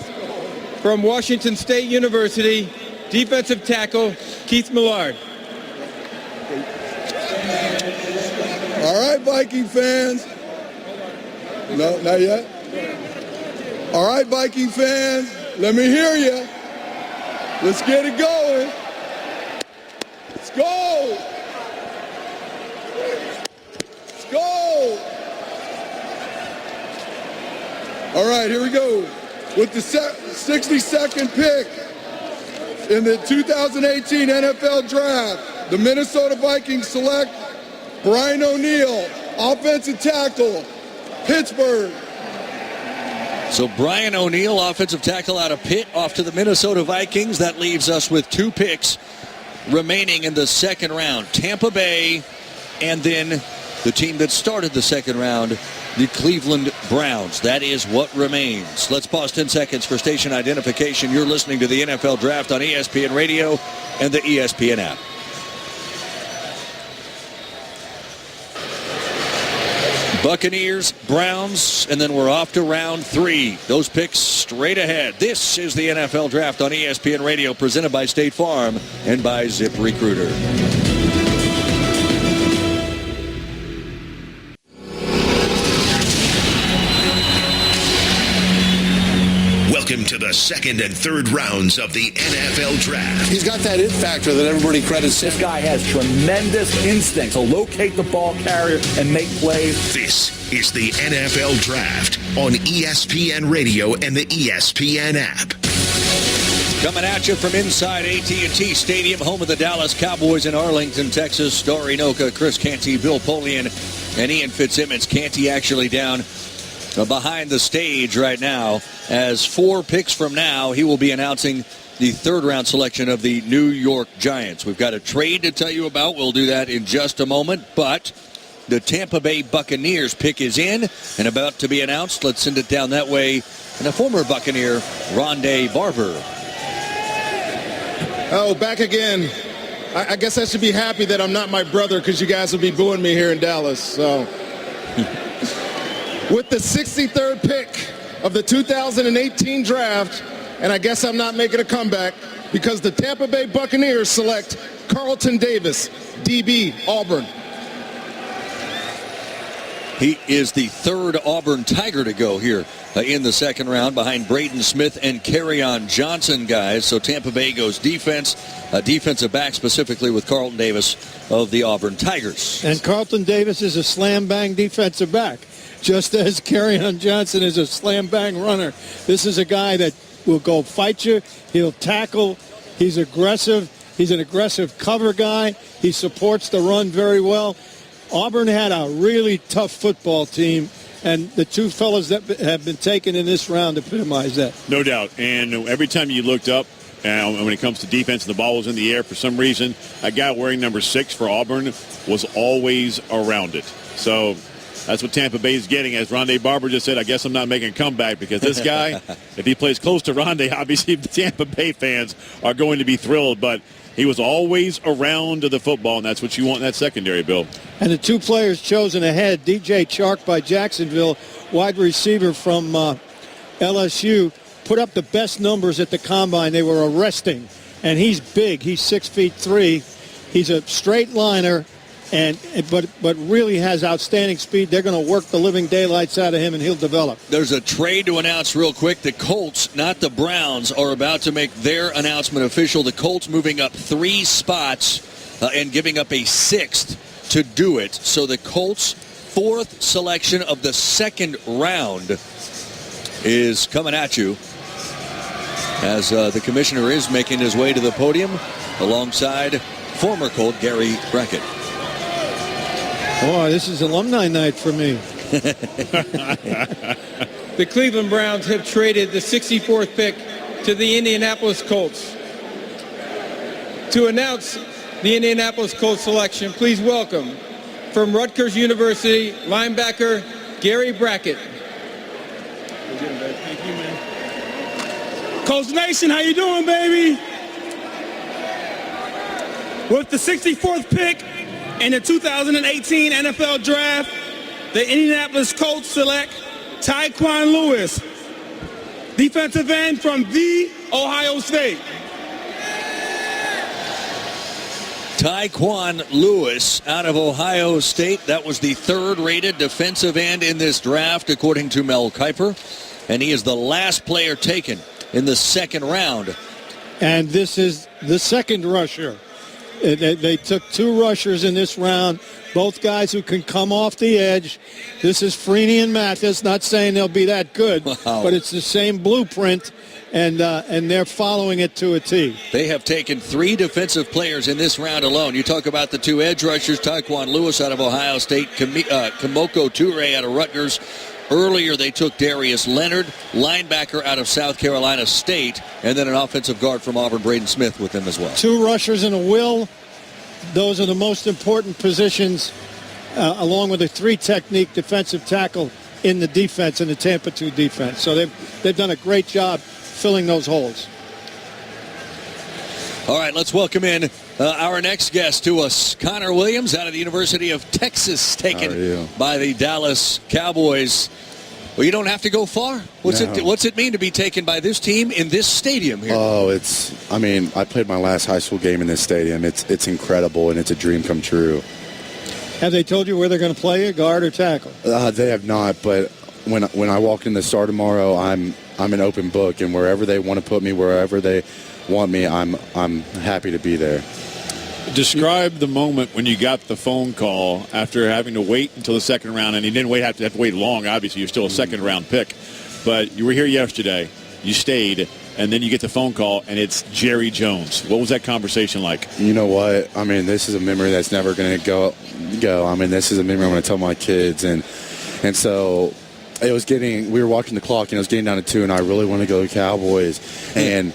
from Washington State University, defensive tackle Keith Millard. All right, Viking fans. No, not yet. All right, Viking fans, let me hear you. Let's get it going. Let's go. Let's go. All right, here we go. With the 62nd pick in the 2018 NFL Draft, the Minnesota Vikings select Brian O'Neill, offensive tackle, Pittsburgh. So Brian O'Neill, offensive tackle out of Pitt, off to the Minnesota Vikings. That leaves us with 2 picks remaining in the second round. Tampa Bay, and then the team that started the second round, the Cleveland Browns. That is what remains. Let's pause 10 seconds for station identification. You're listening to the NFL Draft on ESPN Radio and the ESPN app. Buccaneers, Browns, and then we're off to round 3. Those picks straight ahead. This is the NFL Draft on ESPN Radio, presented by State Farm and by ZipRecruiter. Welcome to the second and third rounds of the NFL Draft. He's got that it factor that everybody credits him. This guy has tremendous instinct to locate the ball carrier and make plays. This is the NFL Draft on ESPN Radio and the ESPN app. Coming at you from inside AT&T Stadium, home of the Dallas Cowboys in Arlington, Texas. Story Noka, Chris Canty, Bill Polian, and Ian Fitzsimmons. Canty actually down behind the stage right now. As 4 picks from now, he will be announcing the third round selection of the New York Giants. We've got a trade to tell you about. We'll do that in just a moment. But the Tampa Bay Buccaneers pick is in and about to be announced. Let's send it down that way. And a former Buccaneer, Rondé Barber. Oh, back again. I guess I should be happy that I'm not my brother, because you guys will be booing me here in Dallas. So, with the 63rd pick of the 2018 draft, and I guess I'm not making a comeback, because the Tampa Bay Buccaneers select Carlton Davis, DB, Auburn. He is the third Auburn Tiger to go here in the second round, behind Braden Smith and Kerryon Johnson, guys. So Tampa Bay goes defense, defensive back specifically with Carlton Davis of the Auburn Tigers. And Carlton Davis is a slam-bang defensive back, just as Kerryon Johnson is a slam-bang runner. This is a guy that will go fight you. He'll tackle. He's aggressive. He's an aggressive cover guy. He supports the run very well. Auburn had a really tough football team, and the 2 fellas that have been taken in this round epitomize that. No doubt. And every time you looked up, when it comes to defense and the ball was in the air, for some reason, a guy wearing number 6 for Auburn was always around it. So that's what Tampa Bay is getting. As Rondé Barber just said, I guess I'm not making a comeback, because this guy, if he plays close to Rondé, obviously the Tampa Bay fans are going to be thrilled. But he was always around the football, and that's what you want in that secondary, Bill. And the 2 players chosen ahead, DJ Chark by Jacksonville, wide receiver from LSU, put up the best numbers at the combine. They were arresting, and he's big. He's 6'3". He's a straight liner, but really has outstanding speed. They're going to work the living daylights out of him, and he'll develop. There's a trade to announce real quick. The Colts, not the Browns, are about to make their announcement official. The Colts moving up 3 spots and giving up a 6th to do it. So the Colts' 4th selection of the 2nd round is coming at you as the commissioner is making his way to the podium alongside former Colt Gary Brackett. Boy, this is alumni night for me. The Cleveland Browns have traded the 64th pick to the Indianapolis Colts. To announce the Indianapolis Colts selection, please welcome from Rutgers University, linebacker Gary Brackett. Thank you, man. Colts Nation, how you doing, baby? With the 64th pick in the 2018 NFL Draft, the Indianapolis Colts select Tyquan Lewis, defensive end from The Ohio State. Tyquan Lewis out of Ohio State. That was the 3rd-rated defensive end in this draft, according to Mel Kiper. And he is the last player taken in the 2nd round. And this is the 2nd rusher. They took 2 rushers in this round, both guys who can come off the edge. This is Freeney and Mathis, not saying they'll be that good, but it's the same blueprint, and they're following it to a T. They have taken 3 defensive players in this round alone. You talk about the 2 edge rushers, Tyquan Lewis out of Ohio State, Kimoko Toure out of Rutgers. Earlier, they took Darius Leonard, linebacker out of South Carolina State, and then an offensive guard from Auburn, Braden Smith, with them as well. 2 rushers and a will. Those are the most important positions, along with a 3-technique defensive tackle in the defense, in the Tampa 2 defense. So they've done a great job filling those holes. All right, let's welcome in our next guest to us, Connor Williams out of the University of Texas, taken by the Dallas Cowboys. Well, you don't have to go far. What's it mean to be taken by this team in this stadium here? Oh, I played my last high school game in this stadium. It's incredible, and it's a dream come true. Have they told you where they're going to play you, guard or tackle? They have not, but when I walk in the store tomorrow, I'm an open book, and wherever they want to put me, wherever they want me, I'm happy to be there. Describe the moment when you got the phone call after having to wait until the 2nd round, and you didn't have to wait long. Obviously, you're still a 2nd round pick, but you were here yesterday. You stayed, and then you get the phone call, and it's Jerry Jones. What was that conversation like? You know what? I mean, this is a memory that's never going to go. I mean, this is a memory I'm going to tell my kids, and so it was we were watching the clock, and it was getting down to 2, and I really want to go to Cowboys, and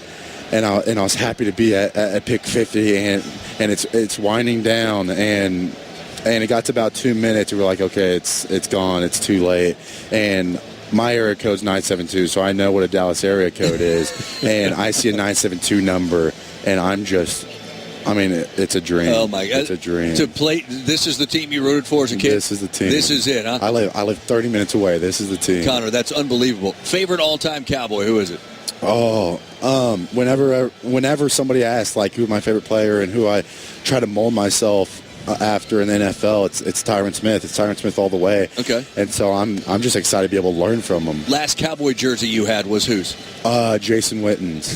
I was happy to be at pick 50, and it's winding down, and it got to about 2 minutes, and we're like, okay, it's gone, it's too late, and my area code's 972, so I know what a Dallas area code is, and I see a 972 number, and it's a dream. Oh my God, it's a dream to play. This is the team you rooted for as a kid. This is the team. This is it, huh? I live 30 minutes away. This is the team. Connor, that's unbelievable. Favorite all-time Cowboy? Who is it? Oh, whenever somebody asks like who my favorite player and who I try to mold myself after in the NFL, it's Tyron Smith. It's Tyron Smith all the way. Okay. And so I'm just excited to be able to learn from him. Last Cowboy jersey you had was whose? Jason Witten's.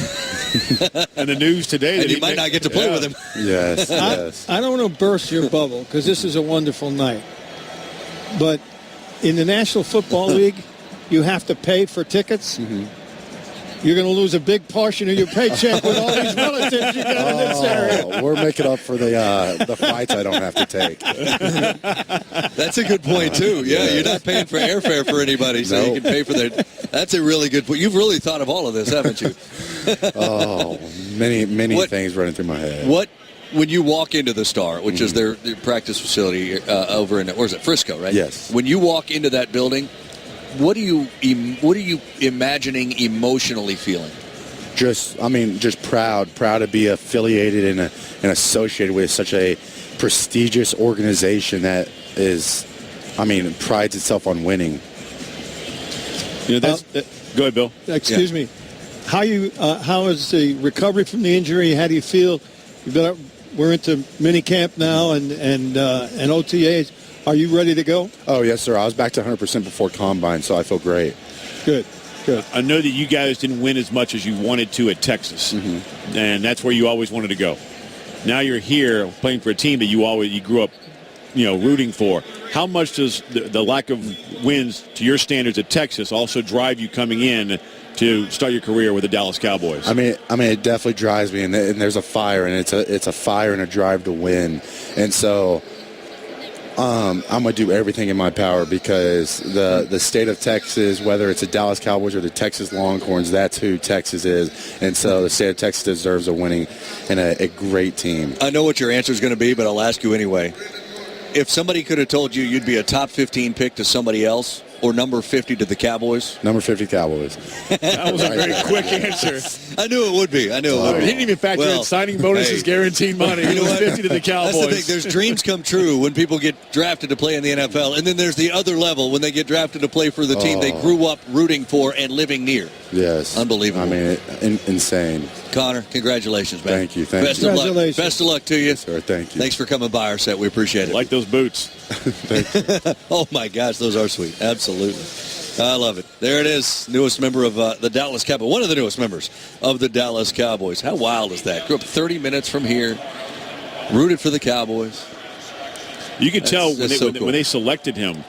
And the news today and you might not get to play with him. Yes. I don't want to burst your bubble because this is a wonderful night. But in the National Football League, you have to pay for tickets. Mm-hmm. You're going to lose a big portion of your paycheck with all these relatives you got in this area. We're making up for the flights I don't have to take. That's a good point, too. Yeah, you're not paying for airfare for anybody, so you can pay for their... That's a really good point. You've really thought of all of this, haven't you? Many things running through my head. When you walk into the Star, which is their practice facility over in, where's it, Frisco, right? Yes. When you walk into that building... What are you imagining emotionally feeling? Just proud to be affiliated and associated with such a prestigious organization that prides itself on winning. Go ahead, Bill. Excuse me. How is the recovery from the injury? How do you feel? You we're into mini camp now and OTAs. Are you ready to go? Oh, yes, sir. I was back to 100% before Combine, so I feel great. Good. I know that you guys didn't win as much as you wanted to at Texas, and that's where you always wanted to go. Now you're here playing for a team that you grew up, rooting for. How much does the lack of wins to your standards at Texas also drive you coming in to start your career with the Dallas Cowboys? I mean, it definitely drives me, and there's a fire, and it's a fire and a drive to win, and so. I'm going to do everything in my power because the state of Texas, whether it's the Dallas Cowboys or the Texas Longhorns, that's who Texas is. And so the state of Texas deserves a winning and a great team. I know what your answer is going to be, but I'll ask you anyway. If somebody could have told you you'd be a top 15 pick to somebody else or number 50 to the Cowboys? Number 50 Cowboys. That was a very quick answer. I knew it would be. He didn't even factor in signing bonuses, guaranteed money. It was 50 to the Cowboys. That's the thing. There's dreams come true when people get drafted to play in the NFL, and then there's the other level when they get drafted to play for the team they grew up rooting for and living near. Yes. Unbelievable. I mean, insane. Connor, congratulations, man. Thank you. Best of luck to you. Yes, sir. Thank you. Thanks for coming by our set. We appreciate it. Like those boots. Thank you. Oh, my gosh, those are sweet. Absolutely. I love it. There it is, newest member of the Dallas Cowboys, one of the newest members of the Dallas Cowboys. How wild is that? Grew up 30 minutes from here, rooted for the Cowboys. You could tell when they selected him,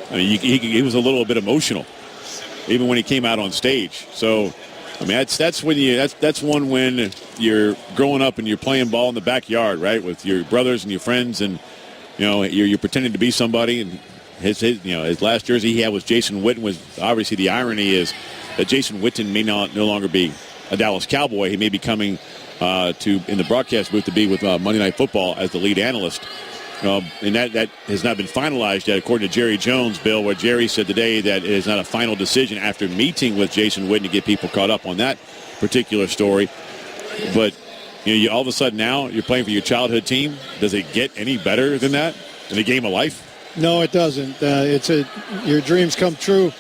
I mean, he was a little bit emotional, even when he came out on stage. So, I mean, that's one when you're growing up and you're playing ball in the backyard, right, with your brothers and your friends, and you're pretending to be somebody. And his last jersey he had was Jason Witten. Was obviously the irony is that Jason Witten may no longer be a Dallas Cowboy. He may be coming in the broadcast booth to be with Monday Night Football as the lead analyst. And that has not been finalized yet, according to Jerry Jones, Bill, where Jerry said today that it is not a final decision after meeting with Jason Witten to get people caught up on that particular story. But you all of a sudden now you're playing for your childhood team. Does it get any better than that in a game of life? No, it doesn't. Your dreams come true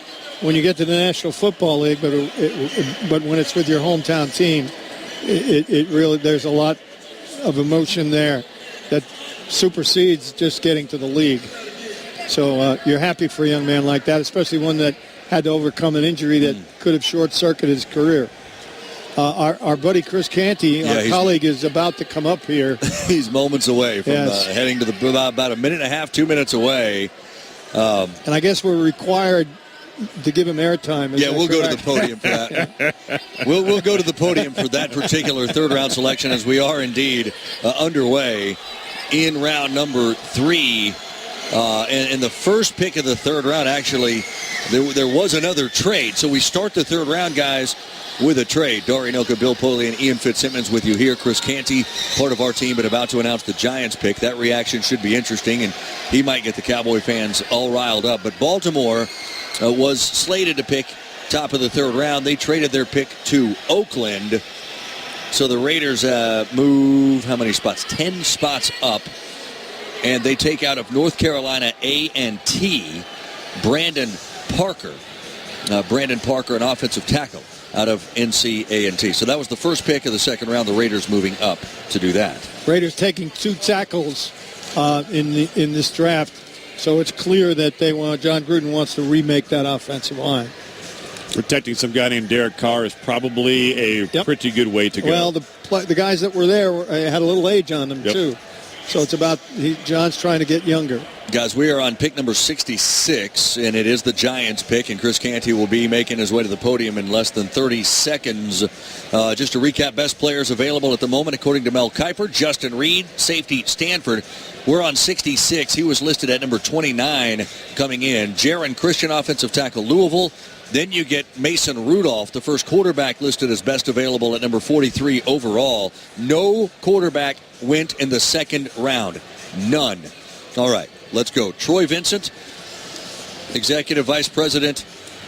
when you get to the National Football League, but when it's with your hometown team, it really, there's a lot of emotion there that supersedes just getting to the league. So you're happy for a young man like that, especially one that had to overcome an injury that could have short-circuited his career. Our buddy Chris Canty, our colleague, is about to come up here. He's moments away from heading to about a minute and a half, 2 minutes away. And I guess we're required to give him airtime. Yeah, we'll go to the podium for that. We'll go to the podium for that particular third-round selection, as we are indeed underway in round number 3. And the first pick of the third round, actually, there was another trade. So we start the third round, guys, with a trade. Dari Nowkhah, Bill Poley, and Ian Fitzsimmons with you here. Chris Canty, part of our team, but about to announce the Giants pick. That reaction should be interesting, and he might get the Cowboy fans all riled up. But Baltimore was slated to pick top of the third round. They traded their pick to Oakland. So the Raiders move, how many spots? 10 spots up. And they take out of North Carolina A&T, Brandon Parker. Brandon Parker, an offensive tackle out of NC A&T. So that was the first pick of the second round. The Raiders moving up to do that. Raiders taking 2 tackles in this draft. So it's clear that John Gruden wants to remake that offensive line. Protecting some guy named Derek Carr is probably a pretty good way to go. Well, the guys that were there had a little age on them, too. So it's about John's trying to get younger. Guys, we are on pick number 66, and it is the Giants pick, and Chris Canty will be making his way to the podium in less than 30 seconds. Just to recap, best players available at the moment, according to Mel Kiper: Justin Reed, safety, Stanford. We're on 66. He was listed at number 29 coming in. Jaron Christian, offensive tackle, Louisville. Then you get Mason Rudolph, the first quarterback, listed as best available at number 43 overall. No quarterback went in the second round. None. All right, let's go. Troy Vincent, Executive Vice President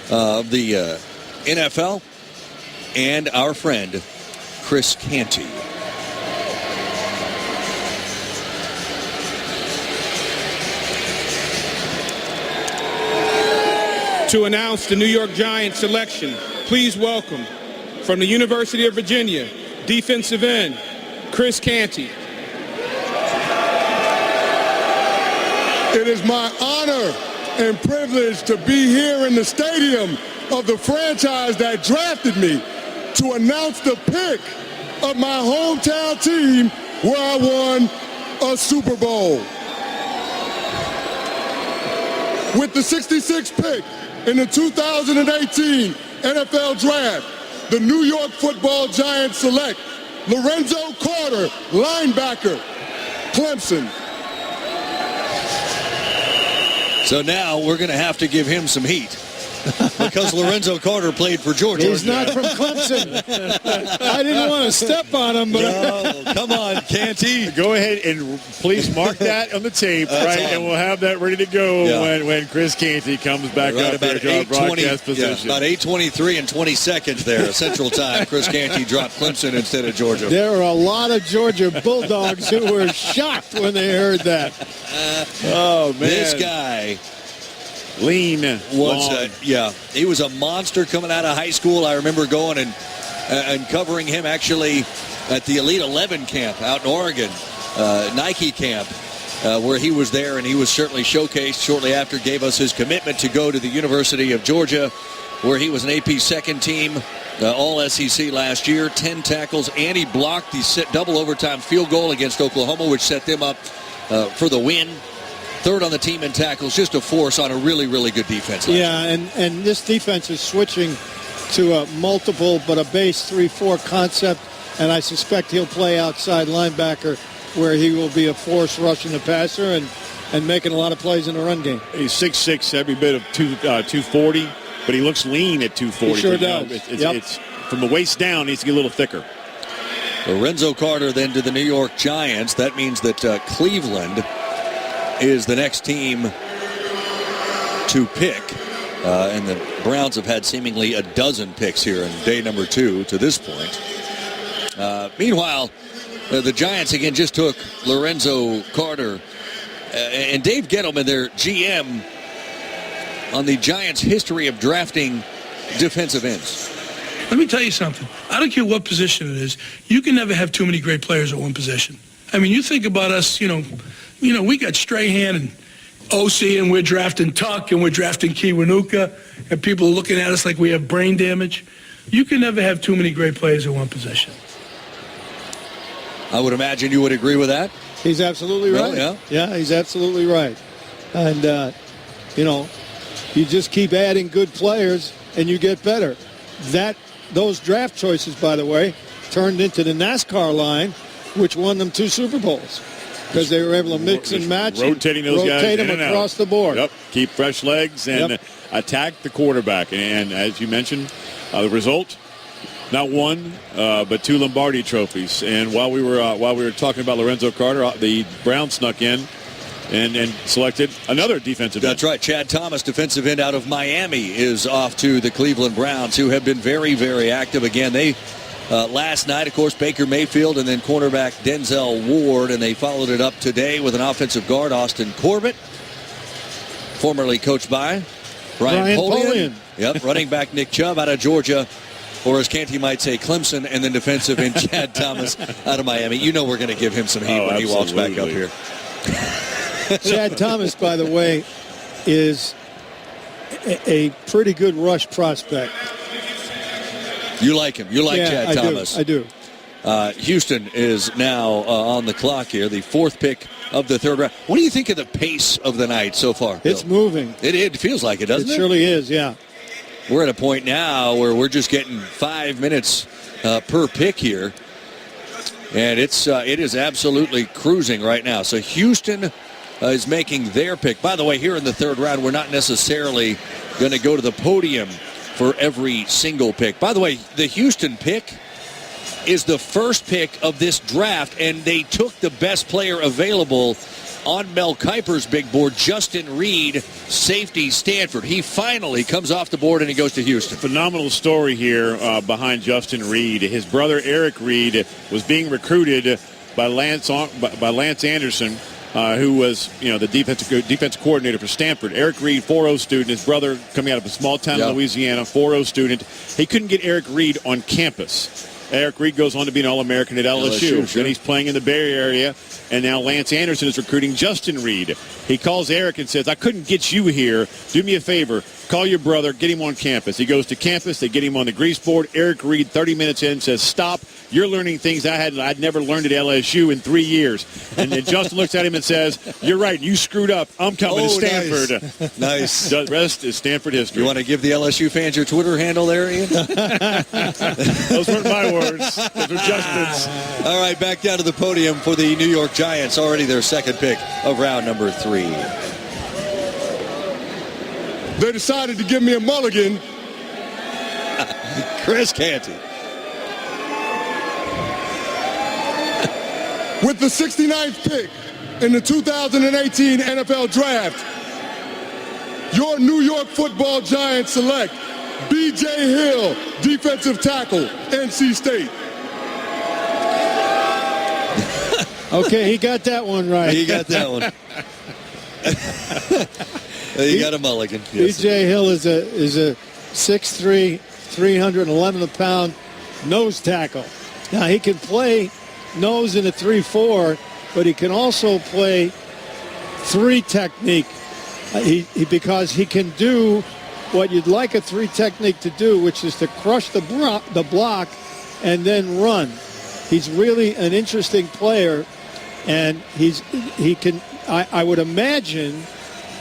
of the NFL, and our friend, Chris Canty. To announce the New York Giants selection, please welcome, from the University of Virginia, defensive end, Chris Canty. It is my honor and privilege to be here in the stadium of the franchise that drafted me to announce the pick of my hometown team where I won a Super Bowl. With the 66th pick in the 2018 NFL Draft, the New York Football Giants select Lorenzo Carter, linebacker, Clemson. So now we're going to have to give him some heat because Lorenzo Carter played for Georgia. He's not from Clemson. I didn't want to step on him, but no, come on, Canty. Go ahead and please mark that on the tape, right? And we'll have that ready to go when Chris Canty comes back up here to our broadcast position. About 8:23 and 20 seconds there, Central Time. Chris Canty dropped Clemson instead of Georgia. There were a lot of Georgia Bulldogs who were shocked when they heard that. Oh, man. This guy lean was he was a monster coming out of high school. I remember going and covering him actually at the Elite 11 camp out in Oregon, Nike camp, where he was there, and he was certainly showcased shortly after, gave us his commitment to go to the University of Georgia, where he was an AP second team All SEC last year, 10 tackles, and he blocked the double overtime field goal against Oklahoma, which set them up for the win. Third on the team in tackles, just a force on a really, really good defense. Yeah, and this defense is switching to a multiple but a base 3-4 concept, and I suspect he'll play outside linebacker where he will be a force rushing the passer and making a lot of plays in the run game. He's 6'6", every bit of 240, but he looks lean at 240. He sure does. It's from the waist down, needs to get a little thicker. Lorenzo Carter then to the New York Giants. That means that Cleveland is the next team to pick. And the Browns have had seemingly a dozen picks here in day number 2 to this point. Meanwhile, the Giants again just took Lorenzo Carter. And Dave Gettleman, their GM, on the Giants' history of drafting defensive ends. Let me tell you something. I don't care what position it is. You can never have too many great players at one position. I mean, you think about us, you know, we got Strahan and OC, and we're drafting Tuck, and we're drafting Kiwanuka, and people are looking at us like we have brain damage. You can never have too many great players at one position. I would imagine you would agree with that. He's absolutely right. Yeah, he's absolutely right. And, you just keep adding good players, and you get better. Those draft choices, by the way, turned into the NASCAR line, which won them 2 Super Bowls. Because they were able to mix and match, rotating those guys rotate them across the board. Yep, keep fresh legs and attack the quarterback. And as you mentioned, the result, not one, but 2 Lombardi trophies. And while we were talking about Lorenzo Carter, the Browns snuck in and selected another defensive end. That's right. Chad Thomas, defensive end out of Miami, is off to the Cleveland Browns, who have been very, very active. Again, they last night, of course, Baker Mayfield and then cornerback Denzel Ward, and they followed it up today with an offensive guard, Austin Corbett, formerly coached by Brian Polian. Yep, running back Nick Chubb out of Georgia, or as Canty might say, Clemson, and then defensive end Chad Thomas out of Miami. You know we're going to give him some heat when he walks back up here. Chad Thomas, by the way, is a pretty good rush prospect. You like him. You like Chad Thomas. I do. Houston is now on the clock here, the 4th pick of the 3rd round. What do you think of the pace of the night so far, Bill? It's moving. It feels like it, doesn't it? It surely is, yeah. We're at a point now where we're just getting 5 minutes per pick here. And it is absolutely cruising right now. So Houston is making their pick. By the way, here in the 3rd round, we're not necessarily going to go to the podium for every single pick. By the way, the Houston pick is the first pick of this draft, and they took the best player available on Mel Kiper's big board, Justin Reed, safety, Stanford. He finally comes off the board, and he goes to Houston. Phenomenal story here behind Justin Reed. His brother, Eric Reed, was being recruited by Lance Anderson, who was, the defense coordinator for Stanford. Eric Reed, 4.0 student. His brother coming out of a small town in Louisiana, 4.0 student. He couldn't get Eric Reed on campus. Eric Reed goes on to be an All-American at LSU. Sure. Then he's playing in the Bay Area, and now Lance Anderson is recruiting Justin Reed. He calls Eric and says, I couldn't get you here. Do me a favor. Call your brother. Get him on campus. He goes to campus. They get him on the grease board. Eric Reed, 30 minutes in, says, stop. You're learning things I'd never learned at LSU in 3 years. And then Justin looks at him and says, you're right. You screwed up. I'm coming to Stanford. Nice. The rest is Stanford history. You want to give the LSU fans your Twitter handle there, Ian? Those weren't my words. Those were Justin's. All right, back down to the podium for the New York Giants, already their second pick of round number 3. They decided to give me a mulligan. Chris Canty. With the 69th pick in the 2018 NFL Draft, your New York Football Giants select B.J. Hill, defensive tackle, NC State. Okay, he got that one right. He got that one. He got a mulligan. Yes. B.J. Hill is a 6'3", 311-pound nose tackle. Now, he can play nose in a 3-4, but he can also play 3 technique. Because he can do what you'd like a 3 technique to do, which is to crush the block and then run. He's really an interesting player, and he can. I would imagine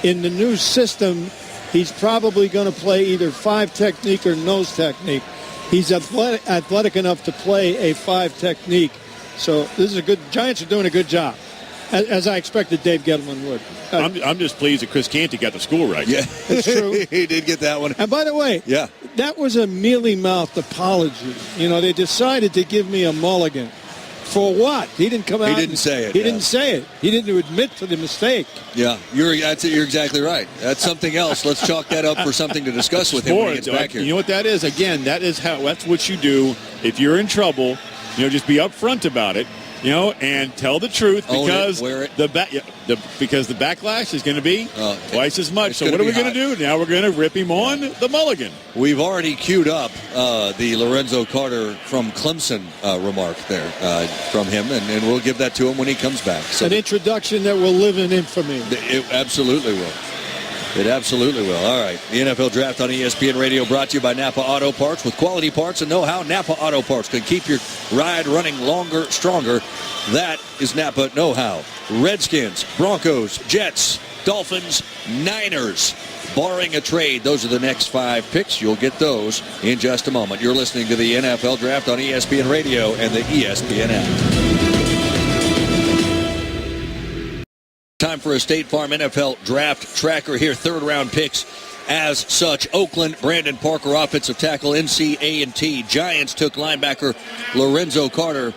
in the new system, he's probably going to play either 5 technique or nose technique. He's athletic enough to play a 5 technique. So this is a good. Giants are doing a good job, as I expected Dave Gettleman would. I'm just pleased that Chris Canty got the school right. Yeah, it's true. He did get that one. And by the way, yeah, that was a mealy-mouthed apology. You know, they decided to give me a mulligan. For what? He didn't come out. He didn't say it. He didn't say it. He didn't admit to the mistake. Yeah, you're exactly right. That's something else. Let's chalk that up for something to discuss with him when he gets back here. You know what that is? Again, that's what you do if you're in trouble. You know, just be upfront about it. You know, and tell the truth because the backlash is going to be twice as much. So what are we going to do? Now we're going to rip him on the mulligan. We've already queued up the Lorenzo Carter from Clemson remark there from him, and we'll give that to him when he comes back. So an introduction that will live in infamy. It absolutely will. It absolutely will. All right. The NFL Draft on ESPN Radio brought to you by Napa Auto Parts. With quality parts and know-how, Napa Auto Parts can keep your ride running longer, stronger. That is Napa know-how. Redskins, Broncos, Jets, Dolphins, Niners. Barring a trade, those are the next 5 picks. You'll get those in just a moment. You're listening to the NFL Draft on ESPN Radio and the ESPN app. Time for a State Farm NFL Draft Tracker here. 3rd-round picks as such. Oakland, Brandon Parker, offensive tackle, NC A&T. Giants took linebacker Lorenzo Carter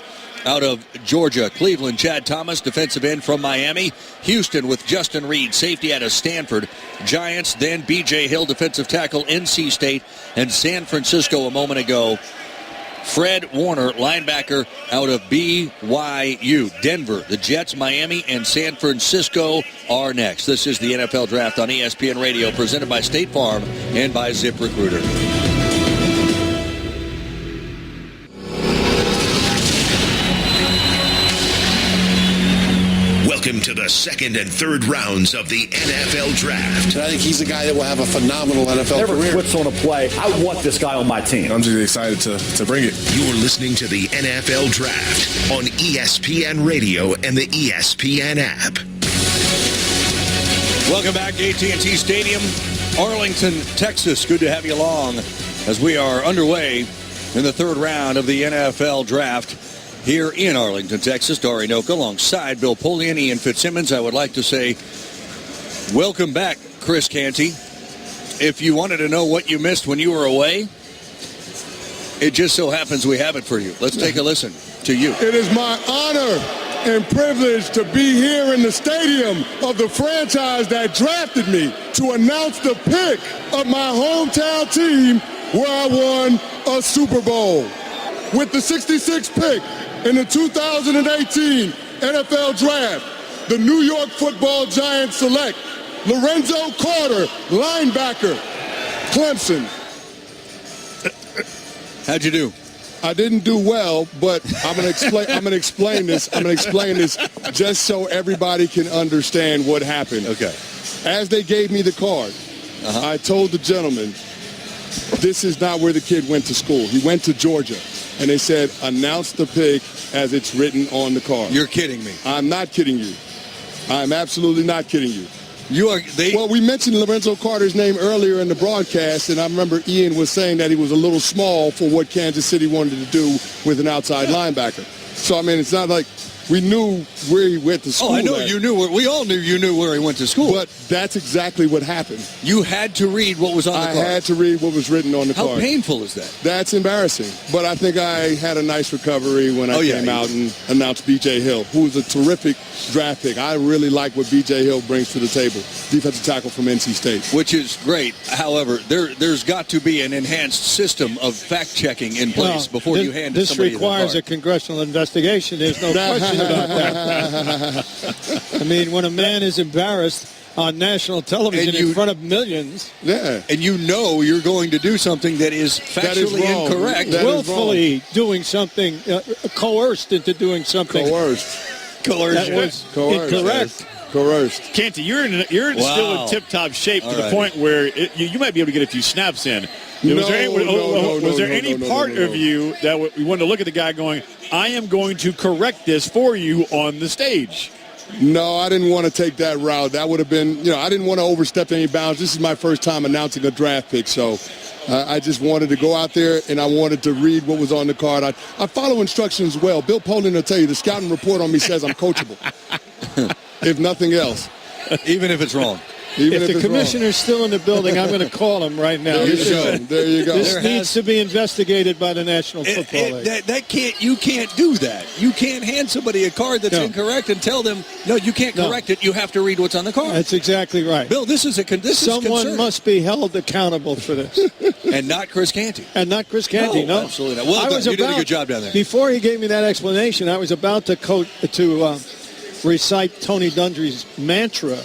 out of Georgia. Cleveland, Chad Thomas, defensive end from Miami. Houston with Justin Reed, safety out of Stanford. Giants, then B.J. Hill, defensive tackle, NC State. And San Francisco a moment ago, Fred Warner, linebacker out of BYU. Denver, the Jets, Miami, and San Francisco are next. This is the NFL Draft on ESPN Radio, presented by State Farm and by ZipRecruiter. Welcome to the 2nd and 3rd rounds of the NFL Draft. And I think he's a guy that will have a phenomenal NFL career. Never quits on a play. I want this guy on my team. I'm just excited to bring it. You're listening to the NFL Draft on ESPN Radio and the ESPN app. Welcome back to AT&T Stadium, Arlington, Texas. Good to have you along as we are underway in the 3rd round of the NFL Draft. Here in Arlington, Texas, Dari Noka alongside Bill Polian, Ian Fitzsimmons. I would like to say welcome back, Chris Canty. If you wanted to know what you missed when you were away, it just so happens we have it for you. Let's take a listen to you. It is my honor and privilege to be here in the stadium of the franchise that drafted me to announce the pick of my hometown team where I won a Super Bowl. With the 66th pick in the 2018 NFL Draft, the New York Football Giants select Lorenzo Carter, linebacker, Clemson. How'd you do? I didn't do well, but I'm going to explain this. I'm going to explain this just so everybody can understand what happened. Okay. As they gave me the card, I told the gentleman, this is not where the kid went to school. He went to Georgia. And they said, announce the pick as it's written on the card. You're kidding me. I'm not kidding you. I'm absolutely not kidding you. Well, we mentioned Lorenzo Carter's name earlier in the broadcast, and I remember Ian was saying that he was a little small for what Kansas City wanted to do with an outside linebacker. So, I mean, it's not like we knew where he went to school. Oh, I know you knew. We all knew you knew where he went to school. But that's exactly what happened. You had to read what was on the card. I had to read what was written on the card. How painful is that? That's embarrassing. But I think I had a nice recovery when I came out and announced B.J. Hill, who was a terrific draft pick. I really like what B.J. Hill brings to the table, defensive tackle from NC State. Which is great. However, there's got to be an enhanced system of fact-checking in place before you hand it to somebody. This requires a congressional investigation. There's no question about that. I mean, when a man is embarrassed on national television in front of millions. Yeah. And you know you're going to do something that is factually incorrect. Willfully doing something, coerced into doing something. Coerced. That was incorrect. Coerced. Canty, you're still in tip-top shape to the point where you might be able to get a few snaps in. Was there any part of you that you wanted to look at the guy going, I am going to correct this for you on the stage? No, I didn't want to take that route. That would have been, I didn't want to overstep any bounds. This is my first time announcing a draft pick, so I just wanted to go out there and I wanted to read what was on the card. I follow instructions well. Bill Polian will tell you the scouting report on me says I'm coachable, if nothing else. Even if it's wrong. If the commissioner's still in the building, I'm going to call him right now. There you go. This needs to be investigated by the National Football League. You can't do that. You can't hand somebody a card that's incorrect and tell them, no, you can't correct it. You have to read what's on the card. That's exactly right. Bill, Someone must be held accountable for this. And not Chris Canty. And not Chris Canty, no. Absolutely not. Well, you did a good job down there. Before he gave me that explanation, I was about to recite Tony Dungy's mantra,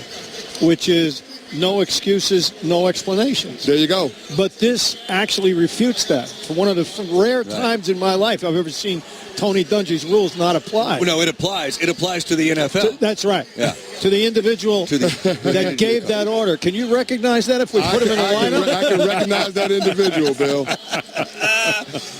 which is no excuses, no explanations. There you go. But this actually refutes that. For one of the rare times in my life I've ever seen Tony Dungy's rules not apply. Well, no, it applies. It applies to the NFL. That's right. Yeah. To the individual that gave that order. Can you recognize that if we put him in a lineup? I can recognize that individual, Bill.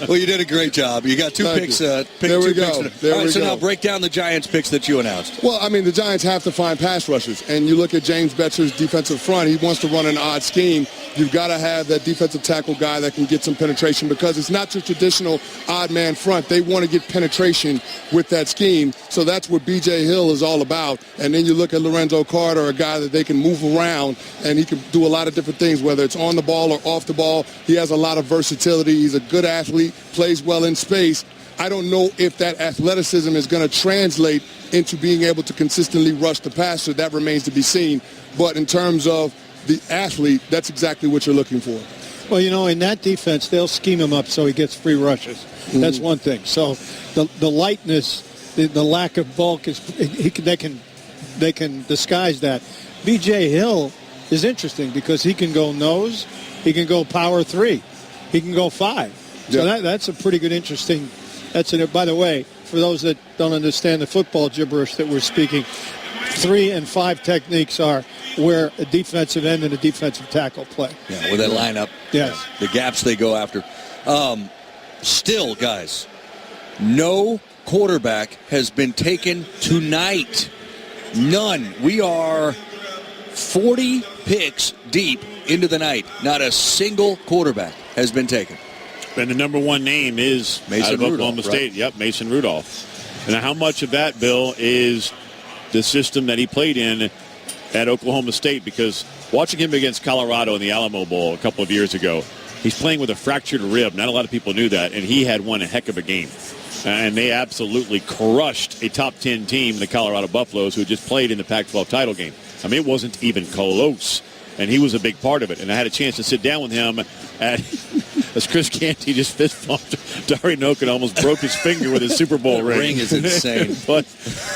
Well, you did a great job. You got two picks. There we go. Now break down the Giants picks that you announced. Well, I mean, the Giants have to find pass rushers. And you look at James Betcher's defensive front. He wants to run an odd scheme. You've got to have that defensive tackle guy that can get some penetration because it's not your traditional odd man front. They want to get penetration with that scheme. So that's what B.J. Hill is all about. And then you look at Lorenzo Carter, a guy that they can move around, and he can do a lot of different things, whether it's on the ball or off the ball. He has a lot of versatility. He's a good athlete, plays well in space. I don't know if that athleticism is going to translate into being able to consistently rush the passer. That remains to be seen. But in terms of the athlete, that's exactly what you're looking for. Well, in that defense, they'll scheme him up so he gets free rushes. Mm-hmm. That's one thing. So the lightness, the lack of bulk, they can disguise that. B.J. Hill is interesting because he can go nose, he can go power 3, he can go 5. So that's a pretty good, interesting. By the way, for those that don't understand the football gibberish that we're speaking, 3 and 5 techniques are where a defensive end and a defensive tackle play. Yeah, with that lineup. Yes. The gaps they go after. Still, guys, no quarterback has been taken tonight. None. We are 40 picks deep into the night. Not a single quarterback has been taken. And the number one name is Mason out of Oklahoma State. Right? Yep, Mason Rudolph. And how much of that, Bill, is the system that he played in at Oklahoma State? Because watching him against Colorado in the Alamo Bowl a couple of years ago, he's playing with a fractured rib. Not a lot of people knew that, and he had one heck of a game. And they absolutely crushed a top 10 team, the Colorado Buffaloes, who just played in the Pac-12 title game. I mean, it wasn't even close. And he was a big part of it. And I had a chance to sit down with him as Chris Canty just fist bumped Dari Noak and almost broke his finger with his Super Bowl ring. Ring is insane. But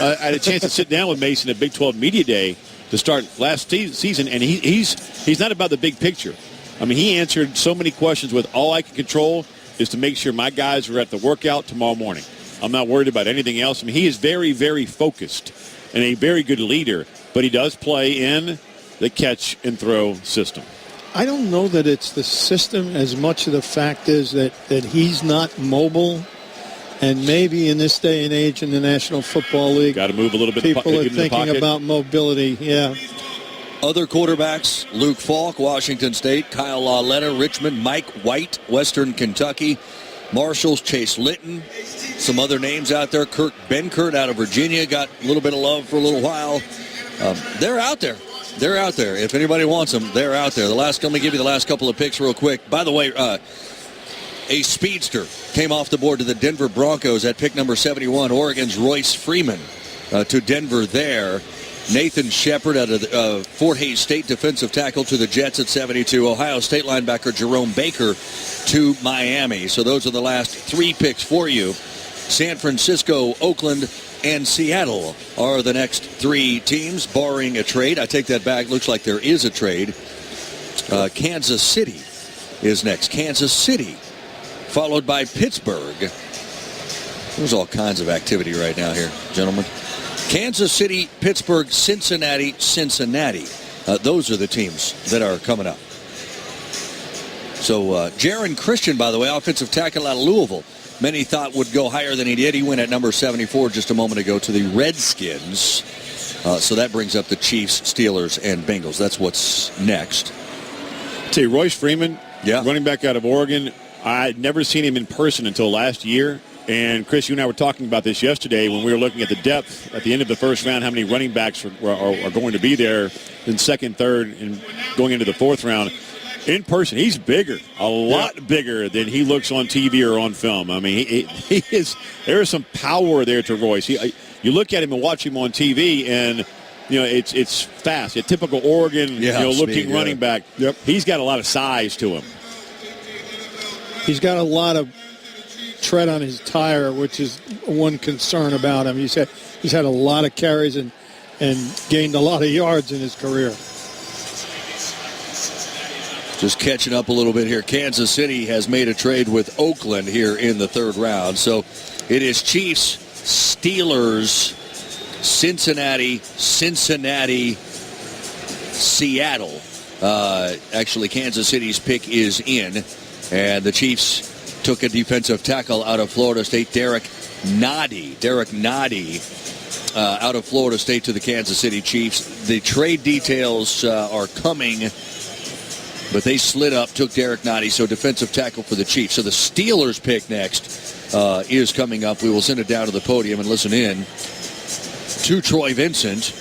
I had a chance to sit down with Mason at Big 12 Media Day to start last season, and he's not about the big picture. I mean, he answered so many questions with all I can control is to make sure my guys are at the workout tomorrow morning. I'm not worried about anything else. I mean, he is very, very focused and a very good leader, but he does play in the catch and throw system. I don't know that it's the system as much of the fact is that he's not mobile. And maybe in this day and age in the National Football League, got to move a little bit. People are thinking about mobility. Yeah. Other quarterbacks: Luke Falk, Washington State; Kyle Lauletta, Richmond; Mike White, Western Kentucky; Marshall's Chase Litton. Some other names out there: Kirk Benkert out of Virginia got a little bit of love for a little while. They're out there. They're out there. If anybody wants them, they're out there. Let me give you the last couple of picks real quick. By the way, a speedster came off the board to the Denver Broncos at pick number 71. Oregon's Royce Freeman to Denver there. Nathan Shepard out of Fort Hays State, defensive tackle, to the Jets at 72. Ohio State linebacker Jerome Baker to Miami. So those are the last 3 picks for you. San Francisco, Oakland, and Seattle are the next 3 teams, barring a trade. I take that back. Looks like there is a trade. Kansas City is next. Kansas City, followed by Pittsburgh. There's all kinds of activity right now here, gentlemen. Kansas City, Pittsburgh, Cincinnati. Those are the teams that are coming up. So Jaron Christian, by the way, offensive tackle out of Louisville, many thought would go higher than he did. He went at number 74 just a moment ago to the Redskins. So that brings up the Chiefs, Steelers, and Bengals. That's what's next. Tell you, Royce Freeman, running back out of Oregon, I'd never seen him in person until last year. And, Chris, you and I were talking about this yesterday when we were looking at the depth at the end of the first round, how many running backs are going to be there in second, third, and going into the fourth round. In person, he's bigger, a lot bigger than he looks on TV or on film. I mean, he is. There is some power there to Royce. You look at him and watch him on TV, and it's fast. A typical Oregon, looking running back. Yep. He's got a lot of size to him. He's got a lot of tread on his tire, which is one concern about him. He's had a lot of carries and gained a lot of yards in his career. Just catching up a little bit here. Kansas City has made a trade with Oakland here in the third round. So it is Chiefs, Steelers, Cincinnati, Seattle. Actually, Kansas City's pick is in. And the Chiefs took a defensive tackle out of Florida State, Derek Noddy out of Florida State to the Kansas City Chiefs. The trade details are coming, but they slid up, took Derek Noddy, so defensive tackle for the Chiefs. So the Steelers pick next is coming up. We will send it down to the podium and listen in to Troy Vincent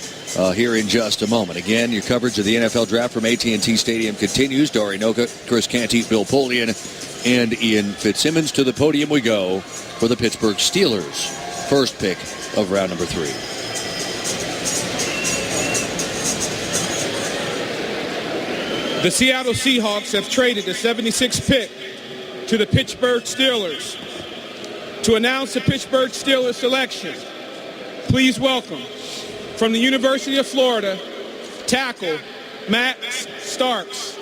here in just a moment. Again, your coverage of the NFL Draft from AT&T Stadium continues. Dari Noka, Chris Canty, Bill Polian, and Ian Fitzsimmons. To the podium we go for the Pittsburgh Steelers. First pick of round number 3. The Seattle Seahawks have traded the 76th pick to the Pittsburgh Steelers. To announce the Pittsburgh Steelers selection, please welcome, from the University of Florida, tackle Matt Starks.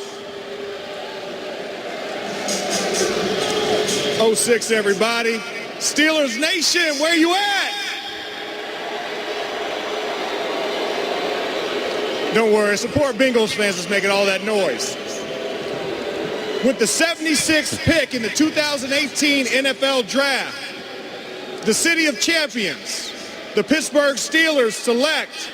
06, everybody. Steelers Nation, where you at? Don't worry, support Bengals fans that's making all that noise. With the 76th pick in the 2018 NFL Draft, the City of Champions, the Pittsburgh Steelers select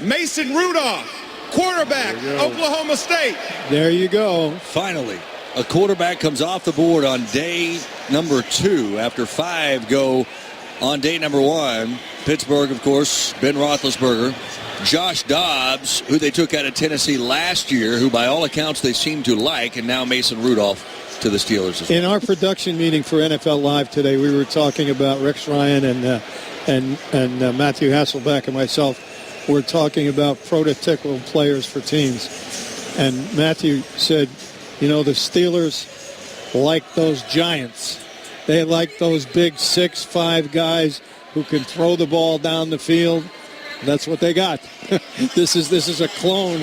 Mason Rudolph, quarterback, Oklahoma State. There you go. Finally, a quarterback comes off the board on day number 2 after 5 go on day number 1. Pittsburgh, of course, Ben Roethlisberger. Josh Dobbs, who they took out of Tennessee last year, who by all accounts they seem to like, and now Mason Rudolph to the Steelers. In our production meeting for NFL Live today, we were talking about Rex Ryan and Matthew Hasselbeck and myself. We're talking about prototypical players for teams. And Matthew said, the Steelers like those giants. They like those big 6'5" guys who can throw the ball down the field. That's what they got. This is a clone.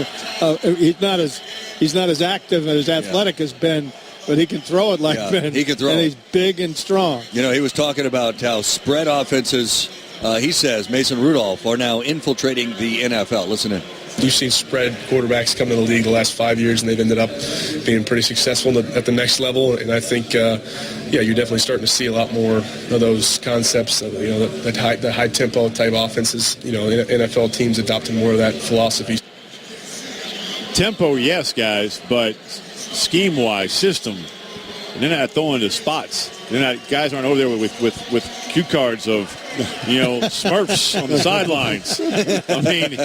He's not as active and as athletic as Ben, but he can throw it like Ben. He can throw and it. He's big and strong. You know, he was talking about how spread offenses, he says, Mason Rudolph, are now infiltrating the NFL. Listen in. We've seen spread quarterbacks come to the league the last 5 years, and they've ended up being pretty successful at the next level. And I think, you're definitely starting to see a lot more of those concepts, the high tempo type offenses. NFL teams adopting more of that philosophy. Tempo, yes, guys, but scheme-wise, system, and they're not throwing the spots. Guys aren't over there with cue cards of, Smurfs on the sidelines. I mean,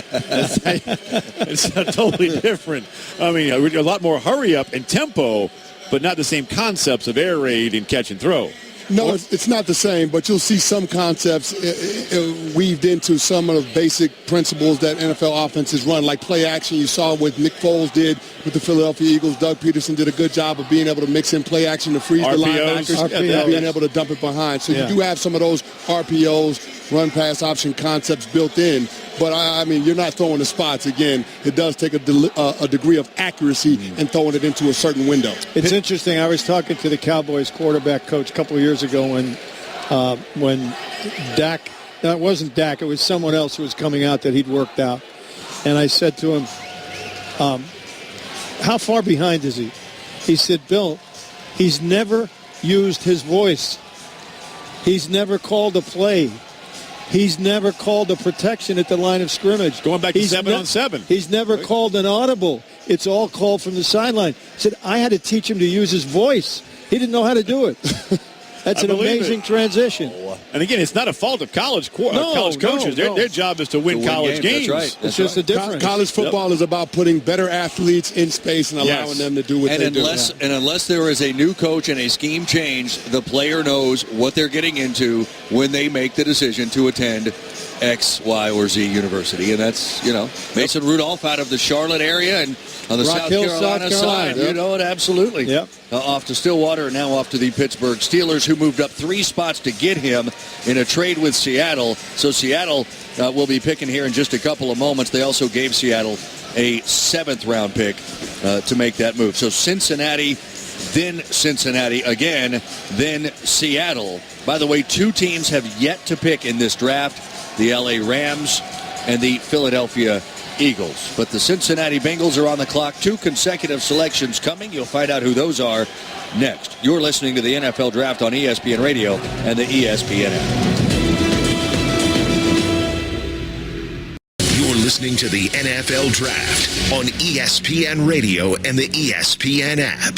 it's totally different. I mean, a lot more hurry up and tempo, but not the same concepts of air raid and catch and throw. No, it's not the same, but you'll see some concepts weaved into some of the basic principles that NFL offenses run, like play action. You saw what Nick Foles did with the Philadelphia Eagles. Doug Peterson did a good job of being able to mix in play action to freeze the linebackers and being able to dump it behind. So you do have some of those RPOs, run-pass option concepts built in. But, I mean, you're not throwing the spots. Again, it does take a degree of accuracy and throwing it into a certain window. It's interesting. I was talking to the Cowboys quarterback coach a couple of years ago when Dak, no, it wasn't Dak, it was someone else who was coming out that he'd worked out. And I said to him, how far behind is he? He said, Bill, he's never used his voice. He's never called a play. He's never called a protection at the line of scrimmage. Going back to 7-on-7. He's never called an audible. It's all called from the sideline. He said, I had to teach him to use his voice. He didn't know how to do it. That's an amazing transition. And again, it's not a fault of college coaches. Their job is to win college games. That's right. It's just a difference. College football is about putting better athletes in space and allowing them to do what they do. And unless there is a new coach and a scheme change, the player knows what they're getting into when they make the decision to attend X, Y, or Z university. And that's, Mason Rudolph out of the Charlotte area and on the South Carolina side. Yep. You know it, absolutely. Yep. Off to Stillwater and now off to the Pittsburgh Steelers, who moved up 3 spots to get him in a trade with Seattle. So Seattle will be picking here in just a couple of moments. They also gave Seattle a 7th-round pick to make that move. So Cincinnati, then Cincinnati again, then Seattle. By the way, 2 teams have yet to pick in this draft, the LA Rams and the Philadelphia Eagles. But the Cincinnati Bengals are on the clock. 2 consecutive selections coming. You'll find out who those are next. You're listening to the NFL Draft on ESPN Radio and the ESPN app. You're listening to the NFL Draft on ESPN Radio and the ESPN app.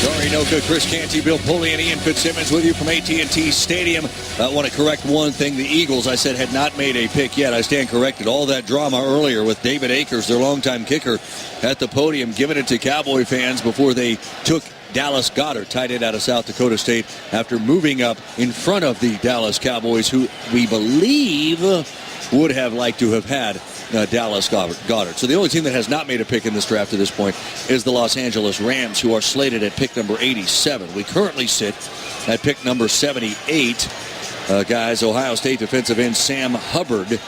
Dari Noka, Chris Canty, Bill Pulley, and Ian Fitzsimmons with you from AT&T Stadium. I want to correct one thing. The Eagles, I said, had not made a pick yet. I stand corrected. All that drama earlier with David Akers, their longtime kicker, at the podium, giving it to Cowboy fans before they took Dallas Goedert, tight end out of South Dakota State, after moving up in front of the Dallas Cowboys, who we believe would have liked to have had Dallas Goedert. So the only team that has not made a pick in this draft to this point is the Los Angeles Rams, who are slated at pick number 87. We currently sit at pick number 78. Guys, Ohio State defensive end Sam Hubbard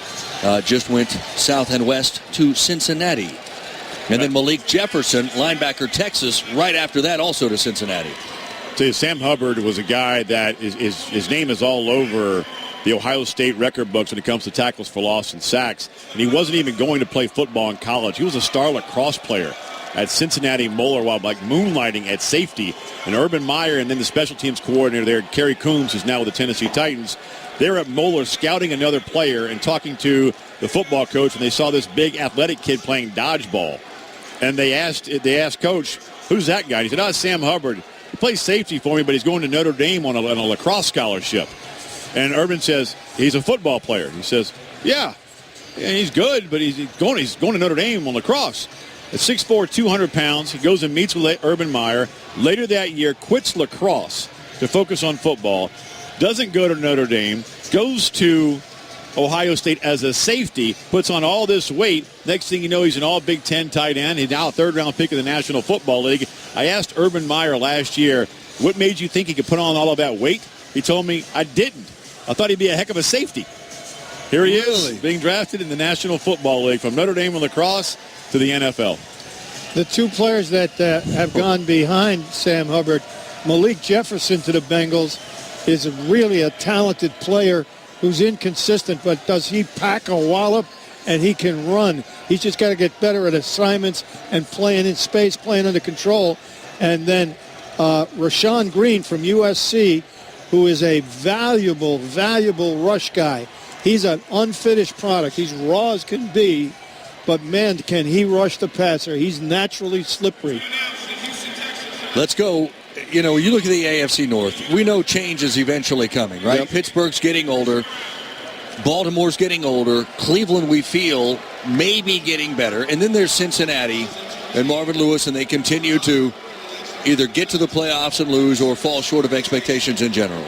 just went south and west to Cincinnati. And then Malik Jefferson, linebacker Texas, right after that also to Cincinnati. So Sam Hubbard was a guy that his name is all over the Ohio State record books when it comes to tackles for loss and sacks. And he wasn't even going to play football in college. He was a star lacrosse player at Cincinnati Moeller while moonlighting at safety. And Urban Meyer and then the special teams coordinator there, Kerry Coombs, who's now with the Tennessee Titans, they're at Moeller scouting another player and talking to the football coach, and they saw this big athletic kid playing dodgeball. And they asked Coach, who's that guy? And he said, it's Sam Hubbard. He plays safety for me, but he's going to Notre Dame on a lacrosse scholarship. And Urban says, he's a football player. He says, yeah, he's good, but he's going to Notre Dame on lacrosse. At 6'4", 200 pounds, he goes and meets with Urban Meyer. Later that year, quits lacrosse to focus on football, doesn't go to Notre Dame, goes to Ohio State as a safety, puts on all this weight. Next thing you know, he's an all Big Ten tight end. He's now a 3rd-round pick of the National Football League. I asked Urban Meyer last year, what made you think he could put on all of that weight? He told me, I didn't. I thought he'd be a heck of a safety. Here he is, being drafted in the National Football League from Notre Dame and lacrosse to the NFL. The two players that have gone behind Sam Hubbard, Malik Jefferson to the Bengals is really a talented player who's inconsistent, but does he pack a wallop? And he can run. He's just got to get better at assignments and playing in space, playing under control. And then Rashawn Green from USC, who is a valuable rush guy. He's an unfinished product. He's raw as can be, but, man, can he rush the passer. He's naturally slippery. Let's go. You know, you look at the AFC North. We know change is eventually coming, right? Yep. Pittsburgh's getting older. Baltimore's getting older. Cleveland, we feel, may be getting better. And then there's Cincinnati and Marvin Lewis, and they continue to either get to the playoffs and lose or fall short of expectations in general.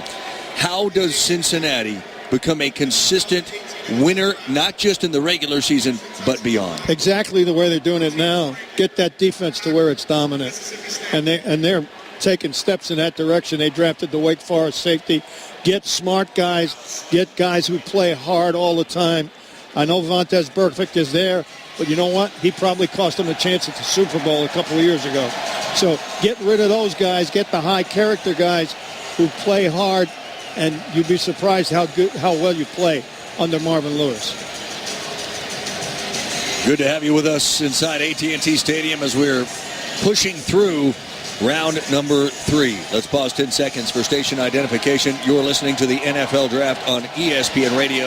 How does Cincinnati become a consistent winner, not just in the regular season, but beyond? Exactly the way they're doing it now. Get that defense to where it's dominant. And they're taking steps in that direction. They drafted the Wake Forest safety. Get smart guys. Get guys who play hard all the time. I know Vontaze Burfict is there, but you know what? He probably cost them a chance at the Super Bowl a couple of years ago. So get rid of those guys. Get the high-character guys who play hard, and you'd be surprised how well you play under Marvin Lewis. Good to have you with us inside AT&T Stadium as we're pushing through round number 3. Let's pause 10 seconds for station identification. You're listening to the NFL Draft on ESPN Radio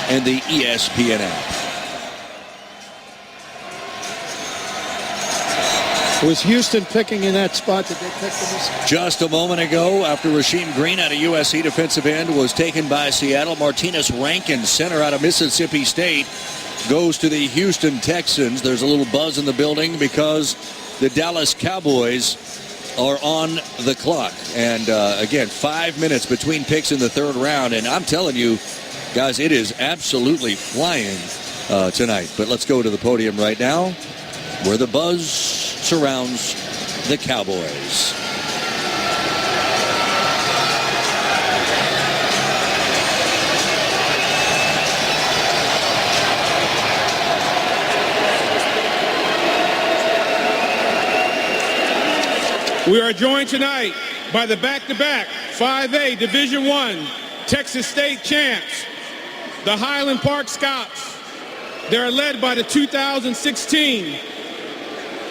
and the ESPN app. Was Houston picking in that spot that they picked this? Just a moment ago, after Rasheem Green out of USC defensive end was taken by Seattle, Martinez Rankin, center out of Mississippi State, goes to the Houston Texans. There's a little buzz in the building because the Dallas Cowboys are on the clock. And again, 5 minutes between picks in the third round. And I'm telling you, guys, it is absolutely flying tonight. But let's go to the podium right now where the buzz surrounds the Cowboys. We are joined tonight by the back-to-back 5A Division I Texas State champs, the Highland Park Scots. They are led by the 2016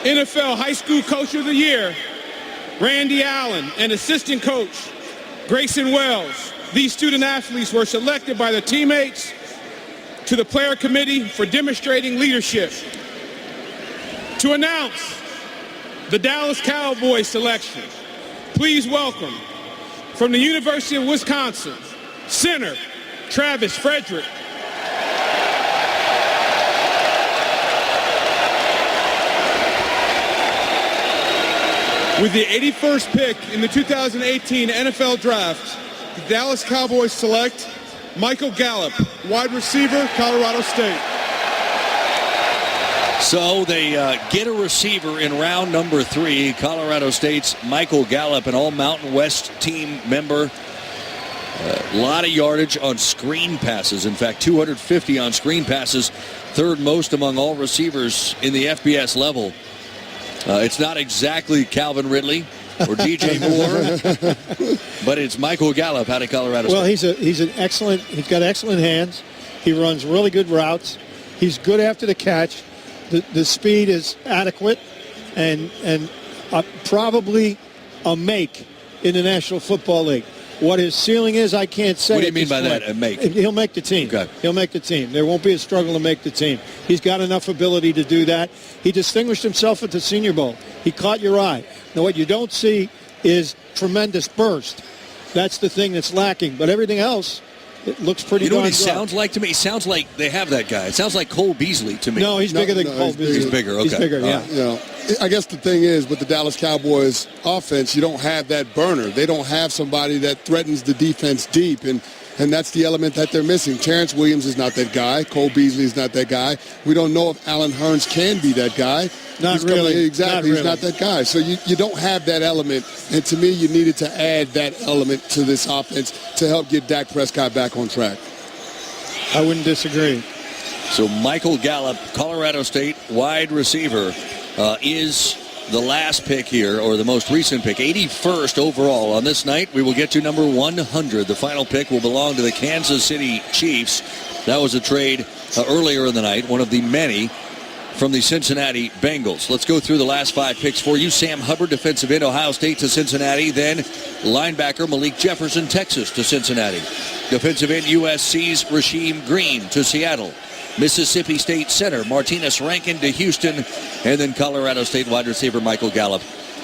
NFL High School Coach of the Year, Randy Allen, and assistant coach, Grayson Wells. These student athletes were selected by their teammates to the player committee for demonstrating leadership. To announce the Dallas Cowboys selection, please welcome from the University of Wisconsin, center Travis Frederick. With the 81st pick in the 2018 NFL Draft, the Dallas Cowboys select Michael Gallup, wide receiver, Colorado State. So they get a receiver in round number 3, Colorado State's Michael Gallup, an all-Mountain West team member. A lot of yardage on screen passes. In fact, 250 on screen passes, third most among all receivers in the FBS level. It's not exactly Calvin Ridley or DJ Moore, but it's Michael Gallup out of Colorado State. Well, he's got excellent hands. He runs really good routes. He's good after the catch. The speed is adequate and probably a make in the National Football League. What his ceiling is, I can't say. What do you mean by that, a make? He'll make the team. Okay. He'll make the team. There won't be a struggle to make the team. He's got enough ability to do that. He distinguished himself at the Senior Bowl. He caught your eye. Now, what you don't see is tremendous burst. That's the thing that's lacking. But everything else, it looks pretty You know what he good. sounds like to me? He sounds like they have that guy. It sounds like Cole Beasley to me. No, he's bigger than Cole Beasley. He's bigger, okay. He's bigger, yeah. You know, I guess the thing is, with the Dallas Cowboys offense, you don't have that burner. They don't have somebody that threatens the defense deep, and that's the element that they're missing. Terrence Williams is not that guy. Cole Beasley is not that guy. We don't know if Alan Hearns can be that guy. Not really. Exactly. He's not that guy. So you don't have that element, and to me, you needed to add that element to this offense to help get Dak Prescott back on track. I wouldn't disagree. So Michael Gallup, Colorado State wide receiver, is the last pick here, or the most recent pick, 81st overall. On this night, we will get to number 100. The final pick will belong to the Kansas City Chiefs. That was a trade earlier in the night, one of the many from the Cincinnati Bengals. Let's go through the last 5 picks for you. Sam Hubbard, defensive end, Ohio State to Cincinnati. Then linebacker Malik Jefferson, Texas to Cincinnati. Defensive end USC's Rasheem Green to Seattle. Mississippi State center Martinez Rankin to Houston. And then Colorado State wide receiver Michael Gallup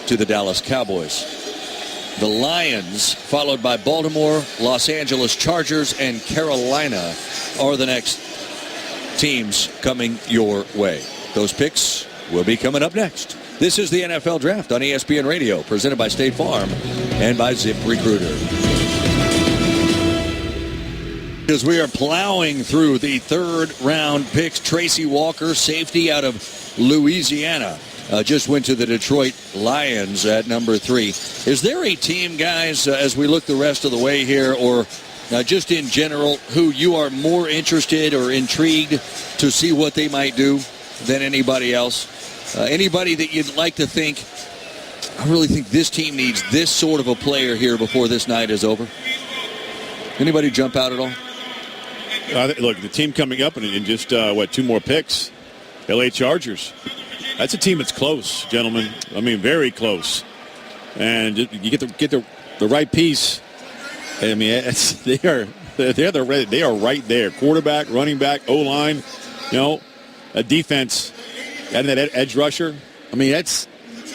to the Dallas Cowboys. The Lions, followed by Baltimore, Los Angeles Chargers, and Carolina are the next teams coming your way. Those picks will be coming up next. This is the NFL Draft on ESPN Radio, presented by State Farm and by ZipRecruiter. As we are plowing through the third-round picks, Tracy Walker, safety out of Louisiana, just went to the Detroit Lions at number 3. Is there a team, guys, as we look the rest of the way here, or just in general, who you are more interested or intrigued to see what they might do than anybody else? Anybody that you'd like to think, I really think this team needs this sort of a player here before this night is over? Anybody jump out at all? Look, the team coming up in just, 2 more picks, L.A. Chargers. That's a team that's close, gentlemen. I mean, very close. And you get the right piece. I mean, they are right there. Quarterback, running back, O-line, a defense, and that edge rusher. I mean,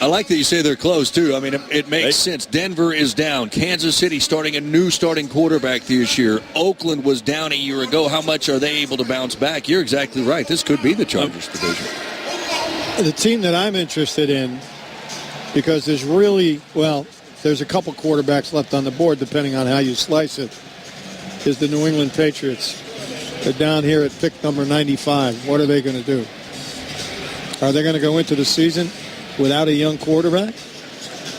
I like that you say they're close, too. I mean, it makes sense. Denver is down. Kansas City starting a new starting quarterback this year. Oakland was down a year ago. How much are they able to bounce back? You're exactly right. This could be the Chargers division. The team that I'm interested in, because there's a couple quarterbacks left on the board, depending on how you slice it, is the New England Patriots. They're down here at pick number 95. What are they going to do? Are they going to go into the season without a young quarterback?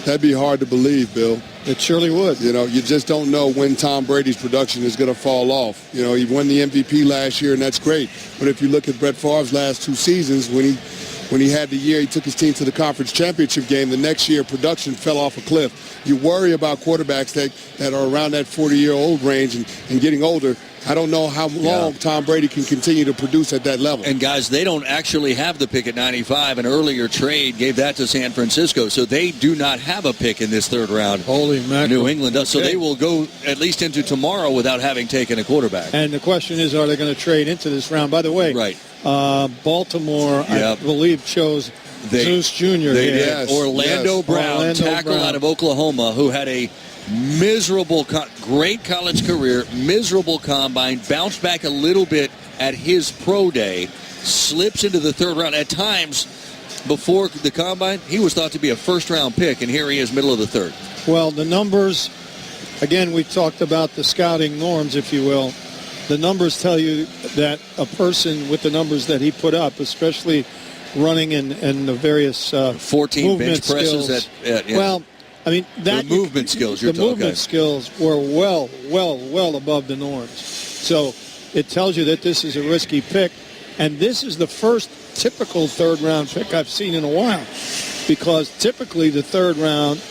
That'd be hard to believe, Bill. It surely would. You just don't know when Tom Brady's production is going to fall off. He won the MVP last year, and that's great. But if you look at Brett Favre's last 2 seasons, when he had the year he took his team to the conference championship game, the next year production fell off a cliff. You worry about quarterbacks that are around that 40-year-old range and getting older. I don't know how long Tom Brady can continue to produce at that level. And, guys, they don't actually have the pick at 95. An earlier trade gave that to San Francisco, so they do not have a pick in this third round. Holy mackerel. New England does. So they will go at least into tomorrow without having taken a quarterback. And the question is, are they going to trade into this round? By the way, right. Baltimore, I believe, chose Zeus Jr. They did. Orlando Brown, tackle out of Oklahoma, who had a miserable, great college career, miserable combine, bounced back a little bit at his pro day, slips into the third round. At times, before the combine, he was thought to be a first-round pick, and here he is, middle of the third. Well, the numbers, again, we talked about the scouting norms, if you will. The numbers tell you that a person with the numbers that he put up, especially running and the various 14 bench presses skills, well, I mean, that the movement skills. The movement skills were well above the norms. So it tells you that this is a risky pick, and this is the first typical third-round pick I've seen in a while, because typically the third round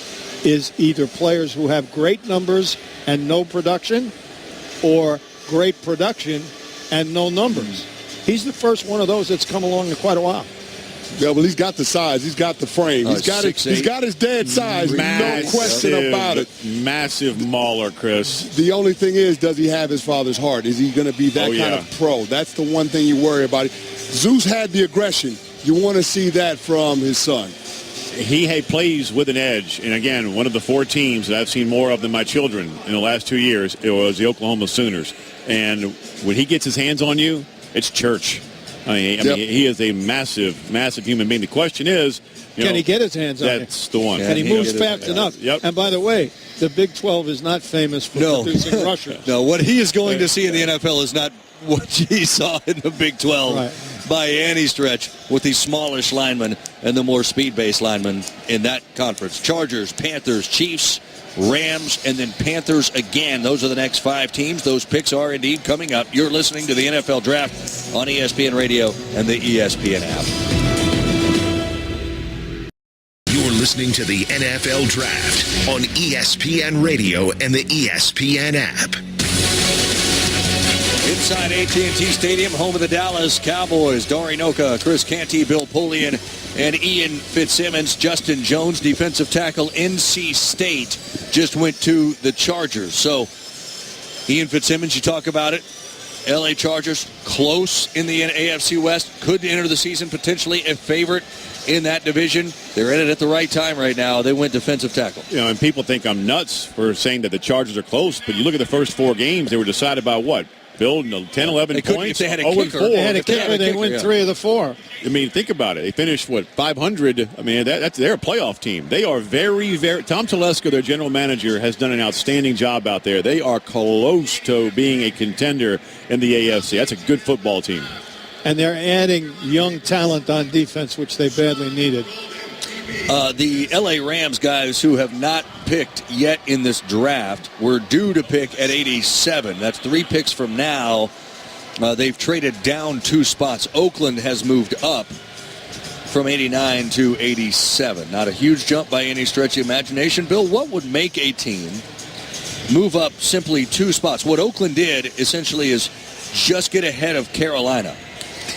is either players who have great numbers and no production, or great production and no numbers. He's the first one of those that's come along in quite a while. Yeah, well, he's got the size. He's got the frame. He's got his dead size. No question about it. Massive mauler, Chris. The only thing is, does he have his father's heart? Is he going to be that kind of pro? That's the one thing you worry about. Zeus had the aggression. You want to see that from his son. He plays with an edge. And, again, one of the 4 teams that I've seen more of than my children in the last 2 years, it was the Oklahoma Sooners. And when he gets his hands on you, it's church. I mean, he is a massive, massive human being. The question is, can he get his hands on you? That's the one. And he moves fast enough. Yep. And by the way, the Big 12 is not famous for producing rushers. No, what he is going to see in the NFL is not what he saw in the Big 12 by any stretch, with the smallish linemen and the more speed-based linemen in that conference. Chargers, Panthers, Chiefs, Rams, and then Panthers again. Those are the next 5 teams. Those picks are indeed coming up. You're listening to the NFL Draft on ESPN Radio and the ESPN app. listening to the NFL Draft on ESPN Radio and the ESPN app. Inside AT&T Stadium, home of the Dallas Cowboys. Dory Noka, Chris Canty, Bill Polian, and Ian Fitzsimmons. Justin Jones, defensive tackle, NC State, just went to the Chargers. So, Ian Fitzsimmons, you talk about it. LA Chargers close in the AFC West. Could enter the season potentially a favorite in that division. They're in it at the right time right now. They went defensive tackle. You know, and people think I'm nuts for saying that the Chargers are close, but you look at the first 4 games, they were decided by what? Bill, 10, 11 points. If they had a kicker. They had a kicker. They win 3 of the 4. I mean, think about it. They finished, 500? I mean, they're a playoff team. They are very, very... Tom Telesco, their general manager, has done an outstanding job out there. They are close to being a contender in the AFC. That's a good football team. And they're adding young talent on defense, which they badly needed. The LA Rams guys who have not picked yet in this draft were due to pick at 87. That's 3 picks from now. They've traded down 2 spots. Oakland has moved up from 89 to 87. Not a huge jump by any stretch of imagination. Bill, what would make a team move up simply 2 spots? What Oakland did essentially is just get ahead of Carolina.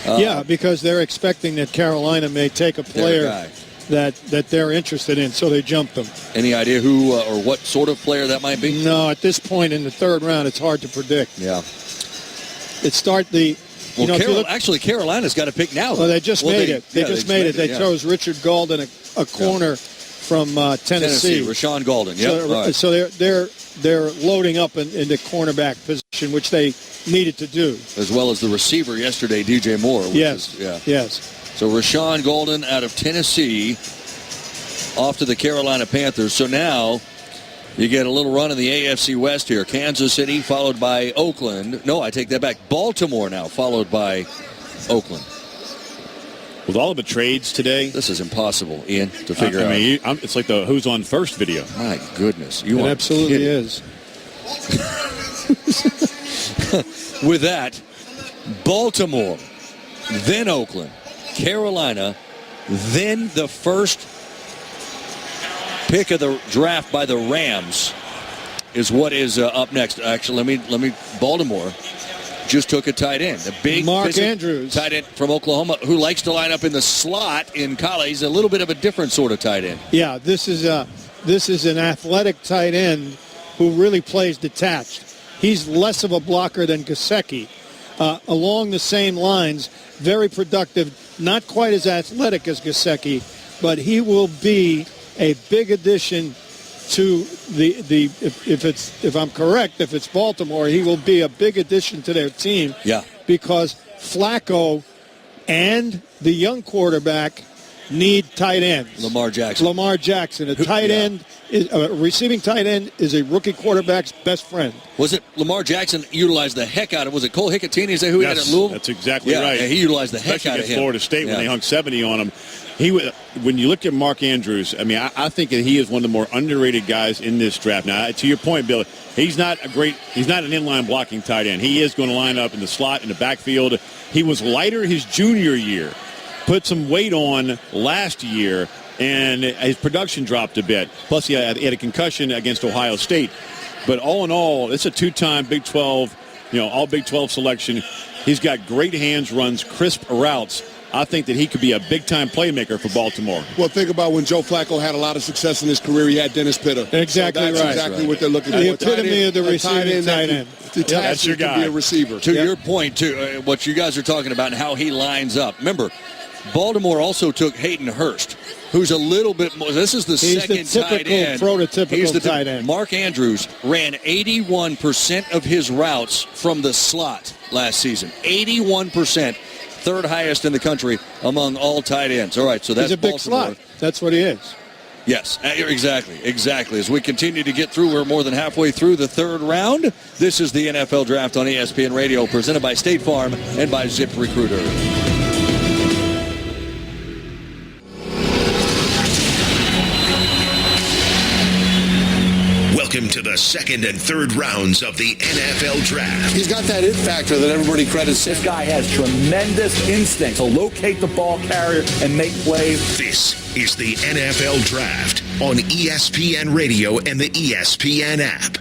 Yeah, because they're expecting that Carolina may take a player that they're interested in, so they jumped them. Any idea who or what sort of player that might be? No, at this point in the 3rd round, it's hard to predict. Yeah. Actually, Carolina's got a pick now. Well, they just made it. They just made it. They chose Richard Golden, a corner from Tennessee. Rashawn Golden. Yeah. So they're loading up in the cornerback position, which they needed to do. As well as the receiver yesterday, DJ Moore. Yes. So Rashawn Golden out of Tennessee off to the Carolina Panthers. So now you get a little run in the AFC West here. Kansas City followed by Oakland. No, I take that back. Baltimore now followed by Oakland. With all of the trades today, this is impossible, Ian, to figure out. It's like the Who's On First video. My goodness. It absolutely is. With that, Baltimore, then Oakland, Carolina, then the first pick of the draft by the Rams is what is up next. Actually, let me. Baltimore just took a tight end, a big Mark Andrews, tight end from Oklahoma, who likes to line up in the slot in college. He's a little bit of a different sort of tight end. Yeah, this is an athletic tight end who really plays detached. He's less of a blocker than Gesicki. Along the same lines, very productive, not quite as athletic as Gesicki, but he will be a big addition to if I'm correct, if it's Baltimore, he will be a big addition to their team. Yeah. Because Flacco and the young quarterback need tight ends. Lamar Jackson. A tight end, a receiving tight end is a rookie quarterback's best friend. Was it Lamar Jackson utilized the heck out of? Was it Cole Hicatini? Is that who he had at Louisville? That's exactly right. Yeah, he utilized the heck Especially out of against him. Florida State when they hung 70 on him. When you look at Mark Andrews, I mean, I think that he is one of the more underrated guys in this draft. Now, to your point, Bill, he's not an inline blocking tight end. He is going to line up in the slot, in the backfield. He was lighter his junior year, put some weight on last year, and his production dropped a bit. Plus, he had a concussion against Ohio State. But all in all, it's a 2-time Big 12, all Big 12 selection. He's got great hands, runs crisp routes. I think that he could be a big-time playmaker for Baltimore. Well, think about when Joe Flacco had a lot of success in his career. He had Dennis Pitta. Exactly so that's right. Exactly what they're looking for. The epitome of the receiving tight end. That's your guy. Be a receiver. To your point, too, what you guys are talking about and how he lines up. Remember, Baltimore also took Hayden Hurst, who's a little bit more. This is the second tight end. Prototypical tight end. Mark Andrews ran 81% of his routes from the slot last season. 81%. Third highest in the country among all tight ends. All right, so that's He's a big Baltimore. slot. That's what he is. Yes, exactly. As we continue to get through, we're more than halfway through the 3rd round. This is the NFL Draft on ESPN Radio, presented by State Farm and by ZipRecruiter. Welcome to the second and third rounds of the NFL Draft. He's got that it factor that everybody credits him. This guy has tremendous instinct to locate the ball carrier and make plays. This is the NFL Draft on ESPN Radio and the ESPN app.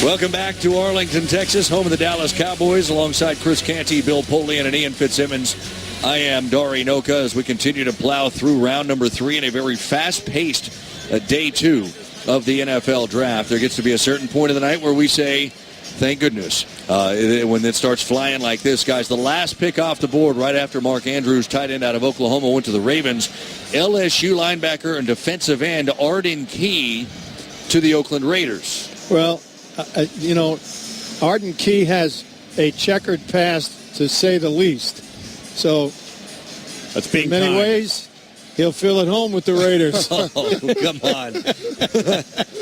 Welcome back to Arlington, Texas, home of the Dallas Cowboys, alongside Chris Canty, Bill Polian, and Ian Fitzsimmons. I am Dari Noka as we continue to plow through round number 3 in a very fast-paced day 2 of the NFL Draft. There gets to be a certain point of the night where we say, thank goodness, when it starts flying like this. Guys, the last pick off the board right after Mark Andrews, tight end out of Oklahoma, went to the Ravens. LSU linebacker and defensive end Arden Key to the Oakland Raiders. Well, Arden Key has a checkered past, to say the least. So, that's being in many ways, he'll feel at home with the Raiders. Oh, come on.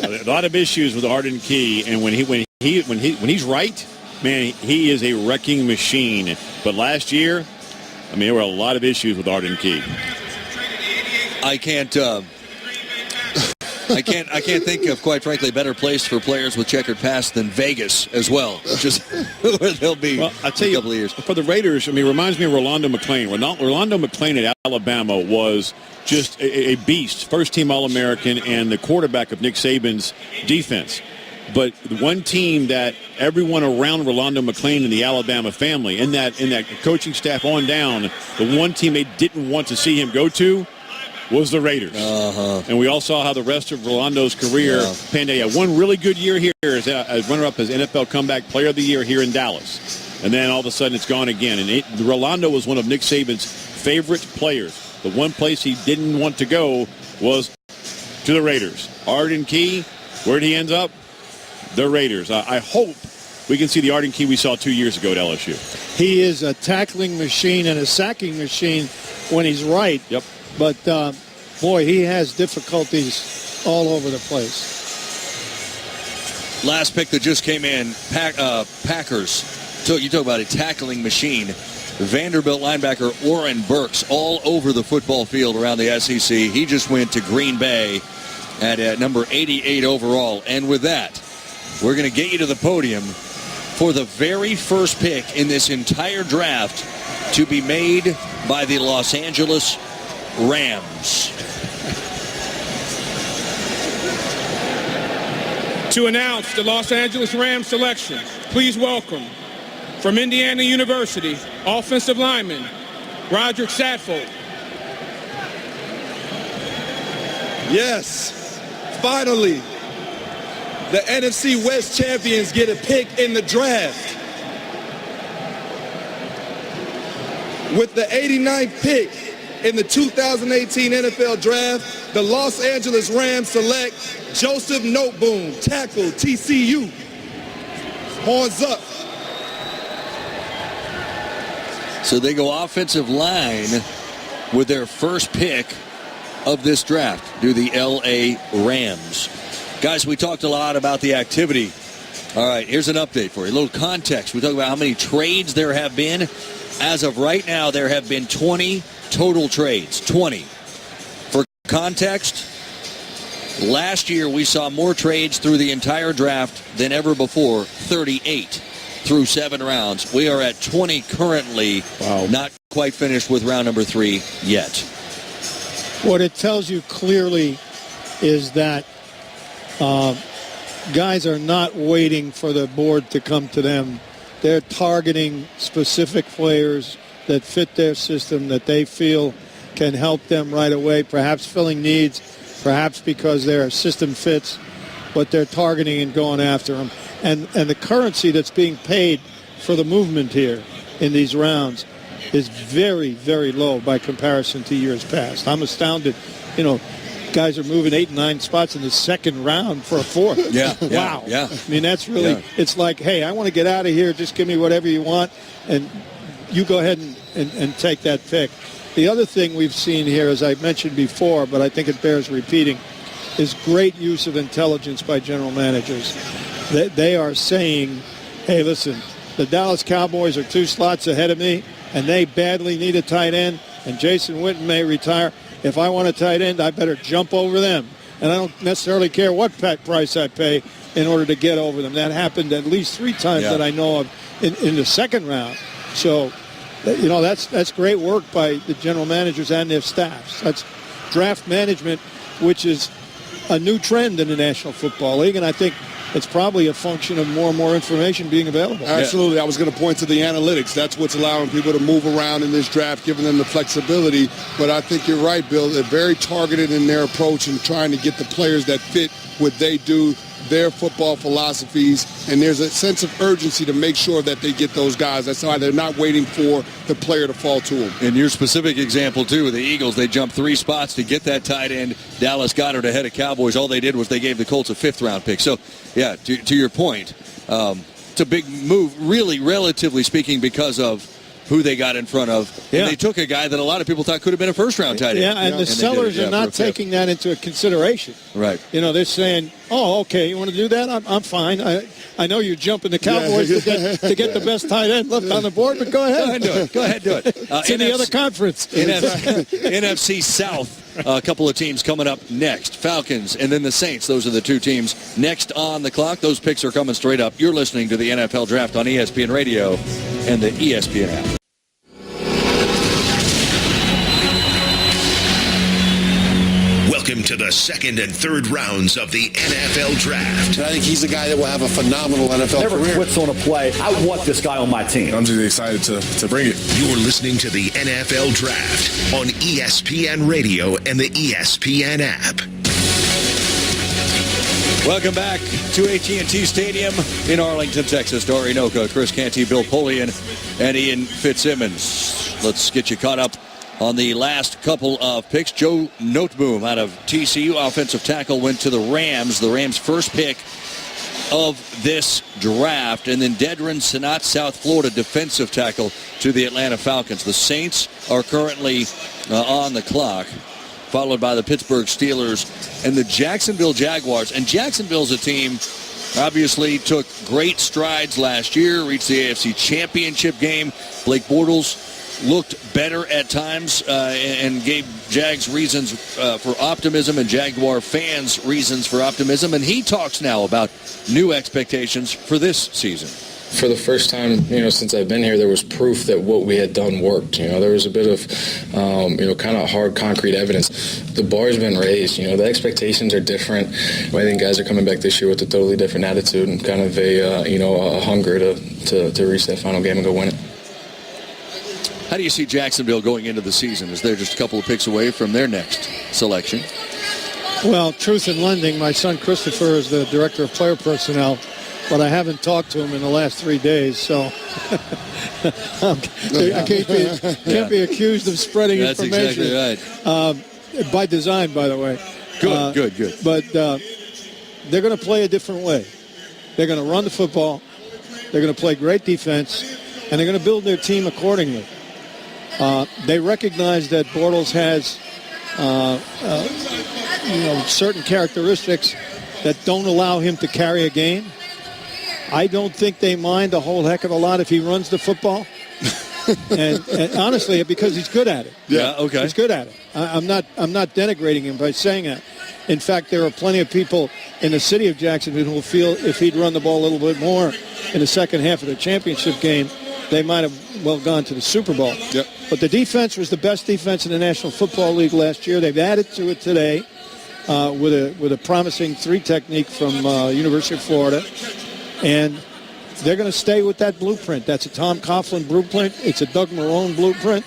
A lot of issues with Arden Key, and when he's right, man, he is a wrecking machine. But last year, there were a lot of issues with Arden Key. I can't think of, quite frankly, a better place for players with checkered past than Vegas as well. Just where they'll be I'll tell you, a couple of years. For the Raiders, it reminds me of Rolando McClain. Rolando McClain at Alabama was just a beast, first-team All-American, and the quarterback of Nick Saban's defense. But the one team that everyone around Rolando McClain and the Alabama family, in that coaching staff on down, the one team they didn't want to see him go to was the Raiders. And we all saw how the rest of Rolando's career panned out. One really good year here as runner-up as NFL Comeback Player of the Year here in Dallas. And then all of a sudden it's gone again. And Rolando was one of Nick Saban's favorite players. The one place he didn't want to go was to the Raiders. Arden Key, where'd he end up? The Raiders. I hope we can see the Arden Key we saw 2 years ago at LSU. He is a tackling machine and a sacking machine when he's right. Yep. But, boy, he has difficulties all over the place. Last pick that just came in, Packers. You talk about a tackling machine. Vanderbilt linebacker Oren Burks all over the football field around the SEC. He just went to Green Bay at number 88 overall. And with that, we're going to get you to the podium for the very first pick in this entire draft to be made by the Los Angeles Rams. To announce the Los Angeles Rams selection, please welcome from Indiana University, offensive lineman Roderick Saffold. Yes, finally, the NFC West champions get a pick in the draft. With the 89th pick in the 2018 NFL Draft, the Los Angeles Rams select Joseph Noteboom, tackle, TCU. Horns up. So they go offensive line with their first pick of this draft, do the L.A. Rams. Guys, we talked a lot about the activity. All right, here's an update for you. A little context. We talked about how many trades there have been. As of right now, there have been 20 total trades. 20. For context, last year we saw more trades through the entire draft than ever before, 38 through 7 rounds. We are at 20 currently. Wow. Not quite finished with round number 3 yet. What it tells you clearly is that guys are not waiting for the board to come to them. They're targeting specific players that fit their system, that they feel can help them right away, perhaps filling needs, perhaps because their system fits, but they're targeting and going after them. And the currency that's being paid for the movement here in these rounds is very, very low by comparison to years past. I'm astounded. Guys are moving 8 and 9 spots in the second round for a fourth. Yeah. Wow. Yeah. I mean, that's really, it's like, hey, I want to get out of here. Just give me whatever you want. And you go ahead and take that pick. The other thing we've seen here, as I mentioned before, but I think it bears repeating, is great use of intelligence by general managers. They are saying, hey, listen, the Dallas Cowboys are 2 slots ahead of me, and they badly need a tight end, and Jason Witten may retire. If I want a tight end, I better jump over them. and I don't necessarily care what price I pay in order to get over them. That happened at least 3 times that I know of in the second round. So, that's great work by the general managers and their staffs. That's draft management, which is a new trend in the National Football League, and I think it's probably a function of more and more information being available. Absolutely. Yeah. I was going to point to the analytics. That's what's allowing people to move around in this draft, giving them the flexibility. But I think you're right, Bill. They're very targeted in their approach and trying to get the players that fit what they do, their football philosophies, and there's a sense of urgency to make sure that they get those guys. That's why they're not waiting for the player to fall to them. In your specific example, too, the Eagles, they jumped 3 spots to get that tight end, Dallas Goedert, ahead of Cowboys. All they did was they gave the Colts a 5th-round pick. So, yeah, to your point, it's a big move, really, relatively speaking, because of who they got in front of. Yeah. And they took a guy that a lot of people thought could have been a first-round tight end. Yeah, and the sellers are not taking that into consideration. Right. They're saying, oh, okay, you want to do that? I'm fine. I know you're jumping the Cowboys to get the best tight end left on the board, but go ahead. Go ahead, do it. It's in the other conference. NFC South. A couple of teams coming up next. Falcons and then the Saints. Those are the 2 teams next on the clock. Those picks are coming straight up. You're listening to the NFL Draft on ESPN Radio and the ESPN app. Welcome to the second and third rounds of the NFL Draft. And I think he's a guy that will have a phenomenal NFL Never career. quits on a play. I want this guy on my team. I'm just excited to bring it. You're listening to the NFL Draft on ESPN Radio and the ESPN app. Welcome back to AT&T Stadium in Arlington, Texas. Dory Noka, Chris Canty, Bill Polian, and Ian Fitzsimmons. Let's get you caught up on the last couple of picks. Joe Noteboom out of TCU, offensive tackle, went to the Rams. The Rams' first pick of this draft. And then Dedrin Senat, South Florida, defensive tackle, to the Atlanta Falcons. The Saints are currently on the clock, followed by the Pittsburgh Steelers and the Jacksonville Jaguars. And Jacksonville's a team, obviously, took great strides last year, reached the AFC Championship game. Blake Bortles looked better at times and gave Jags reasons for optimism and Jaguar fans reasons for optimism. And he talks now about new expectations for this season. For the first time, since I've been here, there was proof that what we had done worked. There was a bit of, kind of hard, concrete evidence. The bar's been raised. The expectations are different. I think guys are coming back this year with a totally different attitude and kind of a hunger to reach that final game and go win it. How do you see Jacksonville going into the season? Is there just a couple of picks away from their next selection? Well, truth in lending, my son Christopher is the director of player personnel, but I haven't talked to him in the last 3 days, so I can't be accused of spreading information. That's exactly right. By design, by the way. Good. But they're going to play a different way. They're going to run the football. They're going to play great defense, and they're going to build their team accordingly. They recognize that Bortles has, certain characteristics that don't allow him to carry a game. I don't think they mind a whole heck of a lot if he runs the football. and honestly, because he's good at it. Yeah, okay. He's good at it. I'm not denigrating him by saying that. In fact, there are plenty of people in the city of Jacksonville who feel if he'd run the ball a little bit more in the second half of the championship game, they might have well gone to the Super Bowl. Yep. But the defense was the best defense in the National Football League last year. They've added to it today with a promising 3 technique from University of Florida. And they're going to stay with that blueprint. That's a Tom Coughlin blueprint. It's a Doug Marrone blueprint.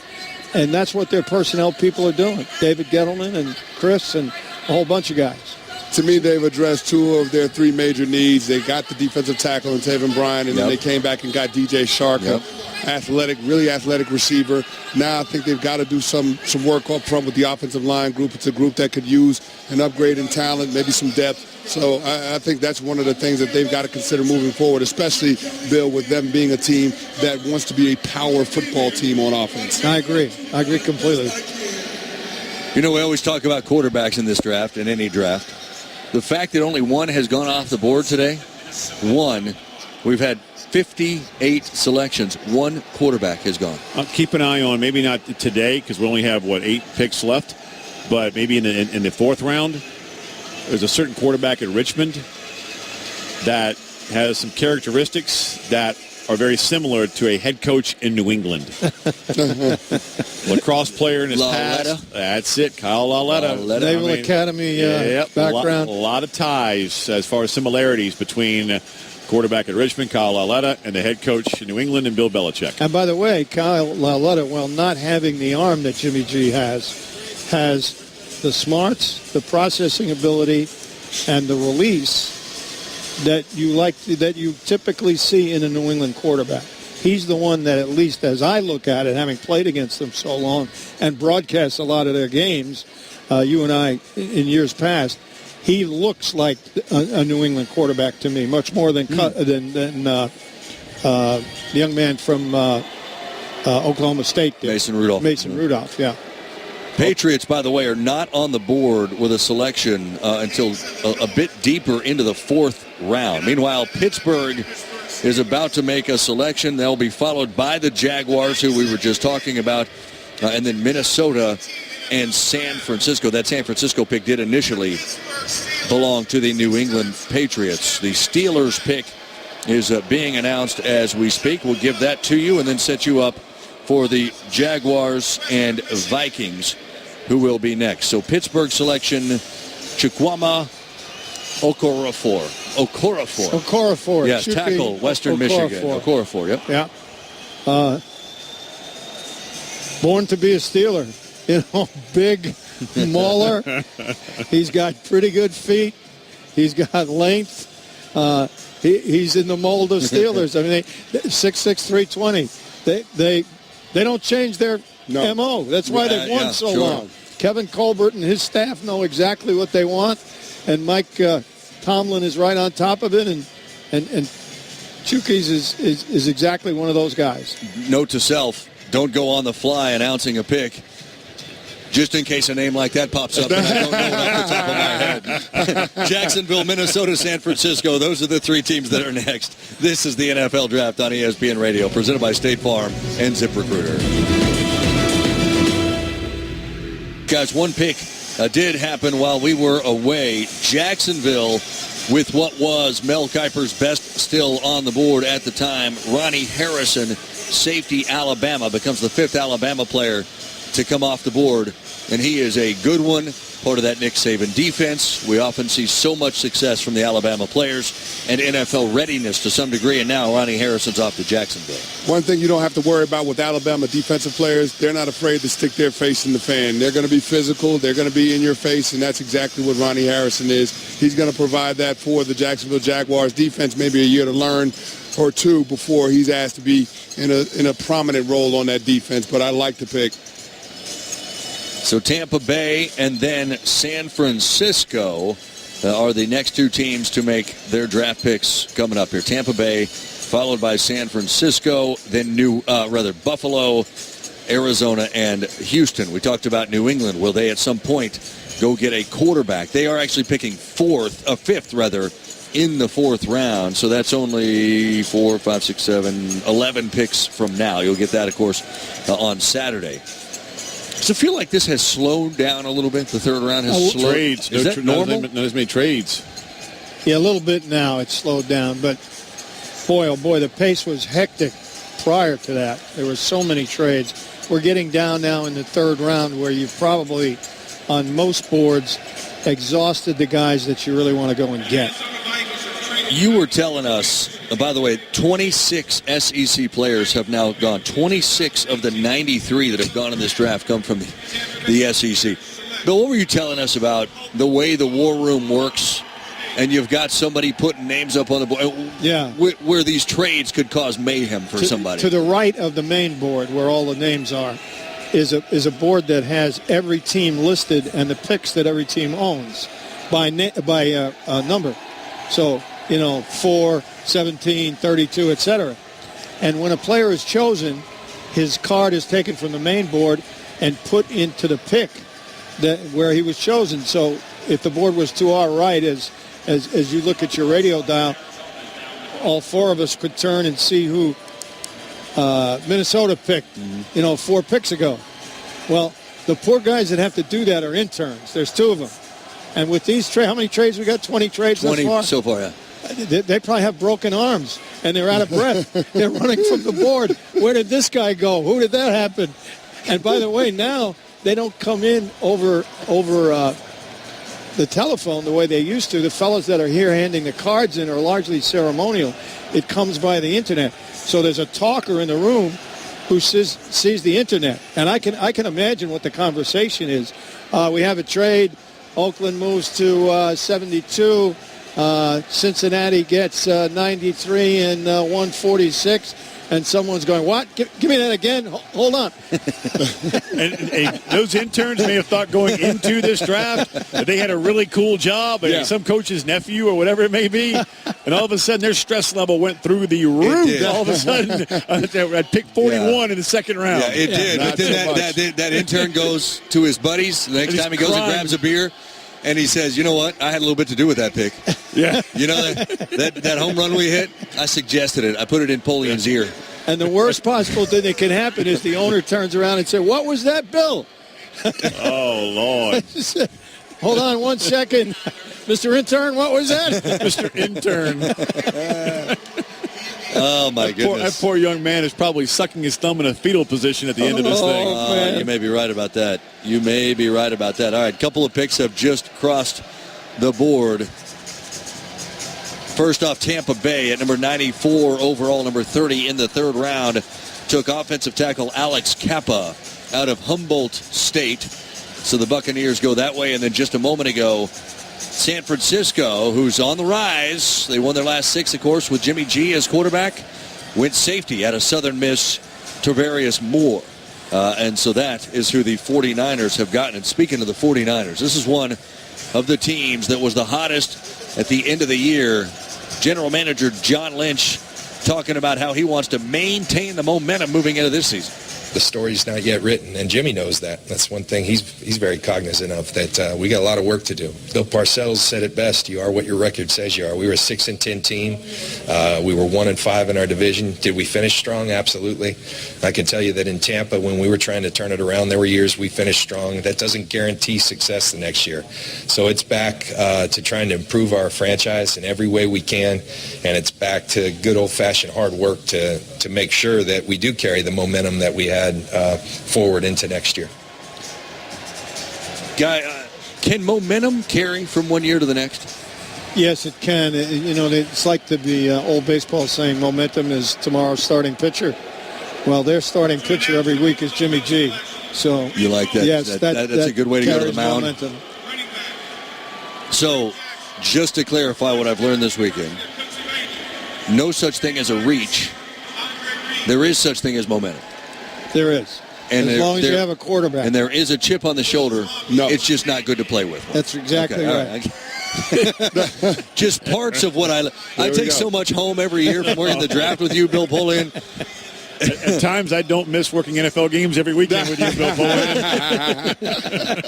And that's what their personnel people are doing. David Gettleman and Chris and a whole bunch of guys. To me, they've addressed 2 of their 3 major needs. They got the defensive tackle in Taven Bryan, and then they came back and got DJ Shark, really athletic receiver. Now I think they've got to do some work up front with the offensive line group. It's a group that could use an upgrade in talent, maybe some depth. So I think that's one of the things that they've got to consider moving forward, especially, Bill, with them being a team that wants to be a power football team on offense. I agree completely. We always talk about quarterbacks in this draft, in any draft. The fact that only 1 has gone off the board today, 1, we've had 58 selections. 1 quarterback has gone. Keep an eye on, maybe not today, because we only have, 8 picks left, but maybe in the 4th round. there's a certain quarterback at Richmond that has some characteristics that are very similar to a head coach in New England. Lacrosse player in his past. That's it, Kyle Lauletta. Naval Academy background. A lot of ties as far as similarities between quarterback at Richmond, Kyle Lauletta, and the head coach in New England, and Bill Belichick. And by the way, Kyle Lauletta, while not having the arm that Jimmy G has the smarts, the processing ability, and the release that you typically see in a New England quarterback. He's the one that, at least as I look at it, having played against them so long and broadcast a lot of their games, you and I in years past, he looks like a New England quarterback to me, much more than the young man from Oklahoma State did. Mason Rudolph. Mason Rudolph, yeah. Patriots, by the way, are not on the board with a selection until a bit deeper into the fourth round. Meanwhile, Pittsburgh is about to make a selection. They'll be followed by the Jaguars, who we were just talking about, and then Minnesota and San Francisco. That San Francisco pick did initially belong to the New England Patriots. The Steelers pick is being announced as we speak. We'll give that to you and then set you up for the Jaguars and Vikings, who will be next. So Pittsburgh selection, Chukwuma Okorafor. Yes, tackle, Western Michigan. Okorafor, yep. Yeah. Born to be a Steeler. Big mauler. He's got pretty good feet. He's got length. He's in the mold of Steelers. I mean, 6'6", 320. They don't change their MO. That's why they've won so long. Kevin Colbert and his staff know exactly what they want, and Mike Tomlin is right on top of it, and Chukis is exactly one of those guys. Note to self, don't go on the fly announcing a pick, just in case a name like that pops up and I don't know it off the top of my head. Jacksonville, Minnesota, San Francisco, those are the three teams that are next. This is the NFL Draft on ESPN Radio, presented by State Farm and ZipRecruiter. Guys, one pick did happen while we were away. Jacksonville, with what was Mel Kiper's best still on the board at the time, Ronnie Harrison, safety, Alabama, becomes the fifth Alabama player to come off the board, and he is a good one, part of that Nick Saban defense. We often see so much success from the Alabama players and NFL readiness to some degree, and now Ronnie Harrison's off to Jacksonville. One thing you don't have to worry about with Alabama defensive players, they're not afraid to stick their face in the fan. They're going to be physical. They're going to be in your face, and that's exactly what Ronnie Harrison is. He's going to provide that for the Jacksonville Jaguars defense, maybe a year to learn or two before he's asked to be in a prominent role on that defense, but I like the pick. So Tampa Bay and then San Francisco are the next two teams to make their draft picks coming up here. Tampa Bay, followed by San Francisco, then Buffalo, Arizona, and Houston. We talked about New England. Will they at some point go get a quarterback? They are actually picking fifth in the fourth round. So that's only 4, 5, 6, 7, 11 picks from now. You'll get that, of course, on Saturday. Does it feel like this has slowed down a little bit? The third round has slowed. Trades. Is that normal? Not as many trades. Yeah, a little bit now. It's slowed down. But, boy, oh, boy, the pace was hectic prior to that. There were so many trades. We're getting down now in the third round where you've probably, on most boards, exhausted the guys that you really want to go and get. You were telling us, by the way, 26 SEC players have now gone. 26 of the 93 that have gone in this draft come from the SEC. Bill, what were you telling us about the way the war room works? And you've got somebody putting names up on the board. Yeah. Where these trades could cause mayhem for somebody. To the right of the main board, where all the names are, is a board that has every team listed and the picks that every team owns by number. So, 4, 17, 32, etc. And when a player is chosen, his card is taken from the main board and put into the pick where he was chosen. So if the board was to our right, as you look at your radio dial, all four of us could turn and see who Minnesota picked, 4 picks ago. Well, the poor guys that have to do that are interns. There's 2 of them. And with these trades, how many trades we got? 20 trades 20 thus far? so far, yeah. They probably have broken arms, and they're out of breath. They're running from the board. Where did this guy go? Who did that happen? And by the way, now they don't come in over the telephone the way they used to. The fellows that are here handing the cards in are largely ceremonial. It comes by the internet. So there's a talker in the room who sees the internet, and I can imagine what the conversation is. We have a trade. Oakland moves to 72. Cincinnati gets 93 and 146. And someone's going, what? Give me that again. Hold on. and those interns may have thought going into this draft that they had a really cool job, some coach's nephew or whatever it may be, and all of a sudden their stress level went through the roof. All of a sudden, I'd pick 41 in the second round. Yeah, it did. But then that intern goes to his buddies. The next time he goes and grabs a beer, and he says, you know what? I had a little bit to do with that pick. Yeah. You know, that home run we hit, I suggested it. I put it in Polian's ear. And the worst possible thing that can happen is the owner turns around and says, what was that, Bill? Oh, Lord. Hold on 1 second. Mr. Intern, what was that? Mr. Intern. Oh, my goodness. That poor young man is probably sucking his thumb in a fetal position at the end of this thing. You may be right about that. You may be right about that. All right, a couple of picks have just crossed the board. First off, Tampa Bay at number 94 overall, number 30 in the third round, took offensive tackle Alex Kappa out of Humboldt State. So the Buccaneers go that way. And then just a moment ago, San Francisco, who's on the rise. They won their last 6, of course, with Jimmy G as quarterback. Went safety out of Southern Miss, Tarvarius Moore. And so that is who the 49ers have gotten. And speaking of the 49ers, this is one of the teams that was the hottest at the end of the year. General Manager John Lynch talking about how he wants to maintain the momentum moving into this season. The story's not yet written, and Jimmy knows that. That's one thing he's very cognizant of, that we got a lot of work to do. Bill Parcells said it best, you are what your record says you are. We were a 6-10 team. We were 1-5 in our division. Did we finish strong? Absolutely. I can tell you that in Tampa, when we were trying to turn it around, there were years we finished strong. That doesn't guarantee success the next year. So it's back to trying to improve our franchise in every way we can, and it's back to good old-fashioned hard work to make sure that we do carry the momentum that we had forward into next year. Guy, can momentum carry from one year to the next? Yes, it can. It's like the old baseball saying, momentum is tomorrow's starting pitcher. Well, their starting pitcher every week is Jimmy G. So you like that? Yes, that's a good way to go to the mound. Momentum. So, just to clarify what I've learned this weekend, no such thing as a reach. There is such thing as momentum. There is. And as long as you have a quarterback. And there is a chip on the shoulder. No. It's just not good to play with. That's exactly right. Just parts of what I take so much home every year from working the draft with you, Bill Polian. At times, I don't miss working NFL games every weekend with you, Bill Polian.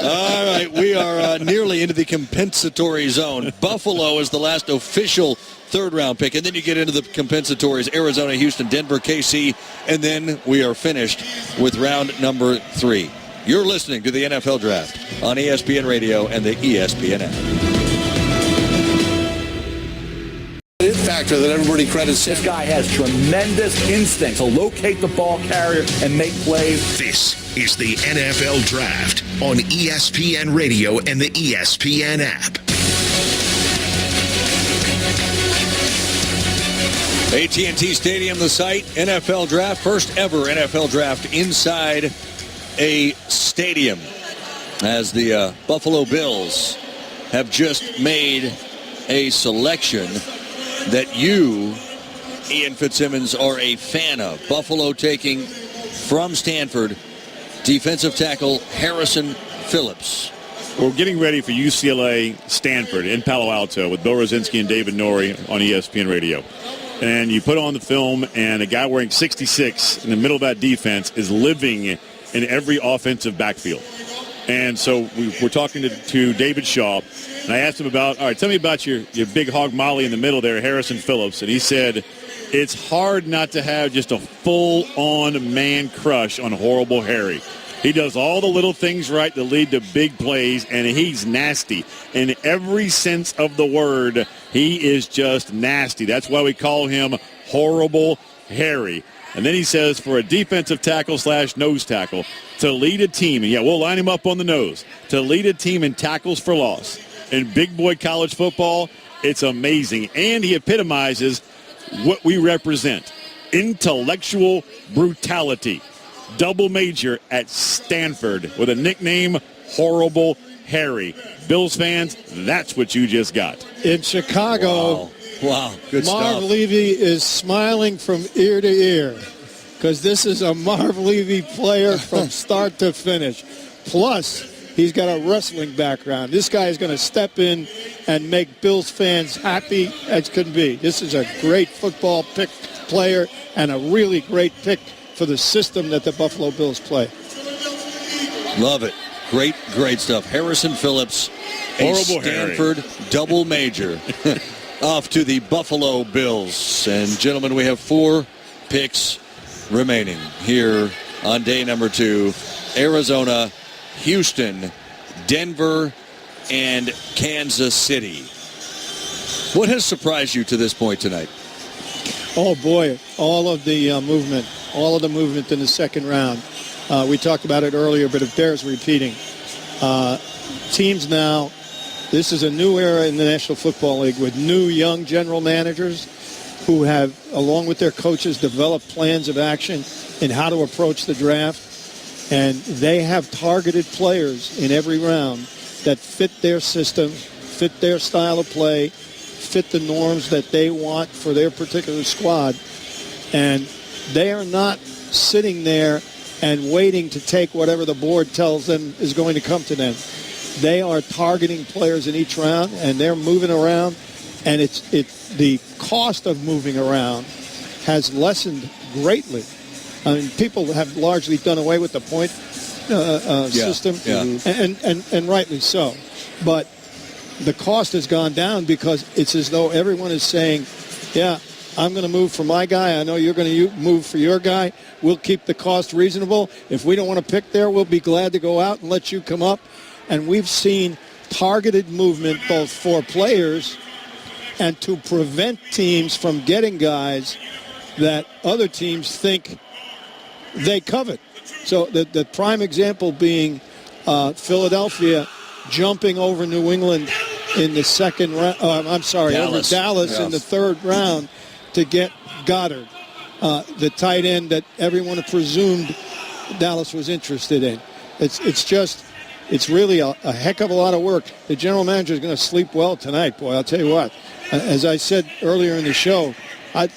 All right, we are nearly into the compensatory zone. Buffalo is the last official third-round pick, and then you get into the compensatories: Arizona, Houston, Denver, KC, and then we are finished with round number 3. You're listening to the NFL Draft on ESPN Radio and the ESPN app. Factor that everybody credits. This guy has tremendous instinct to locate the ball carrier and make plays. This is the NFL Draft on ESPN Radio and the ESPN app. AT&T Stadium, the site, NFL Draft, first ever NFL Draft inside a stadium, as the Buffalo Bills have just made a selection that you, Ian Fitzsimmons, are a fan of. Buffalo taking from Stanford defensive tackle Harrison Phillips. We're getting ready for UCLA Stanford in Palo Alto with Bill Rosinski and David Norrie on ESPN Radio. And you put on the film, and a guy wearing 66 in the middle of that defense is living in every offensive backfield. And so we're talking to David Shaw, and I asked him about, all right, tell me about your big hog molly in the middle there, Harrison Phillips. And he said, it's hard not to have just a full-on man crush on Horrible Harry. He does all the little things right that lead to big plays, and he's nasty. In every sense of the word, he is just nasty. That's why we call him Horrible Harry. And then he says for a defensive tackle / nose tackle to lead a team, and yeah, we'll line him up on the nose, to lead a team in tackles for loss in big boy college football, it's amazing. And he epitomizes what we represent, intellectual brutality. Double major at Stanford with a nickname, Horrible Harry. Bills fans, that's what you just got. In Chicago, wow. Good Marv stuff. Levy is smiling from ear to ear because this is a Marv Levy player from start to finish. Plus, he's got a wrestling background. This guy is going to step in and make Bills fans happy as can be. This is a great football player and a really great pick for the system that the Buffalo Bills play. Love it. Great stuff. Harrison Phillips, a Stanford double major, off to the Buffalo Bills. And gentlemen, we have 4 picks remaining here on day number 2. Arizona, Houston, Denver, and Kansas City. What has surprised you to this point tonight? Oh, boy, all of the movement in the second round. We talked about it earlier, but it bears repeating. Teams now, this is a new era in the National Football League with new young general managers who have, along with their coaches, developed plans of action in how to approach the draft. And they have targeted players in every round that fit their system, fit their style of play, fit the norms that they want for their particular squad. And they are not sitting there and waiting to take whatever the board tells them is going to come to them. They are targeting players in each round, and they're moving around. And it's the cost of moving around has lessened greatly. I mean, people have largely done away with the point system, and rightly so. But the cost has gone down because it's as though everyone is saying, yeah, I'm going to move for my guy. I know you're going to move for your guy. We'll keep the cost reasonable. If we don't want to pick there, we'll be glad to go out and let you come up. And we've seen targeted movement both for players and to prevent teams from getting guys that other teams think they covet. So the prime example being Philadelphia jumping over New England in the second round. Over Dallas in the third round to get Goddard, the tight end that everyone presumed Dallas was interested in. It's really a heck of a lot of work. The general manager is going to sleep well tonight, boy. I'll tell you what. As I said earlier in the show, I've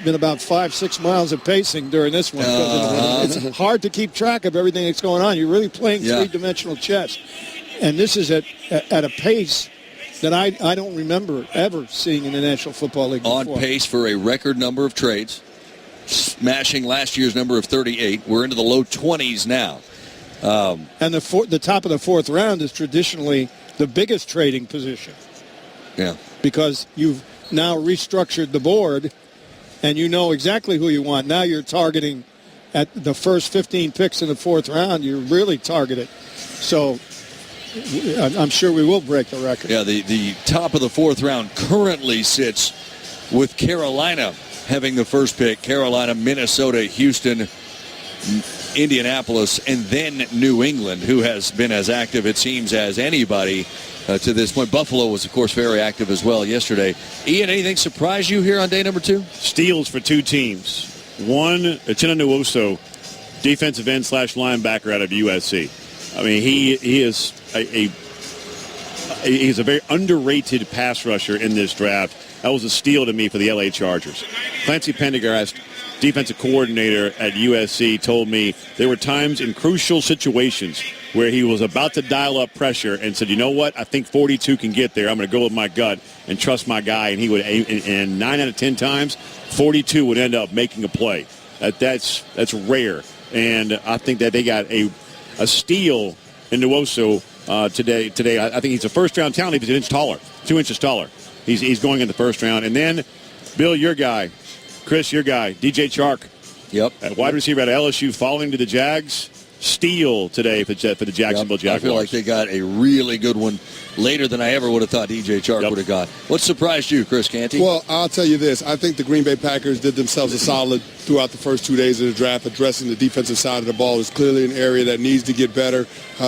been about 5-6 miles of pacing during this one. It's hard to keep track of everything that's going on. You're really playing three-dimensional chess. And this is at a pace that I don't remember ever seeing in the National Football League before. On pace for a record number of trades, smashing last year's number of 38. We're into the low 20s now. And the top of the fourth round is traditionally the biggest trading position. Yeah. Because you've now restructured the board, and you know exactly who you want. Now you're targeting at the first 15 picks in the fourth round. You're really targeted. So I'm sure we will break the record. Yeah, the top of the fourth round currently sits with Carolina having the first pick. Carolina, Minnesota, Houston, Indianapolis, and then New England, who has been as active, it seems, as anybody to this point. Buffalo was, of course, very active as well yesterday. Ian, anything surprise you here on day number 2? Steals for 2 teams. One, Uchenna Nwosu, defensive end / linebacker out of USC. I mean, he's a very underrated pass rusher in this draft. That was a steal to me for the LA Chargers. Clancy Pendergast, defensive coordinator at USC, told me there were times in crucial situations where he was about to dial up pressure and said, you know what, I think 42 can get there. I'm going to go with my gut and trust my guy. And he would, and 9 out of 10 times, 42 would end up making a play. That's rare. And I think that they got a steal in Nwosu today. I think he's a first-round talent. He's an inch taller, 2 inches taller. He's going in the first round. And then, Bill, your guy, Chris, your guy, DJ Chark. Yep. At wide receiver at LSU, falling to the Jags. steal today for the Jacksonville Jaguars. I feel like they got a really good one later than I ever would have thought DJ Chark would have got. What surprised you, Chris Canty? Well, I'll tell you this. I think the Green Bay Packers did themselves a solid throughout the first 2 days of the draft. Addressing the defensive side of the ball is clearly an area that needs to get better.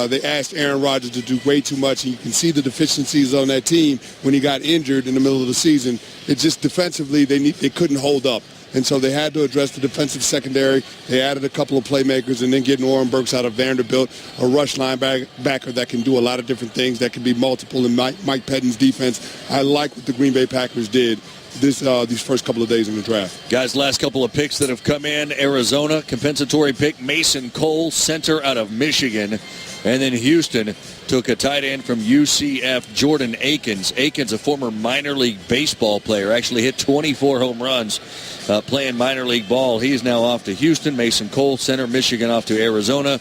They asked Aaron Rodgers to do way too much, and you can see the deficiencies on that team when he got injured in the middle of the season. It just defensively, they couldn't hold up. And so they had to address the defensive secondary. They added a couple of playmakers and then getting Oren Burks out of Vanderbilt, a rush linebacker that can do a lot of different things, that can be multiple in Mike Pettine's defense. I like what the Green Bay Packers did these first couple of days in the draft. Guys, last couple of picks that have come in. Arizona, compensatory pick, Mason Cole, center out of Michigan. And then Houston took a tight end from UCF, Jordan Akins. Akins, a former minor league baseball player, actually hit 24 home runs playing minor league ball. He's now off to Houston. Mason Cole, center, Michigan off to Arizona.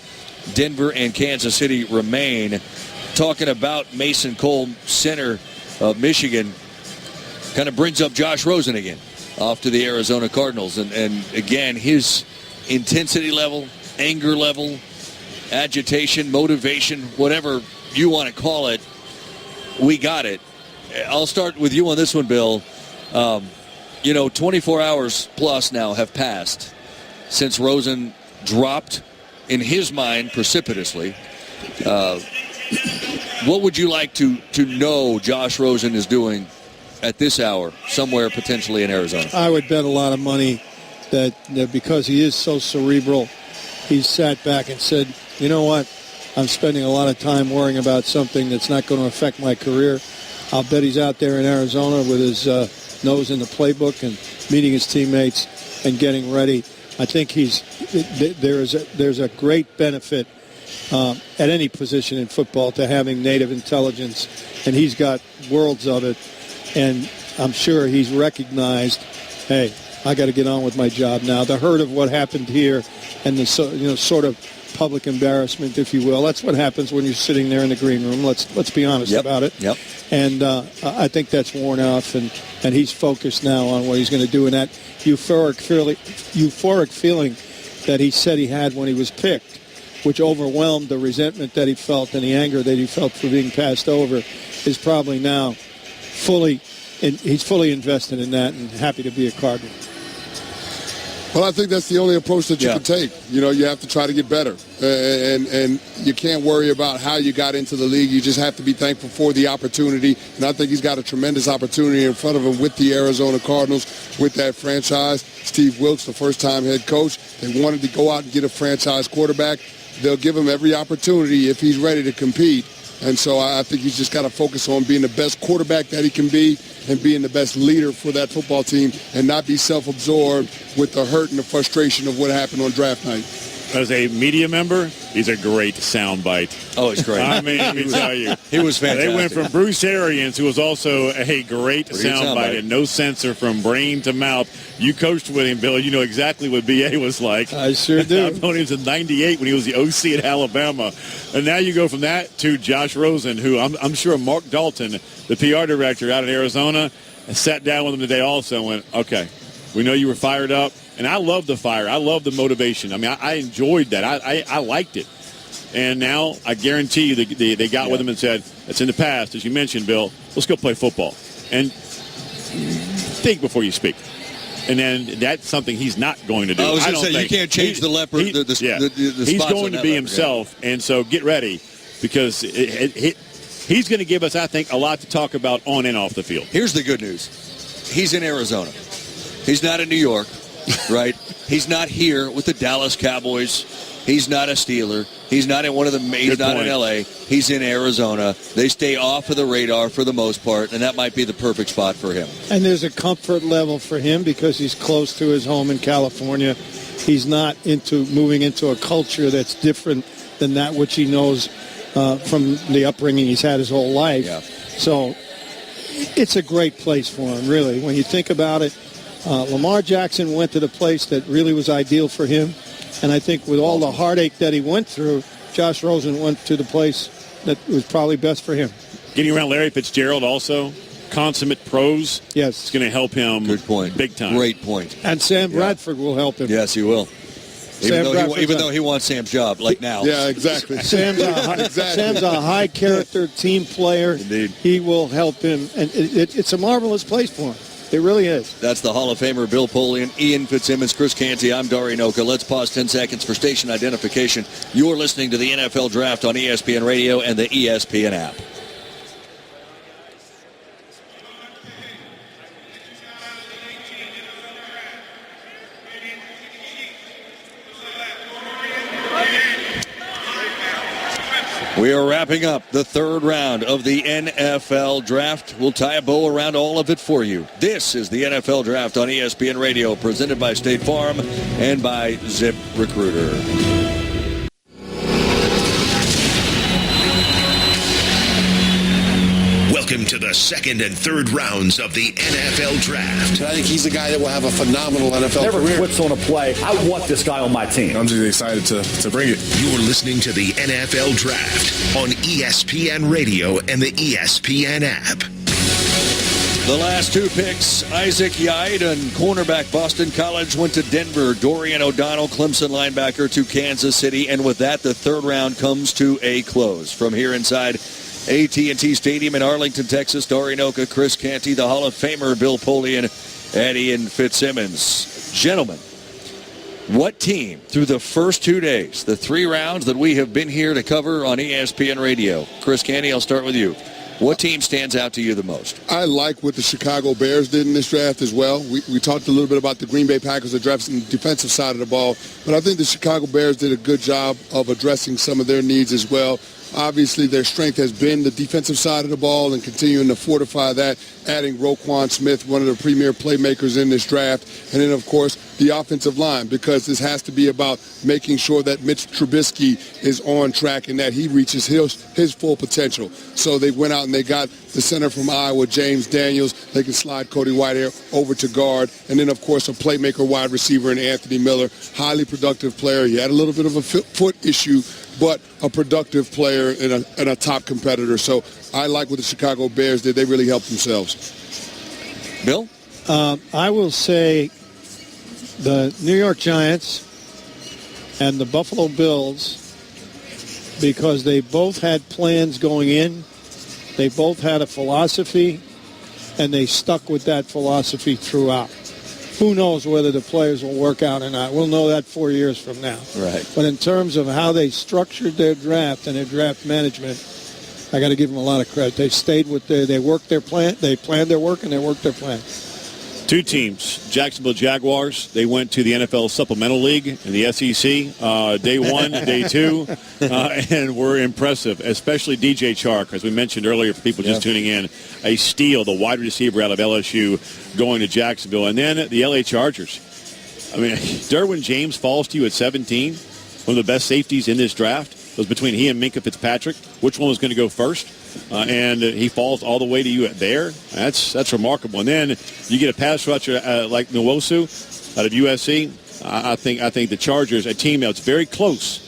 Denver and Kansas City remain. Talking about Mason Cole, center of Michigan, kind of brings up Josh Rosen again, off to the Arizona Cardinals. And again, his intensity level, anger level, agitation, motivation, whatever you want to call it, we got it. I'll start with you on this one, Bill. 24 hours plus now have passed since Rosen dropped, in his mind, precipitously. What would you like to know Josh Rosen is doing at this hour, somewhere potentially in Arizona? I would bet a lot of money that because he is so cerebral, he sat back and said, you know what, I'm spending a lot of time worrying about something that's not going to affect my career. I'll bet he's out there in Arizona with his nose in the playbook and meeting his teammates and getting ready. I think there's a great benefit at any position in football to having native intelligence, and he's got worlds of it. And I'm sure he's recognized, hey, I got to get on with my job now. The hurt of what happened here and the sort of public embarrassment, if you will. That's what happens when you're sitting there in the green room. Let's be honest about it. Yep. And I think that's worn off, and he's focused now on what he's going to do. And that euphoric feeling that he said he had when he was picked, which overwhelmed the resentment that he felt and the anger that he felt for being passed over, is probably now he's fully invested in that and happy to be a Cardinal. Well, I think that's the only approach that you can take. You have to try to get better. And you can't worry about how you got into the league. You just have to be thankful for the opportunity. And I think he's got a tremendous opportunity in front of him with the Arizona Cardinals, with that franchise. Steve Wilks, the first-time head coach. They wanted to go out and get a franchise quarterback. They'll give him every opportunity if he's ready to compete. And so I think he's just got to focus on being the best quarterback that he can be and being the best leader for that football team and not be self-absorbed with the hurt and the frustration of what happened on draft night. As a media member, he's a great soundbite. Oh, he's great. I mean, let me tell you. He was fantastic. They went from Bruce Arians, who was also a great soundbite and no censor from brain to mouth. You coached with him, Bill. You know exactly what B.A. was like. I sure do. I've known him since '98 when he was the OC at Alabama. And now you go from that to Josh Rosen, who I'm sure Mark Dalton, the PR director out in Arizona, sat down with him today also and went, okay, we know you were fired up. And I love the fire. I love the motivation. I mean, I enjoyed that. I liked it. And now I guarantee you they got with him and said, it's in the past, as you mentioned, Bill. Let's go play football. And think before you speak. And then that's something he's not going to do. I was going to say, you can't change the leopard. He's going to be himself. And so get ready because he's going to give us, I think, a lot to talk about on and off the field. Here's the good news. He's in Arizona. He's not in New York. Right? He's not here with the Dallas Cowboys. He's not a Steeler. He's not in he's not in L.A. He's in Arizona. They stay off of the radar for the most part, and that might be the perfect spot for him. And there's a comfort level for him because he's close to his home in California. He's not moving into a culture that's different than that which he knows from the upbringing he's had his whole life. Yeah. So it's a great place for him, really. When you think about it, Lamar Jackson went to the place that really was ideal for him. And I think with all the heartache that he went through, Josh Rosen went to the place that was probably best for him. Getting around Larry Fitzgerald also, consummate pros. Yes. It's going to help him. Good point. Big time. Great point. And Sam Bradford will help him. Yes, he will. Even though he wants Sam's job, like now. Yeah, exactly. Sam's a high-character team player. Indeed. He will help him, and it's a marvelous place for him. It really is. That's the Hall of Famer Bill Polian, Ian Fitzsimmons, Chris Canty. I'm Dari Noka. Let's pause 10 seconds for station identification. You're listening to the NFL Draft on ESPN Radio and the ESPN app. We are wrapping up the third round of the NFL Draft. We'll tie a bow around all of it for you. This is the NFL Draft on ESPN Radio, presented by State Farm and by ZipRecruiter. Welcome to the second and third rounds of the NFL Draft. And I think he's a guy that will have a phenomenal NFL Never career. quits on a play. I want this guy on my team. I'm just excited to bring it. You're listening to the NFL Draft on ESPN Radio and the ESPN app. The last two picks, Isaac Yiad, cornerback, Boston College, went to Denver. Dorian O'Donnell, Clemson linebacker, to Kansas City. And with that, the third round comes to a close. From here inside AT&T Stadium in Arlington, Texas, Dari Noka, Chris Canty, the Hall of Famer Bill Polian, and Ian Fitzsimmons. Gentlemen, what team through the first 2 days, the 3 rounds that we have been here to cover on ESPN Radio? Chris Canty, I'll start with you. What team stands out to you the most? I like what the Chicago Bears did in this draft as well. We talked a little bit about the Green Bay Packers addressing the defensive side of the ball, but I think the Chicago Bears did a good job of addressing some of their needs as well. Obviously, their strength has been the defensive side of the ball and continuing to fortify that, adding Roquan Smith, one of the premier playmakers in this draft, and then, of course, the offensive line, because this has to be about making sure that Mitch Trubisky is on track and that he reaches his full potential. So they went out and they got the center from Iowa, James Daniels. They can slide Cody Whitehair over to guard. And then, of course, a playmaker wide receiver in Anthony Miller, highly productive player. He had a little bit of a foot issue, but a productive player and a top competitor. So I like what the Chicago Bears did. They really helped themselves. Bill? I will say the New York Giants and the Buffalo Bills, because they both had plans going in. They both had a philosophy, and they stuck with that philosophy throughout. Who knows whether the players will work out or not? We'll know that 4 years from now. Right. But in terms of how they structured their draft and their draft management, I got to give them a lot of credit. They stayed with they worked their plan, they planned their work, and they worked their plan. 2 teams, Jacksonville Jaguars, they went to the NFL Supplemental League in the SEC, day 1, day 2, and were impressive, especially DJ Chark, as we mentioned earlier for people just tuning in, a steal, the wide receiver out of LSU going to Jacksonville. And then the LA Chargers. I mean, Derwin James falls to you at 17, one of the best safeties in this draft. It was between he and Minkah Fitzpatrick. Which one was going to go first? And he falls all the way to you there. That's remarkable. And then you get a pass rusher like Nwosu out of USC. I think the Chargers, a team that's very close,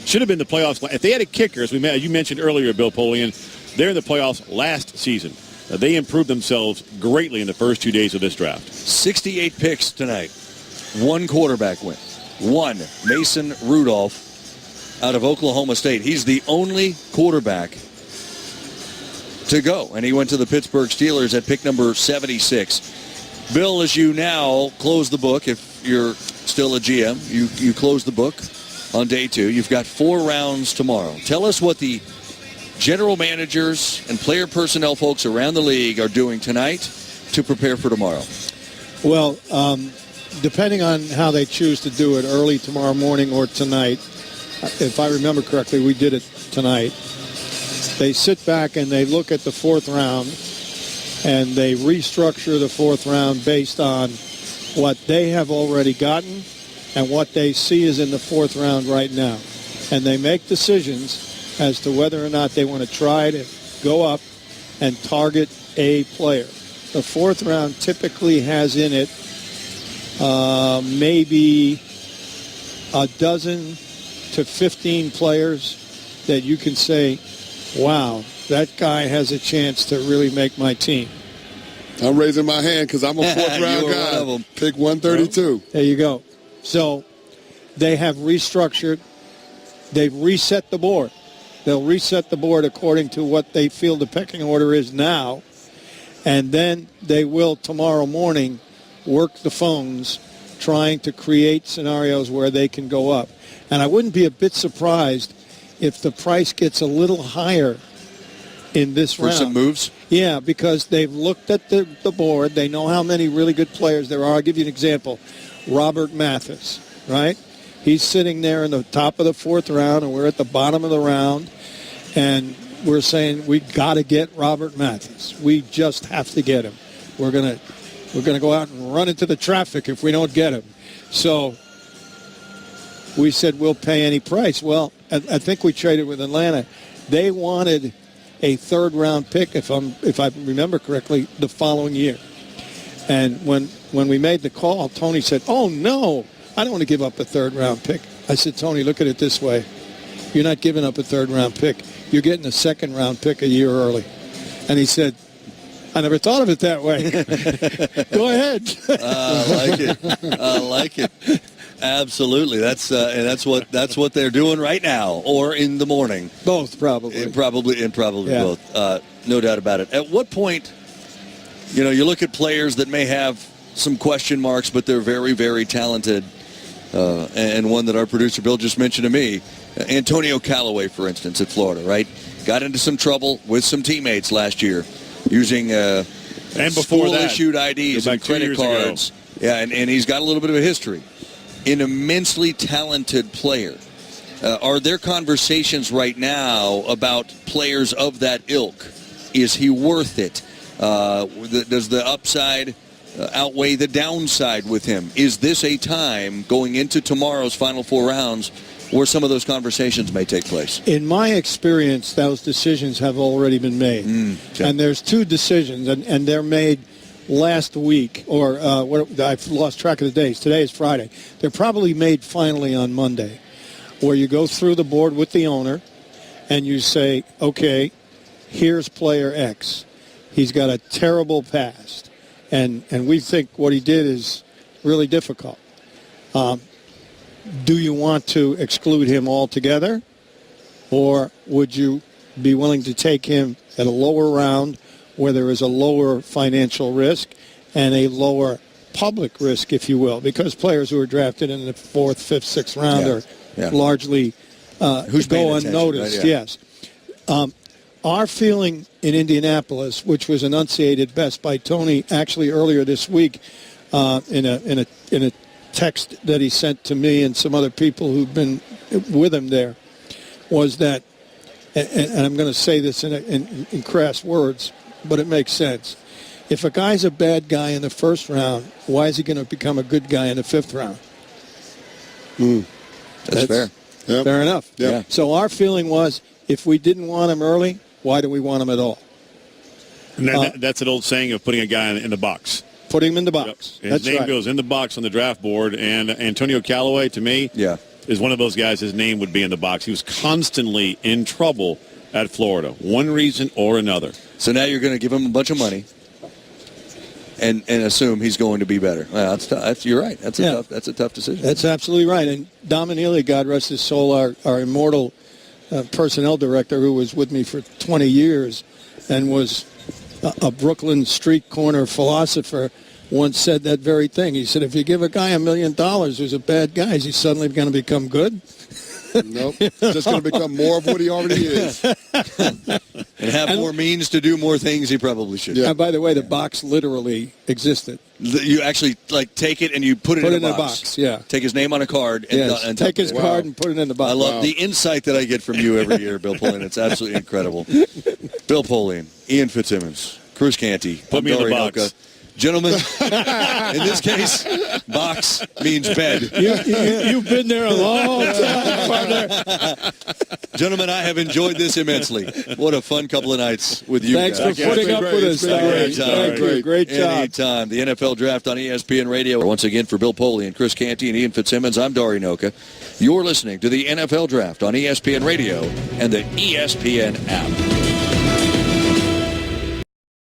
should have been in the playoffs. If they had a kicker, as you mentioned earlier, Bill Polian, they're in the playoffs last season. They improved themselves greatly in the first 2 days of this draft. 68 picks tonight. 1 quarterback win. 1, Mason Rudolph out of Oklahoma State. He's the only quarterback to go, and he went to the Pittsburgh Steelers at pick number 76. Bill, as you now close the book, if you're still a GM, you close the book on day 2. You've got 4 rounds tomorrow. Tell us what the general managers and player personnel folks around the league are doing tonight to prepare for tomorrow. Well, depending on how they choose to do it, early tomorrow morning or tonight, if I remember correctly, we did it tonight. They sit back and they look at the 4th round, and they restructure the 4th round based on what they have already gotten and what they see is in the 4th round right now. And they make decisions as to whether or not they want to try to go up and target a player. The 4th round typically has in it maybe a dozen to 15 players that you can say, wow, that guy has a chance to really make my team. I'm raising my hand because I'm a 4th round guy. Pick 132. There you go. So they have restructured. They've reset the board. They'll reset the board according to what they feel the pecking order is now. And then they will, tomorrow morning, work the phones trying to create scenarios where they can go up. And I wouldn't be a bit surprised if the price gets a little higher in this round. For some moves? Yeah, because they've looked at the board. They know how many really good players there are. I'll give you an example. Robert Mathis, right? He's sitting there in the top of the fourth round, and we're at the bottom of the round. And we're saying we got to get Robert Mathis. We just have to get him. We're gonna go out and run into the traffic if we don't get him. So we said we'll pay any price. Well, I think we traded with Atlanta. They wanted a third-round pick, if I remember correctly, the following year. And when we made the call, Tony said, "Oh no, I don't want to give up a third-round pick." I said, "Tony, look at it this way. You're not giving up a third-round pick. You're getting a second-round pick a year early." And he said, "I never thought of it that way." Go ahead. I like it. Absolutely. That's what they're doing right now, or in the morning. Both, probably. Probably yeah. both. No doubt about it. At what point, you look at players that may have some question marks, but they're very, very talented. And one that our producer Bill just mentioned to me, Antonio Callaway, for instance, at Florida, right? Got into some trouble with some teammates last year using and before school-issued IDs and credit cards. Yeah, and he's got a little bit of a history. An immensely talented player. Are there conversations right now about players of that ilk? Is he worth it? Does the upside outweigh the downside with him? Is this a time going into tomorrow's final four rounds where some of those conversations may take place? In my experience, those decisions have already been made. Okay. And there's two decisions, and they're made last week, or I've lost track of the days. Today is Friday. They're probably made finally on Monday, where you go through the board with the owner, and you say, okay, here's player X. He's got a terrible past, and we think what he did is really difficult. Do you want to exclude him altogether, or would you be willing to take him at a lower round where there is a lower financial risk and a lower public risk, if you will, because players who are drafted in the 4th, 5th, 6th round are largely go unnoticed. Right? Yeah. Yes. Our feeling in Indianapolis, which was enunciated best by Tony actually earlier this week in a text that he sent to me and some other people who've been with him there, was that, and I'm going to say this in crass words, but it makes sense. If a guy's a bad guy in the first round, why is he going to become a good guy in the 5th round? That's fair. Yep. Fair enough. Yep. Yeah. So our feeling was, if we didn't want him early, why do we want him at all? And that's an old saying of putting a guy in the box. Putting him in the box. Yep. That's His name right. goes in the box on the draft board, and Antonio Callaway, to me, is one of those guys his name would be in the box. He was constantly in trouble at Florida, one reason or another. So now you're going to give him a bunch of money and assume he's going to be better. Well, you're right. That's a tough decision. That's absolutely right. And Dom Neely, God rest his soul, our immortal personnel director who was with me for 20 years and was a Brooklyn street corner philosopher, once said that very thing. He said, if you give a guy $1 million who's a bad guy, is he suddenly going to become good? Nope. Just going to become more of what he already is. And have more means to do more things he probably should. And by the way, the box literally existed. You actually take it and you put it in a box. Yeah. Take his name on a card and take his card and put it in the box. I love the insight that I get from you every year, Bill Polian. It's absolutely incredible. Bill Polian, Ian Fitzsimmons, Chris Canty, put me in the box. Noka. Gentlemen, in this case, box means bed. You've been there a long time, partner. Gentlemen, I have enjoyed this immensely. What a fun couple of nights with you Thanks guys. for putting up with us. Thank you. Great job. Anytime. The NFL Draft on ESPN Radio. Once again, for Bill Polian, Chris Canty, and Ian Fitzsimmons, I'm Dari Noka. You're listening to the NFL Draft on ESPN Radio and the ESPN app.